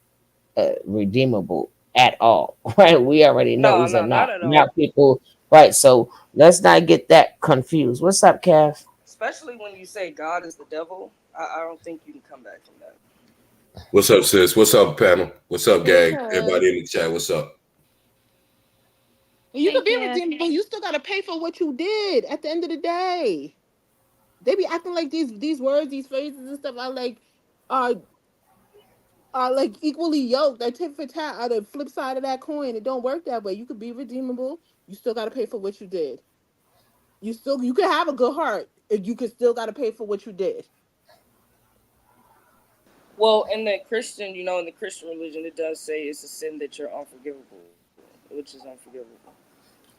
redeemable at all. Right? We already know No, these are no, not not at all. not people. Right? So let's not get that confused. What's up, Kev? Especially when you say God is the devil. I don't think you can come back from that. What's up, sis? What's up, panel? What's up, Hey, gang? Kev. Everybody in the chat, what's up? You could be redeemable. You still gotta pay for what you did at the end of the day. They be acting like these words, these phrases and stuff are like equally yoked. Like tit for tat are the flip side of that coin. It don't work that way. You could be redeemable. You still gotta pay for what you did. You could have a good heart. You could still gotta pay for what you did. Well, in the Christian, in the Christian religion, it does say it's a sin that you're unforgivable, which is unforgivable.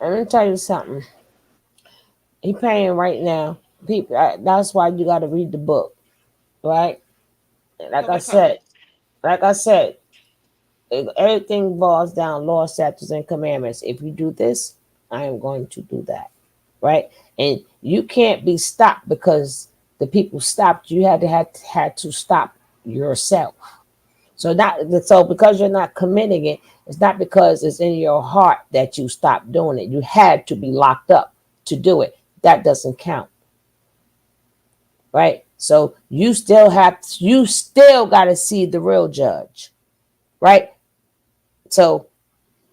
Let me tell you something. He paying right now. People, that's why you got to read the book, right? Like I Nobody said, perfect. like I said, everything boils down law, statutes, and commandments. If you do this, I am going to do that, right? And you can't be stopped because the people stopped. You had to stop yourself. So because you're not committing it, it's not because it's in your heart that you stopped doing it. You had to be locked up to do it. That doesn't count, right? So you still got to see the real judge, right? So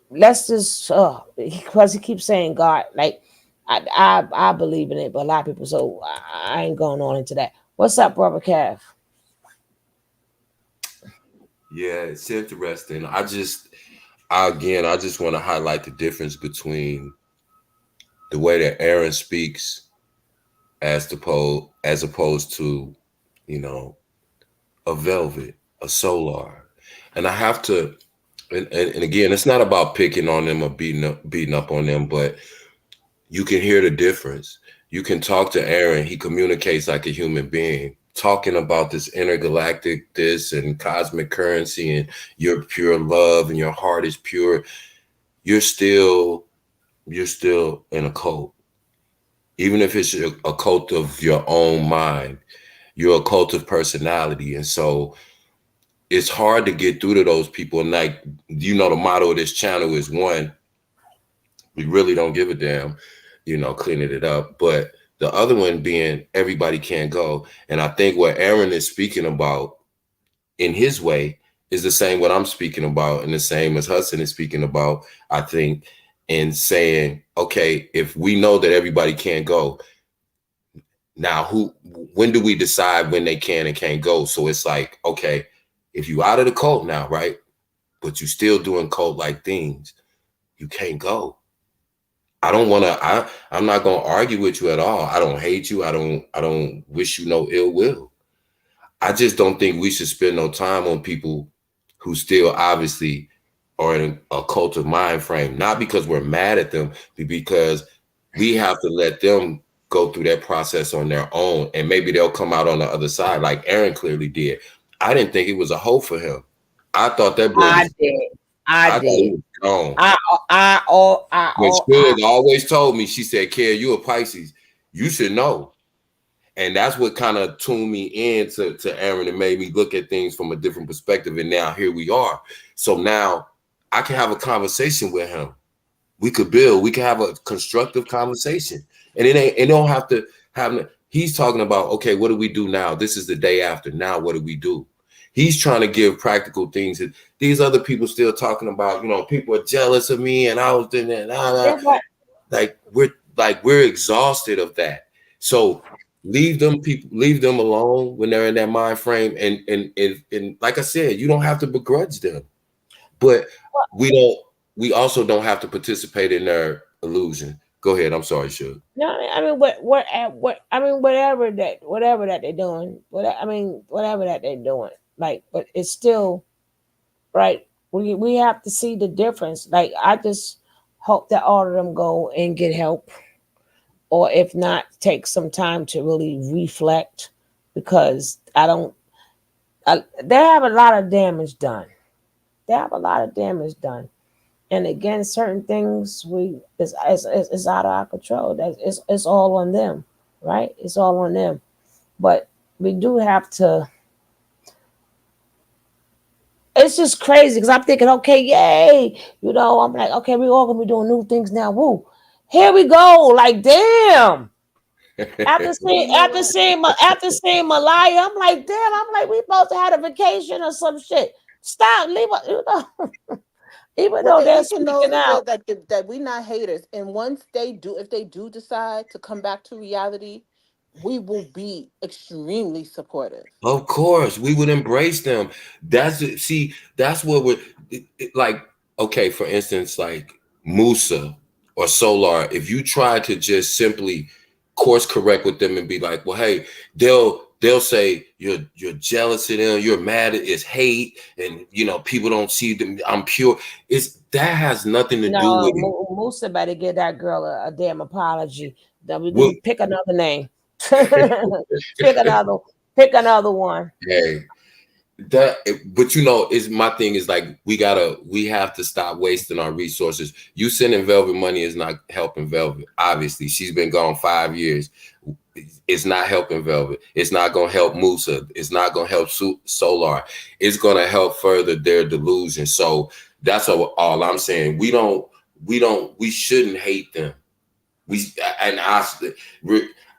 let's just because he keeps saying God, like I believe in it, but a lot of people, so I ain't going on into that. What's up, brother Cav? Yeah, it's interesting. I just want to highlight the difference between the way that Aaron speaks as opposed to, you know, a Velvet, a Solar. And I have to, and again, it's not about picking on them or beating up on them, but you can hear the difference. You can talk to Aaron. He communicates like a human being, talking about this intergalactic this and cosmic currency and your pure love and your heart is pure. You're still in a cult. even if it's a cult of your own mind, you're a cult of personality. And so it's hard to get through to those people. And like, you know, the motto of this channel is one, we really don't give a damn, you know, cleaning it up. But the other one being everybody can't go. And I think what Aaron is speaking about in his way is the same what I'm speaking about and the same as Hudson is speaking about, I think, in saying, okay, if we know that everybody can't go, now when do we decide when they can and can't go? So it's like, okay, if you out of the cult now, right? But you still doing cult-like things, you can't go. I don't want to, I'm not going to argue with you at all. I don't hate you. I don't wish you no ill will. I just don't think we should spend no time on people who still obviously are in a cult of mind frame, not because we're mad at them, but because we have to let them go through that process on their own. And maybe they'll come out on the other side like Aaron clearly did. I didn't think it was a hope for him. I thought that boy was, I did. He was gone. When Suge always told me, she said, "Care, you a Pisces. You should know." And that's what kind of tuned me in to Aaron and made me look at things from a different perspective. And now here we are. So now I can have a conversation with him. We could build, we can have a constructive conversation. And it don't have to have, he's talking about, okay, what do we do now? This is the day after. Now, what do we do? He's trying to give practical things. These other people still talking about, you know, people are jealous of me and I was doing that. Like we're exhausted of that. So leave them alone when they're in that mind frame. And like I said, you don't have to begrudge them, but we also don't have to participate in their illusion. Go ahead. I'm sorry, Suge. No, I mean, whatever that they're doing, whatever that they're doing, like, but it's still right. We have to see the difference. Like, I just hope that all of them go and get help, or if not, take some time to really reflect, because they have a lot of damage done. And again, certain things it's out of our control. It's all on them, right? It's all on them. But we do have to. It's just crazy because I'm thinking, okay, yay, you know, I'm like, okay, we're all gonna be doing new things now. Woo, here we go. Like, damn. After seeing Malia, I'm like, damn. I'm like, we supposed to have a vacation or some shit. Stop, leave it, you know. Even though they're speaking out, that we're not haters, and once if they do decide to come back to reality, we will be extremely supportive. Of course, we would embrace them. That's what we're like. Okay, for instance, like Musa or Solar, if you try to just simply course correct with them and be like, well, hey, they'll say you're jealous of them, you're mad, it's hate, and you know, people don't see them. I'm pure. That has nothing to do with it. Musa better give that girl a damn apology. Pick another name. pick another one. Hey, but you know, my thing is like we have to stop wasting our resources. You sending Velvet money is not helping Velvet. Obviously, she's been gone 5 years. It's not helping Velvet. It's not going to help Musa. It's not going to help Solar. It's going to help further their delusion. So that's all I'm saying. We shouldn't hate them.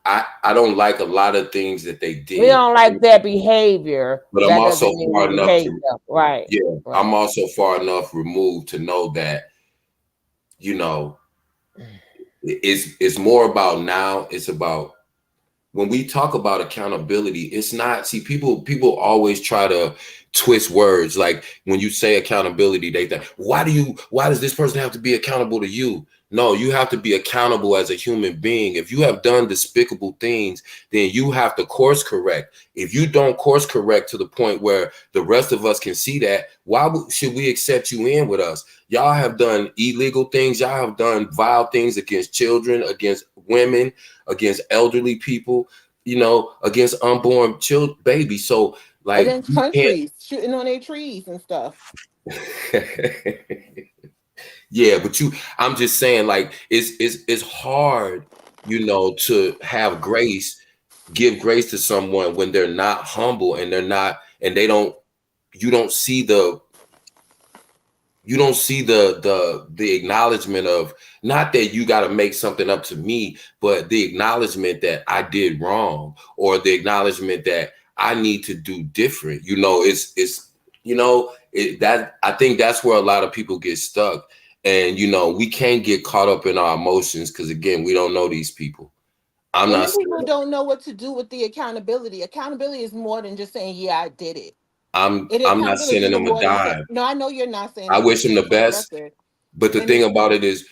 I don't like a lot of things that they did. We don't like their behavior, but I'm also far enough right. Yeah, right. I'm also far enough removed to know that, you know, it's more about now. It's about when we talk about accountability. It's not. See, people always try to twist words. Like when you say accountability, they think, why does this person have to be accountable to you? No, you have to be accountable as a human being. If you have done despicable things, then you have to course correct. If you don't course correct to the point where the rest of us can see that, why should we accept you in with us? Y'all have done illegal things. Y'all have done vile things against children, against women, against elderly people, you know, against unborn babies. So like against countries shooting on their trees and stuff. Yeah, but I'm just saying, like, it's hard you know, to have grace, give grace to someone when they're not humble and they're not, and they don't, you don't see the the acknowledgement of, not that you got to make something up to me, but the acknowledgement that I did wrong, or the acknowledgement that I need to do different. You know, it's you know, that I think that's where a lot of people get stuck. And you know, we can't get caught up in our emotions because again, we don't know these people. I'm And not then people saying, don't know what to do with the accountability. Accountability is more than just saying, yeah, I did it. I'm not Accountability is sending even them a more than saying, dime. no, I know you're not saying I that. I'm wish just them saying the it for the best. record. But the And thing it's, about it is,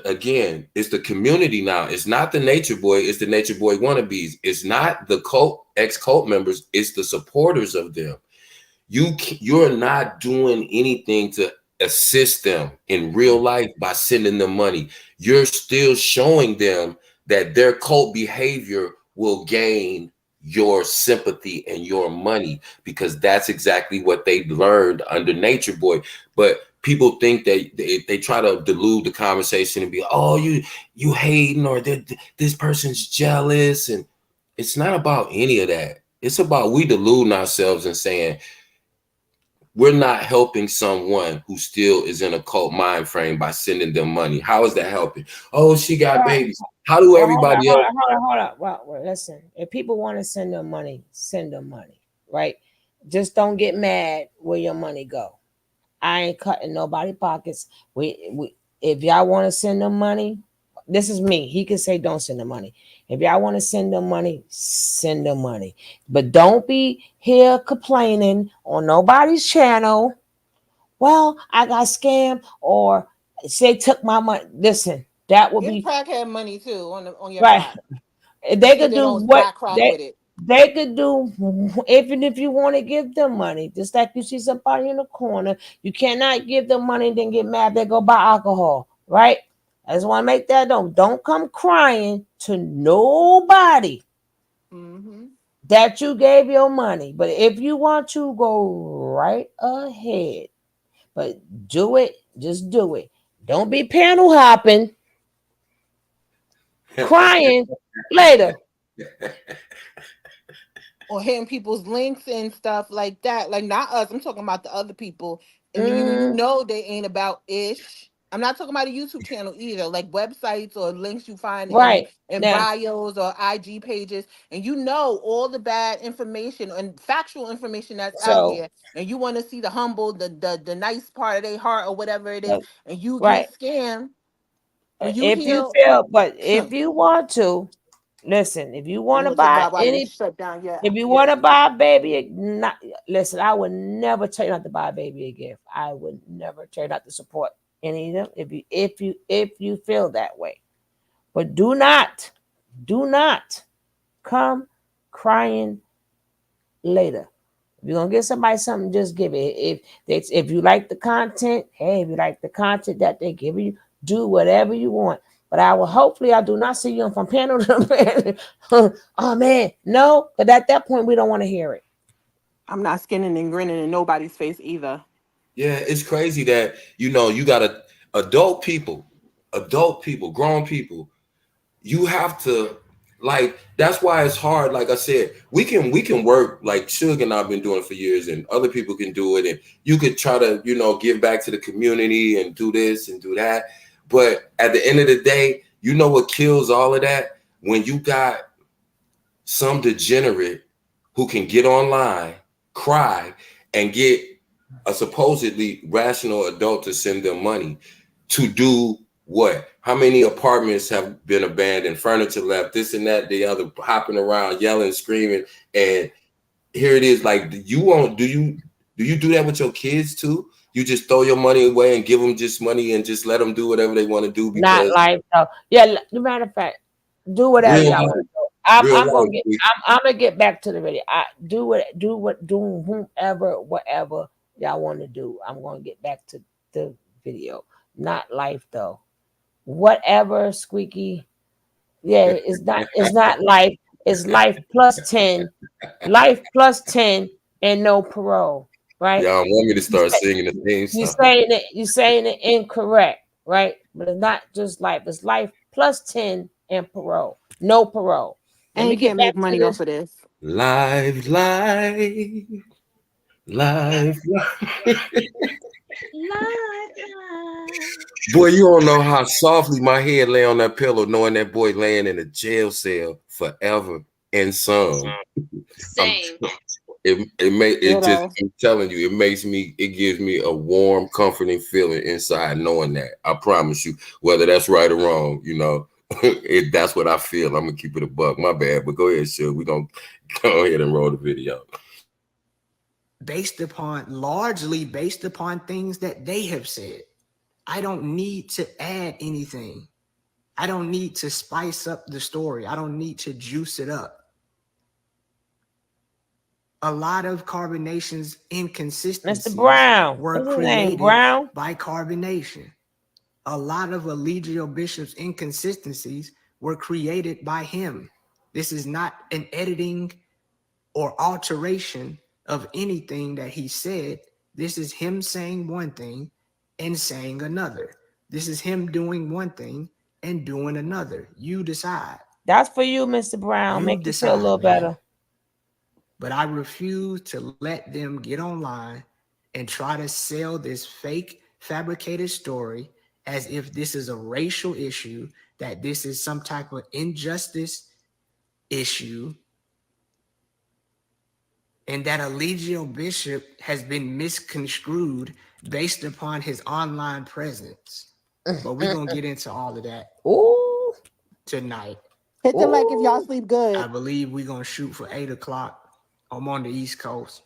again, it's the community now. It's not the Nature Boy. It's the Nature Boy wannabes. It's not the ex-cult members. It's the supporters of them. You're not doing anything to assist them in real life by sending them money. You're still showing them that their cult behavior will gain your sympathy and your money, because that's exactly what they learned under Nature Boy. But people think that they try to delude the conversation and be, oh, you hating, or this person's jealous. And it's not about any of that. It's about, we deluding ourselves and saying, we're not helping someone who still is in a cult mind frame by sending them money. How is that helping? Oh, she got babies. How do everybody else? Hold on. Well, listen. If people want to send them money, send them money, right? Just don't get mad where your money go. I ain't cutting nobody pockets. We if y'all want to send them money, this is me. He can say don't send them money. If y'all want to send them money, send them money. But don't be here complaining on nobody's channel. Well, I got scammed, or they took my money. Listen, that would give be crackhead money too on your right. side. They See if could they do don't what buy crack with it. they could do, even if you want to give them money. Just like you see somebody in the corner, you cannot give them money and then get mad they go buy alcohol, right? I just want to make that known. Don't come crying to nobody that you gave your money. But if you want to, go right ahead. But do it, just do it. Don't be panel hopping, crying later. Or hitting people's links and stuff like that. Like, not us. I'm talking about the other people. And then you know they ain't about ish. I'm not talking about a YouTube channel either. Like websites or links you find Right. in Now, bios or IG pages. And you know all the bad information and factual information that's out so here. And you want to see the humble, the nice part of their heart or whatever it is. And you right. get scammed. When you If you hear, feel, but if you want to, listen, if you want I'm to going to buy God why you any, shut down your, if you yeah. want to buy a baby, not listen, I would never tell you not to buy a baby a gift. I would never tell you not to support any of them if you feel that way. But do not come crying later. If you're gonna give somebody something, just give it. If you like the content, hey, if you like the content that they give you, do whatever you want. But hopefully I do not see you from panel to panel. Oh man, no, but at that point we don't want to hear it. I'm not skinning and grinning in nobody's face either. Yeah, it's crazy that, you know, you got adult people, grown people. You have to, like, that's why it's hard. Like I said, we can work, like Suge and I've been doing it for years, and other people can do it, and you could try to, you know, give back to the community and do this and do that. But at the end of the day, you know what kills all of that? When you got some degenerate who can get online, cry, and get a supposedly rational adult to send them money to do what? How many apartments have been abandoned, furniture left, this and that, the other, hopping around, yelling, screaming, and here it is. Like, do you do that with your kids too? You just throw your money away and give them just money and just let them do whatever they want to do Not because life though. Yeah, matter of fact, do whatever real y'all life, want to do. real I'm gonna life. get I'm gonna get back to the video. Do whatever y'all want to do. I'm gonna get back to the video. Not life though. Whatever, Squeaky. Yeah, it's not life. It's life plus 10. Life plus 10 and no parole. Right? Y'all want me to start singing the theme song? You saying it incorrect, right? But it's not just life. It's life plus 10 and parole. No parole. Let And me you get can't back make to money this. off of this. Live. Boy, you don't know how softly my head lay on that pillow, knowing that boy laying in a jail cell forever and some. Same. I'm telling you, it gives me a warm, comforting feeling inside knowing that. I promise you, whether that's right or wrong, that's what I feel. I'm gonna keep it a buck. My bad, but go ahead, Shug. We're gonna go ahead and roll the video. Largely based upon things that they have said. I don't need to add anything. I don't need to spice up the story. I don't need to juice it up. A lot of Carbonation's inconsistencies Mr. Brown. were What's his name? created Brown? by Carbonation. A lot of Eligio Bishop's inconsistencies were created by him. This is not an editing or alteration of anything that he said. This is him saying one thing and saying another. This is him doing one thing and doing another. You decide. That's for you, Mr. Brown. Make you feel a little better. But I refuse to let them get online and try to sell this fake, fabricated story as if this is a racial issue, that this is some type of injustice issue, and that Eligio Bishop has been misconstrued based upon his online presence. But we're going to get into all of that tonight. Hit the like if y'all sleep good. I believe we're going to shoot for 8 o'clock. I'm on the East Coast.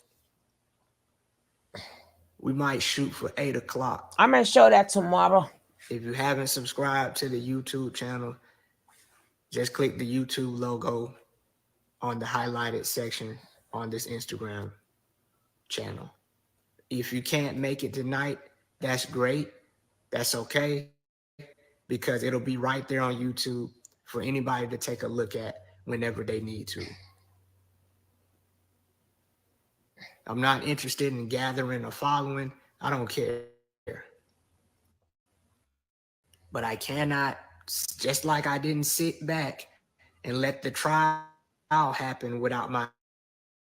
We might shoot for 8 o'clock. I'm going to show that tomorrow. If you haven't subscribed to the YouTube channel, just click the YouTube logo on the highlighted section on this Instagram channel. If you can't make it tonight, that's great. That's okay, because it'll be right there on YouTube for anybody to take a look at whenever they need to. I'm not interested in gathering a following. I don't care. But I cannot, just like I didn't sit back and let the trial happen without my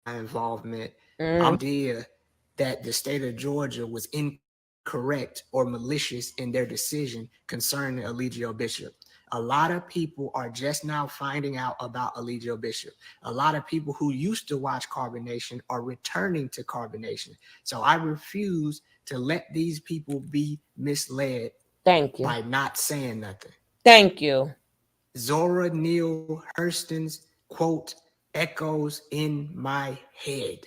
involvement. Idea that the state of Georgia was incorrect or malicious in their decision concerning Eligio Bishop. A lot of people are just now finding out about Eligio Bishop. A lot of people who used to watch Carbonation are returning to Carbonation. So I refuse to let these people be misled. Thank you. By not saying nothing. Thank you. Zora Neale Hurston's quote echoes in my head.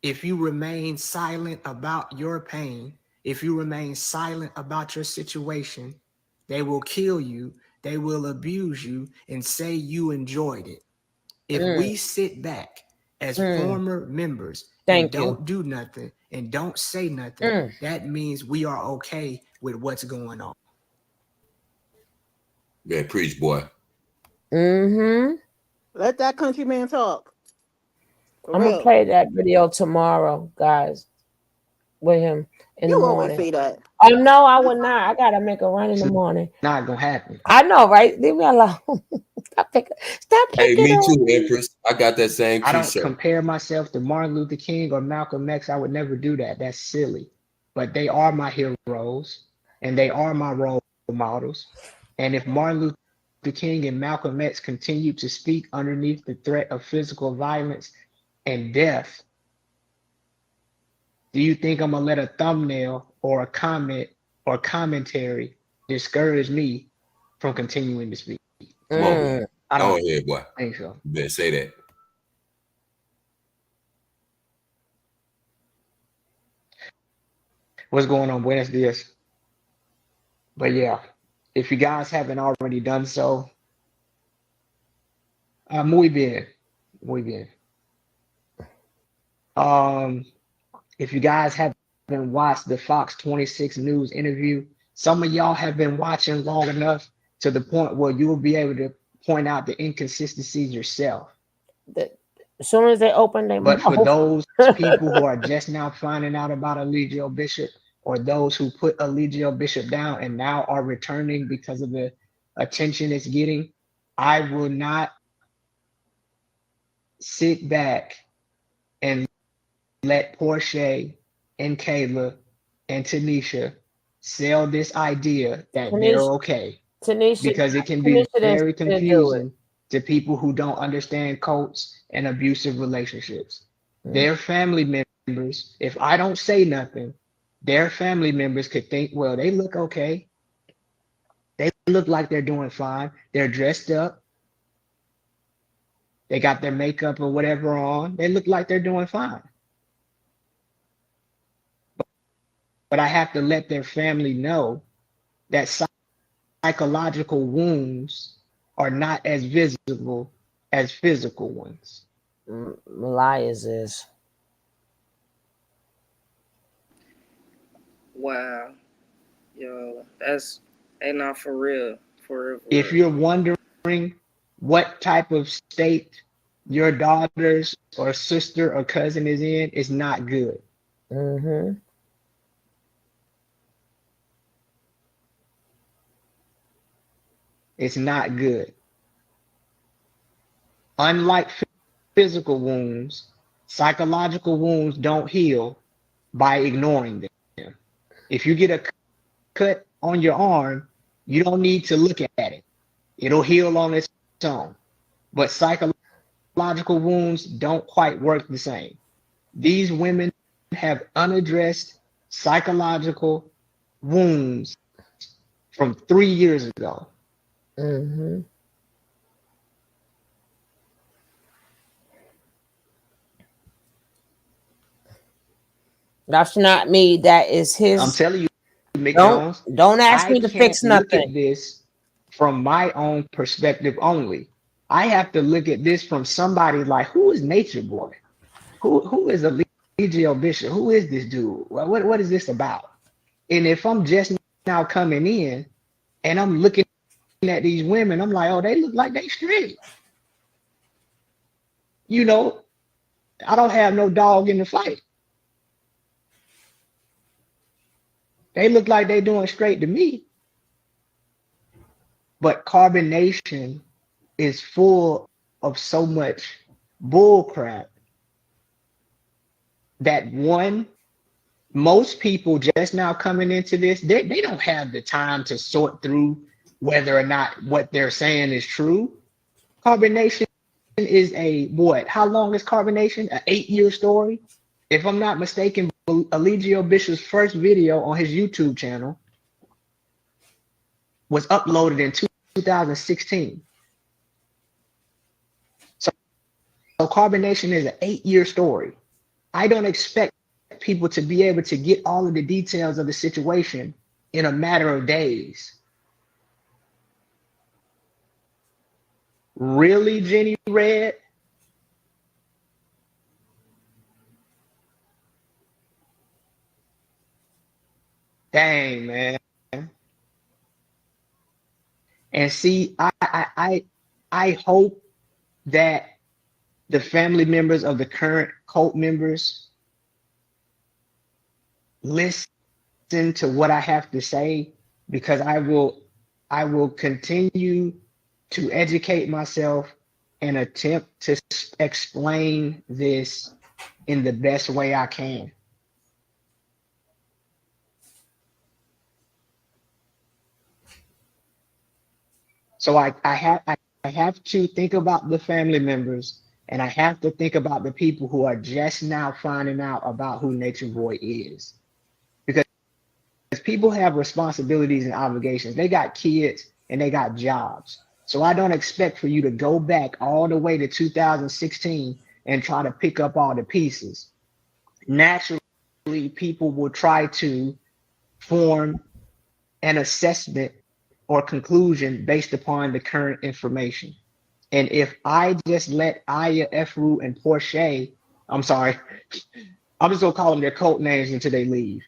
If you remain silent about your pain, if you remain silent about your situation, they will kill you, they will abuse you, and say you enjoyed it. If we sit back as former members and don't do nothing and don't say nothing, that means we are okay with what's going on. Yeah, preach, boy. Let that country man talk. I'm going to play that video tomorrow, guys, with him in the morning. You always say that. Oh, no, I would not. I got to make a run in the morning. Not going to happen. I know, right? Leave me alone. Stop picking Hey, me too, Empress. I got that same I t-shirt. don't compare myself to Martin Luther King or Malcolm X. I would never do that. That's silly. But they are my heroes, and they are my role models. And if Martin Luther King and Malcolm X continue to speak underneath the threat of physical violence and death, do you think I'm going to let a thumbnail or a comment or commentary discourage me from continuing to speak? Come on, boy. I don't Go ahead, boy. think so. You better say that. What's going on? Buenos dias. But yeah, if you guys haven't already done so, muy bien. Muy bien. If you guys haven't watched the Fox 26 News interview, some of y'all have been watching long enough to the point where you will be able to point out the inconsistencies yourself. As soon as they open their mouth. But for those people who are just now finding out about Eligio Bishop, or those who put Eligio Bishop down and now are returning because of the attention it's getting, I will not sit back and let Portia and Kayla and Tanisha sell this idea that they're okay, because it can be very confusing to people who don't understand cults and abusive relationships. Their family members, if I don't say nothing, their family members could think, well, they look okay. They look like they're doing fine. They're dressed up. They got their makeup or whatever on. They look like they're doing fine. But I have to let their family know that psychological wounds are not as visible as physical ones. Malia's is. Wow. Yo, that's not for real. For real. If you're wondering what type of state your daughter's or sister or cousin is in, it's not good. Mm-hmm. It's not good. Unlike physical wounds, psychological wounds don't heal by ignoring them. If you get a cut on your arm, you don't need to look at it. It'll heal on its own. But psychological wounds don't quite work the same. These women have unaddressed psychological wounds from 3 years ago. Mm-hmm. That's not me. That is his. I'm telling you, McDonald's. Don't ask me to fix nothing. Look at this from my own perspective only. I have to look at this from somebody like, who is Natureboy? Who is Eligio Bishop? Who is this dude? What is this about? And if I'm just now coming in and I'm looking at these women, I'm like, oh, they look like they straight. You know, I don't have no dog in the fight. They look like they doing straight to me. But Carbonation is full of so much bull crap that most people just now coming into this, they don't have the time to sort through whether or not what they're saying is true. Carbonation is how long is Carbonation? An 8-year story? If I'm not mistaken, Eligio Bishop's first video on his YouTube channel was uploaded in 2016. So Carbonation is an 8-year story. I don't expect people to be able to get all of the details of the situation in a matter of days. Really, Jenny Red? Dang, man. And see, I hope that the family members of the current cult members listen to what I have to say, because I will continue to educate myself and attempt to explain this in the best way I can. So I have to think about the family members, and I have to think about the people who are just now finding out about who Natureboy is. Because people have responsibilities and obligations. They got kids and they got jobs. So I don't expect for you to go back all the way to 2016 and try to pick up all the pieces. Naturally, people will try to form an assessment or conclusion based upon the current information. And if I just let Aya, Efru, and Portia, I'm sorry, I'm just gonna call them their cult names until they leave.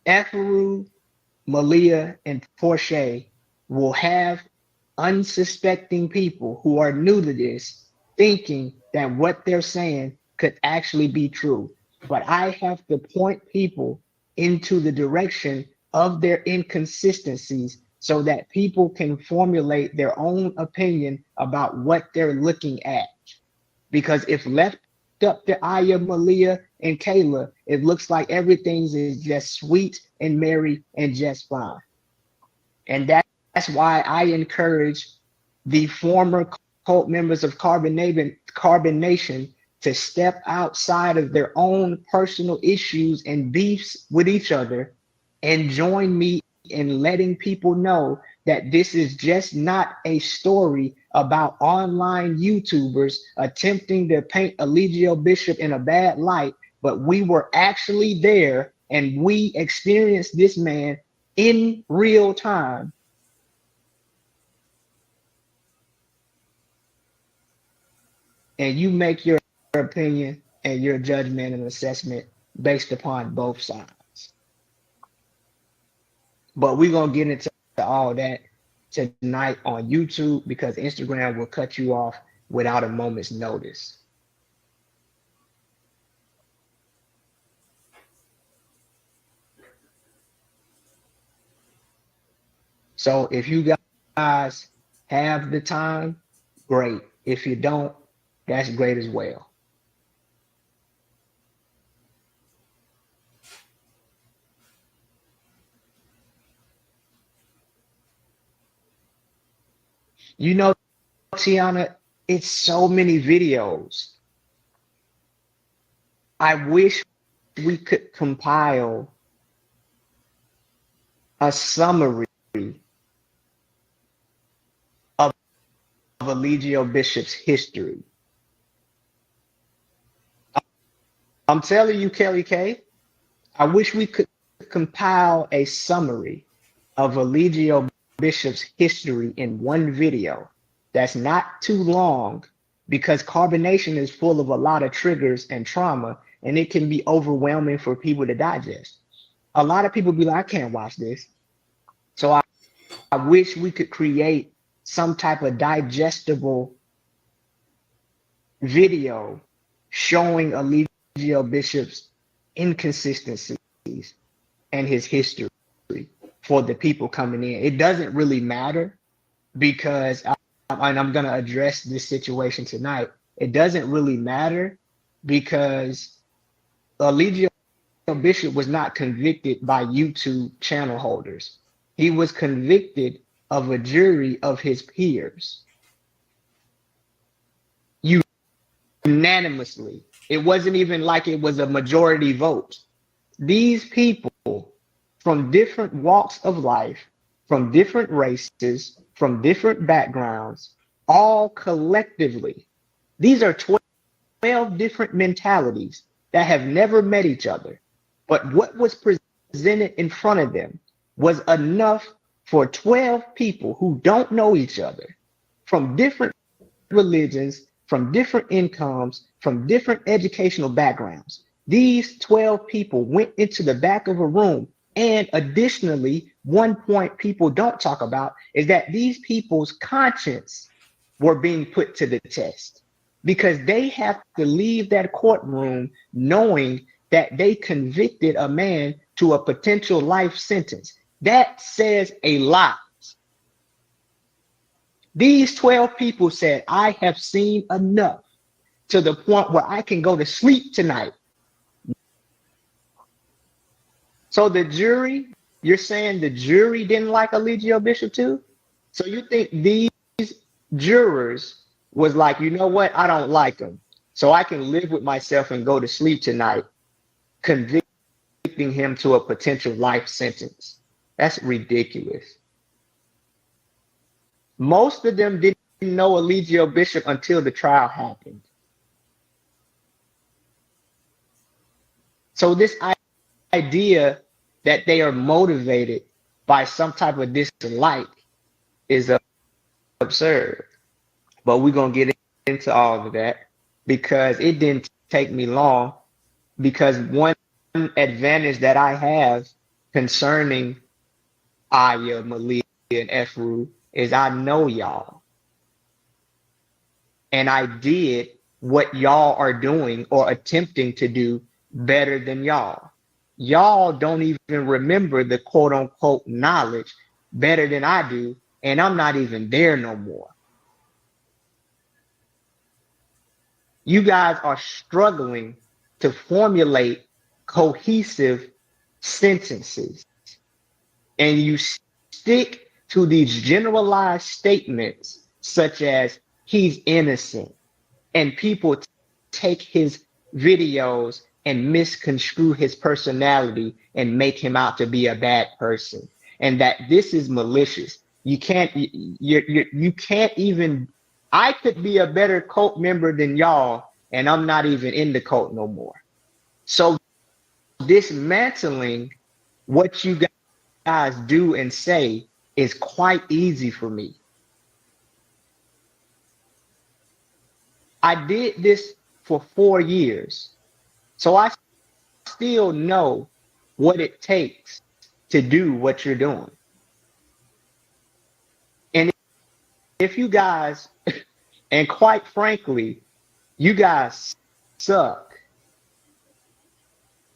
Efru, Malia, and Portia will have unsuspecting people who are new to this thinking that what they're saying could actually be true. But I have to point people into the direction of their inconsistencies so that people can formulate their own opinion about what they're looking at. Because if left up to Aya, Malia, and Kayla, it looks like everything is just sweet and merry and just fine. And that's why I encourage the former cult members of Carbon Nation to step outside of their own personal issues and beefs with each other and join me in letting people know that this is just not a story about online YouTubers attempting to paint Eligio Bishop in a bad light, but we were actually there and we experienced this man in real time. And you make your opinion and your judgment and assessment based upon both sides. But we're going to get into all that tonight on YouTube because Instagram will cut you off without a moment's notice. So if you guys have the time, great. If you don't, that's great as well. You know, Tiana, it's so many videos. I wish we could compile a summary of Eligio Bishop's history. I'm telling you, Kelly K, I wish we could compile a summary of Eligio Bishop's history in one video that's not too long, because carbonation is full of a lot of triggers and trauma, and it can be overwhelming for people to digest. A lot of people be like, I can't watch this. So I wish we could create some type of digestible video showing Eligio Bishop's inconsistencies and his history for the people coming in. It doesn't really matter because, and I'm going to address this situation tonight, it doesn't really matter because Eligio Bishop was not convicted by YouTube channel holders. He was convicted of a jury of his peers. Unanimously. It wasn't even like it was a majority vote. These people from different walks of life, from different races, from different backgrounds, all collectively, these are 12 different mentalities that have never met each other. But what was presented in front of them was enough for 12 people who don't know each other, from different religions, from different incomes, from different educational backgrounds. These 12 people went into the back of a room. And additionally, one point people don't talk about is that these people's conscience were being put to the test because they have to leave that courtroom knowing that they convicted a man to a potential life sentence. That says a lot. These 12 people said, I have seen enough to the point where I can go to sleep tonight. So the jury, you're saying the jury didn't like Eligio Bishop too? So you think these jurors was like, you know what? I don't like him. So I can live with myself and go to sleep tonight, convicting him to a potential life sentence. That's ridiculous. Most of them didn't know Eligio Bishop until the trial happened. So this idea that they are motivated by some type of dislike is absurd. But we're going to get into all of that because it didn't take me long, because one advantage that I have concerning Aya, Malia, and Efru is I know y'all. And I did what y'all are doing or attempting to do better than y'all. Y'all don't even remember the quote unquote knowledge better than I do, and I'm not even there no more. You guys are struggling to formulate cohesive sentences, and you stick to these generalized statements such as he's innocent, and people take his videos and misconstrue his personality and make him out to be a bad person, and that this is malicious. You can't even. I could be a better cult member than y'all, and I'm not even in the cult no more. So dismantling what you guys do and say is quite easy for me. I did this for 4 years, so I still know what it takes to do what you're doing. And if you guys, and quite frankly, you guys suck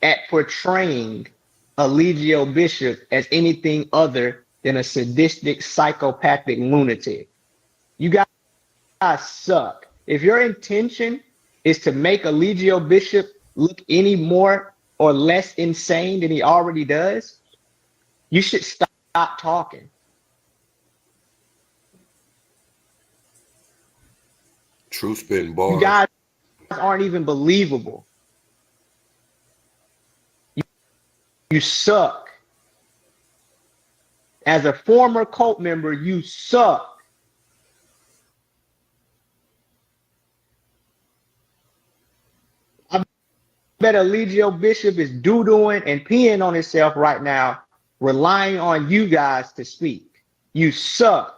at portraying Eligio Bishop as anything other than a sadistic, psychopathic lunatic. You guys suck. If your intention is to make Eligio Bishop look any more or less insane than he already does, you should stop talking. True spitting bars. You guys aren't even believable. You suck. As a former cult member, you suck. I bet Eligio Bishop is doo-dooing and peeing on himself right now, relying on you guys to speak. You suck.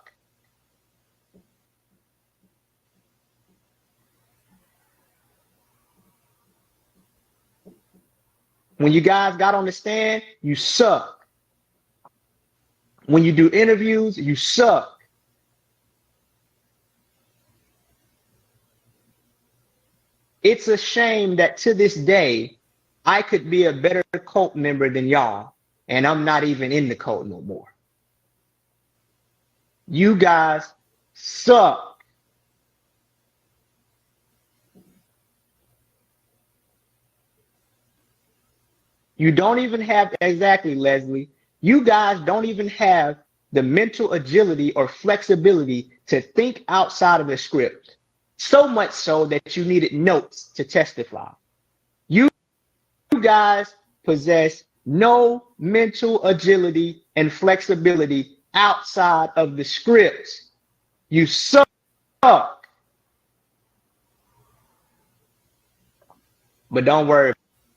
When you guys got on the stand, you suck. When you do interviews, you suck. It's a shame that to this day, I could be a better cult member than y'all, and I'm not even in the cult no more. You guys suck. You don't even have, exactly, Leslie, you guys don't even have the mental agility or flexibility to think outside of the script. So much so that you needed notes to testify. You guys possess no mental agility and flexibility outside of the script. You suck. But don't worry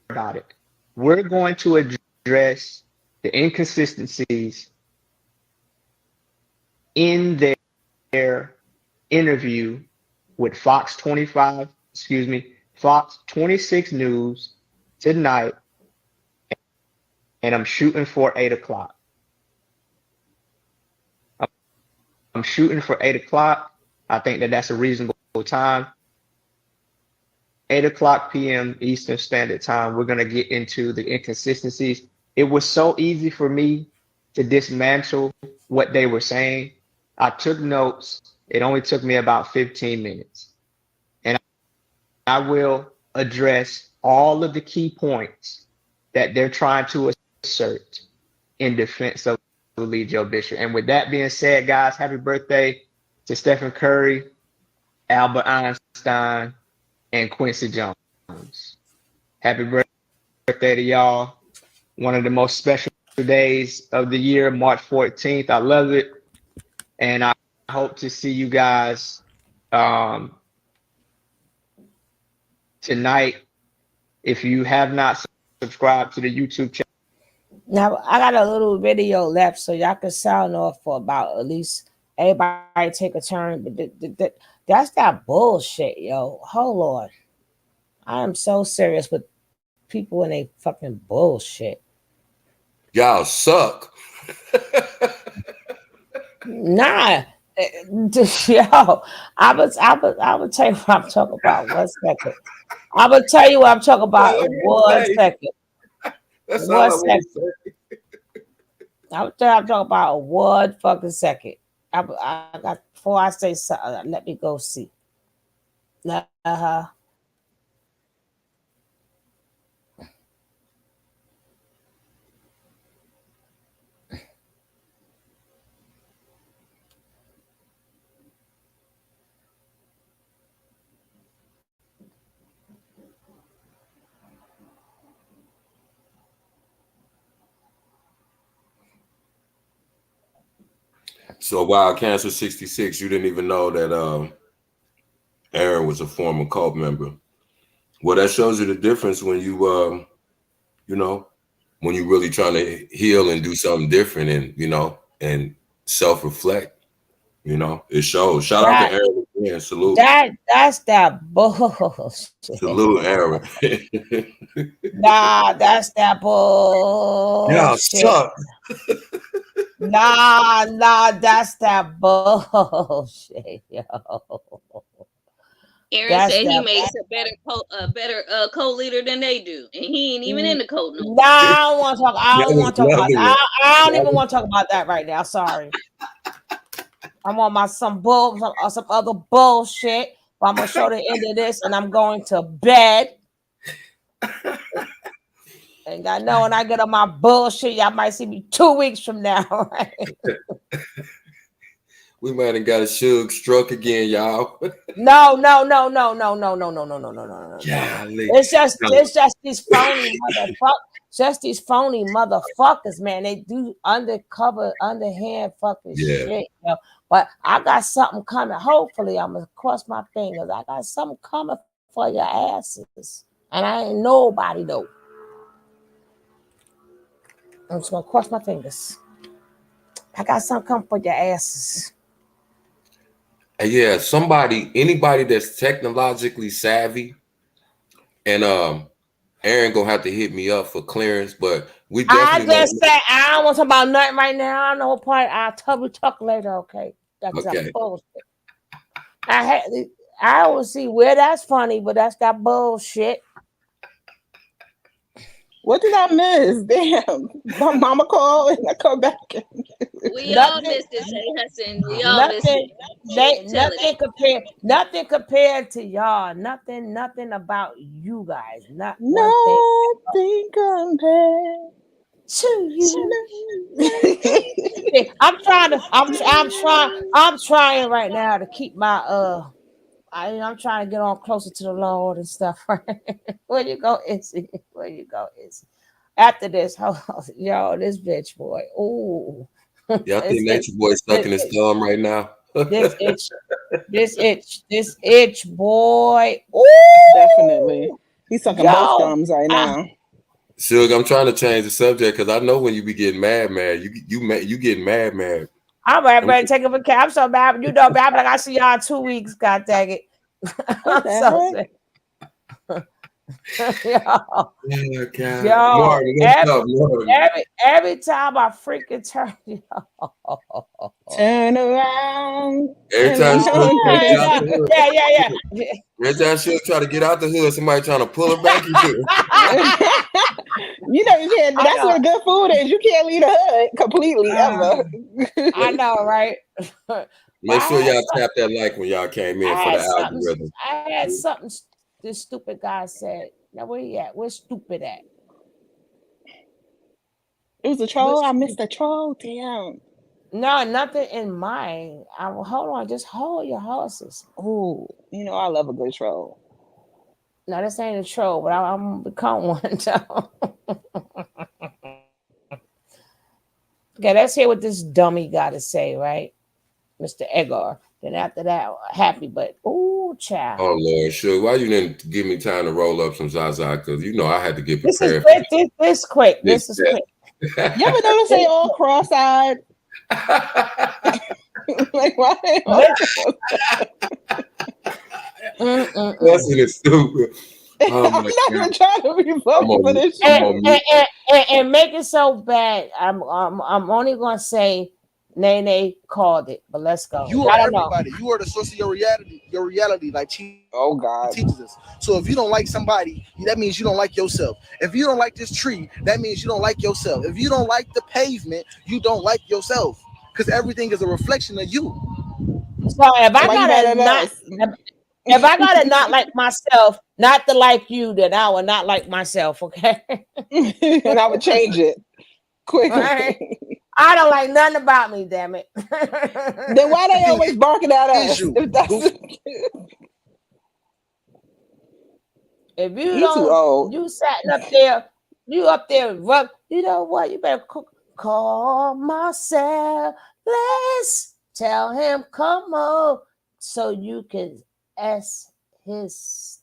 about it. We're going to address the inconsistencies in their interview with Fox 26 News tonight, and I'm shooting for 8 o'clock. I'm shooting for 8 o'clock. I think that that's a reasonable time. 8 o'clock p.m. Eastern Standard Time, we're going to get into the inconsistencies. It was so easy for me to dismantle what they were saying. I took notes. It only took me about 15 minutes. And I will address all of the key points that they're trying to assert in defense of Eligio Bishop. And with that being said, guys, happy birthday to Stephen Curry, Albert Einstein, and Quincy Jones. Happy birthday to y'all. One of the most special days of the year, March 14th. I love it. And I hope to see you guys tonight. If you have not subscribed to the YouTube channel. Now, I got a little video left, so y'all can sound off for about at least everybody take a turn. But that's that bullshit, yo. Oh, Lord. I am so serious with people and they fucking bullshit. Y'all suck. Nah. Yo, I would tell you what I'm talking about. 1 second. I will tell you what I'm talking about in 1 second. That's 1 second. I'm talking about 1 fucking second. I got before I say something. Let me go see. So Wild Cancer 66, you didn't even know that Aaron was a former cult member. Well, that shows you the difference when you you know, when you really trying to heal and do something different and and self-reflect, it shows. Shout out to Aaron again. Salute. That's that bullshit. Salute, Aaron. Nah, that's that bullshit. Yeah, suck. Nah, that's that bullshit, yo. Aaron said he makes a better co-leader than they do, and he ain't even in the cult no more. Nah, I don't want to talk. I don't want to talk about that. I don't even want to talk about that right now. Sorry. I'm on some other bullshit. But I'm gonna show the end of this, and I'm going to bed. And I know when I get on my bullshit, y'all might see me 2 weeks from now, right? We might have got a Suge stroke again, y'all. No. Golly. It's just these phony motherfuckers, man. They do undercover, underhand fucking shit, yo. But I got something coming. Hopefully, I'm gonna cross my fingers. I got something coming for your asses, and I ain't nobody though. I'm just gonna cross my fingers. I got something coming for your asses. Yeah, anybody that's technologically savvy, and Aaron gonna have to hit me up for clearance, but we definitely. I just said I don't want to talk about nothing right now. I don't know what part. I'll talk later. Okay, that's that bullshit. I will see where that's funny, but that's that bullshit. What did I miss? Damn, my mama called and I come back. We all missed it, Hudson. We all missed it. Nothing compared to y'all. Nothing about you guys. Nothing compared to you. I'm trying right now to keep my I'm trying to get on closer to the Lord and stuff. Right? Where you go, Izzy? Where you go, Izzy? After this, yo, this bitch boy. Ooh. Y'all think Natureboy stuck in his thumb right now? This itch, boy. Ooh. Definitely. He's sucking both thumbs right now. Suge, I'm trying to change the subject because I know when you be getting mad. You getting mad. All right, better take up a cap. I'm so mad. You know me. I'm like, I see y'all in 2 weeks. God dang it. I'm so sick. Every time I freaking turn, turn around. Every time yeah. Every time she'll try to get out the hood, somebody trying to pull her back into it. You know you can't. That's where good food is. You can't leave the hood completely ever. I know, right? Make sure y'all tap that like when y'all came in for the algorithm. I had something this stupid guy said. Now where he at? Where's stupid at? It was a troll. I missed a troll. Damn. No, nothing in mine. Hold on. Just hold your horses. Oh, I love a good troll. No, this ain't a troll, but I'm gonna become one. Okay, let's hear what this dummy got to say, right, Mr. Edgar. Then after that, happy, but ooh, child. Oh Lord, sure. Why you didn't give me time to roll up some Zaza? Because I had to get prepared. This is quick. This is quick. You ever notice they all cross-eyed? Like why? That's stupid. Oh I'm not even trying to be funny for this shit. And make it so bad. I'm only gonna say Nene called it, but let's go. You are everybody. You are the source of your reality. Your reality, like oh God, teaches us. So if you don't like somebody, that means you don't like yourself. If you don't like this tree, that means you don't like yourself. If you don't like the pavement, you don't like yourself. Because everything is a reflection of you. So if I gotta not, if I gotta not like myself, not to like you, then I will not like myself. Okay, and I would change it quickly. Right? I don't like nothing about me. Damn it. Then why they always barking at us? If you You don't, too old. you sat up there, you up there, rub. You know what? You better call Marcel. Let's tell him come on, so you can ask his.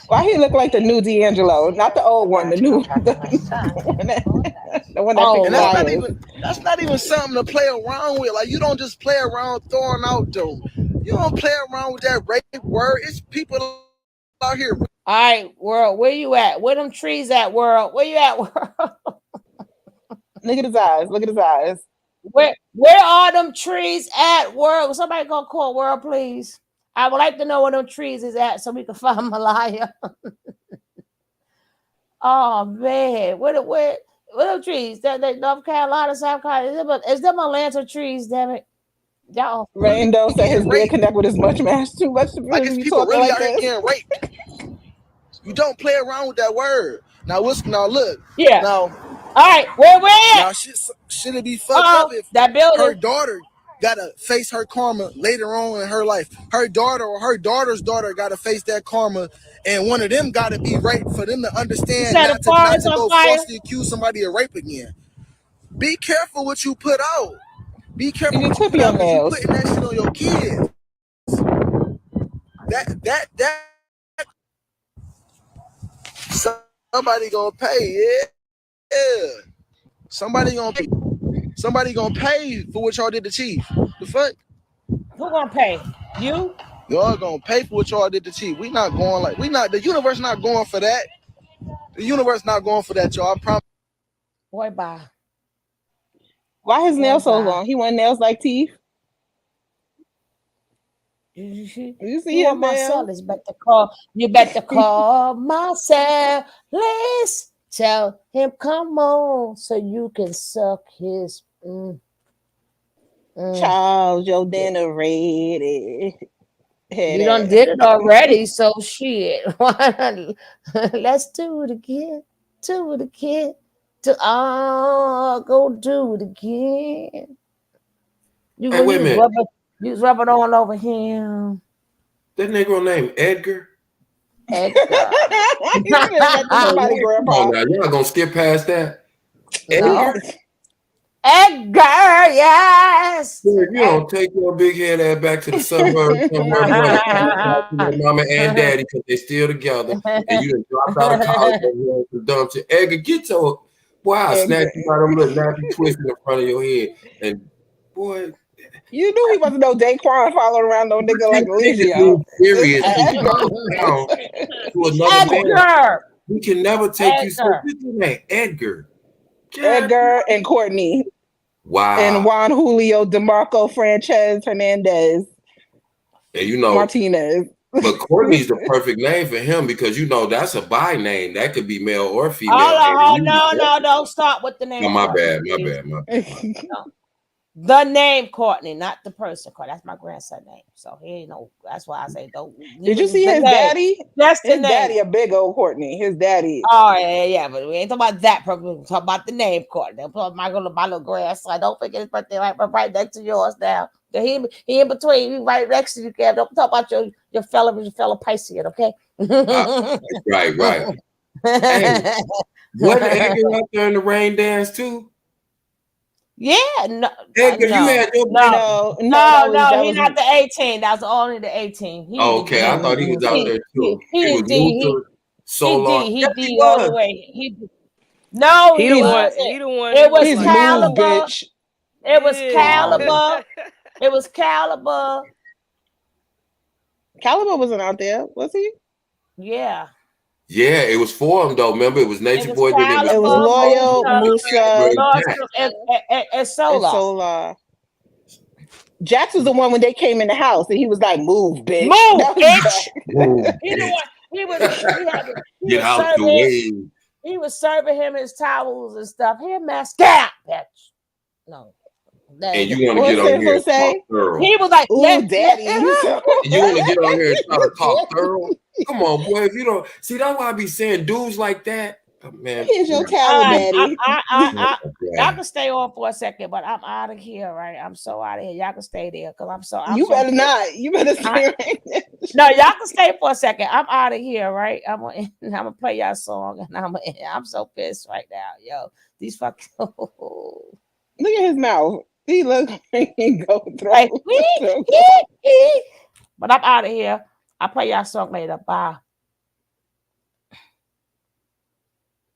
Why he look like the new D'Angelo, not the old one, the new the one that Oh, and that's not even something to play around with. Like you don't just play around throwing out though. You don't play around with that rape word. It's people out here. All right, world, where you at? Where them trees at, world? Where you at, world? Look at his eyes. Look at his eyes. Where are them trees at, world? Somebody gonna call world, please. I would like to know where them trees is at so we can find Malia. Oh man, where them trees? That North Carolina, South Carolina. Is them Atlanta trees? Damn it, y'all. Rando said his bed connect with his much mash too much. Like it's people really out here getting raped. You don't play around with that word. Now look. Yeah. Now, all right, where now should it be fucked up if that building. Her daughter gotta face her karma later on in her life? Her daughter or her daughter's daughter gotta face that karma, and one of them gotta be raped for them to understand not to go falsely accuse somebody of rape again. Be careful what you put out. Be careful what you put out because you putting that shit on your kids. That somebody gonna pay, yeah. Somebody gonna pay for what y'all did to Chief. The fuck? Who gonna pay? You? Y'all gonna pay for what y'all did to Chief. The universe not going for that. The universe not going for that, y'all. I promise. Boy, bye. Why his nails so long? He want nails like teeth. You see his Marcel is better call. You better call Marcel. Let's tell him come on so you can suck his. Charles, your dinner ready. You done did it already, so shit. Let's do it again. Do it again. Go do it again. You hey, wait a minute. You was rubbing all over him. That nigga named Edgar. Edgar. Somebody grandpa. Oh, now y'all gonna skip past that? No. Edgar, yes. You don't take your big head ass back to the suburbs somewhere, mama and daddy, because they still together, and you done dropped out of college and you dumb shit. Edgar, get your boy, I snatch you by them little nappy twists in the front of your head, and boy. You knew he wasn't no Daquan following around no nigga like Legio. Serious to another man. We can never take you so. What's your name? Edgar. Edgar and Courtney. Wow. And Juan Julio DeMarco Frances Hernandez. And you know Martinez. But Courtney's the perfect name for him because you know that's a bi name. That could be male or female. Oh no, don't start with the name. No, my bad. No. The name Courtney, not the person. That's my grandson's name. So he ain't no. That's why I say don't. Did you see his daddy? That's his daddy, a big old Courtney. His daddy. Oh yeah, but we ain't talking about that person. We're talking about the name Courtney. My little grandson. Don't forget his birthday right next to yours now. He in between. He right next to you, Kev. Don't talk about your fellow Piscean, okay? Right. Hey, wasn't Edgar up there in the rain dance too? Yeah, no, Edgar, you had your no, he's not the 18. That was only the 18. Okay, I thought he was out there too. He did He all the way. He wasn't. He the one. It was Caliber. It was Caliber. It was Caliber. Caliber wasn't out there, was he? Yeah. Yeah, it was 4 of them though. Remember, it was Nature Boy. Then it was Loyal, Musa, and Solar. Solar. Jax was the one when they came in the house and he was like, "Move, bitch." Move, That was bitch. Move, He Get was out the serving. way. He was serving him his towels and stuff. Here, man, scat, bitch. No. And you want to get on here and talk thorough. He was like, "Ooh, daddy." You want to get on here and try to talk thorough? Come on, boy. If you don't see, that's why I be saying dudes like that. Man, here's your towel, daddy. Y'all can stay on for a second, but I'm out of here, right? I'm so out of here. Y'all can stay there because You better not. You better stay right there. No, y'all can stay for a second. I'm out of here, right? I'm gonna play y'all song, and I'm so pissed right now, yo. These fucking look at his mouth. He look like he go through. But I'm out of here. I'll play y'all song later. Bye.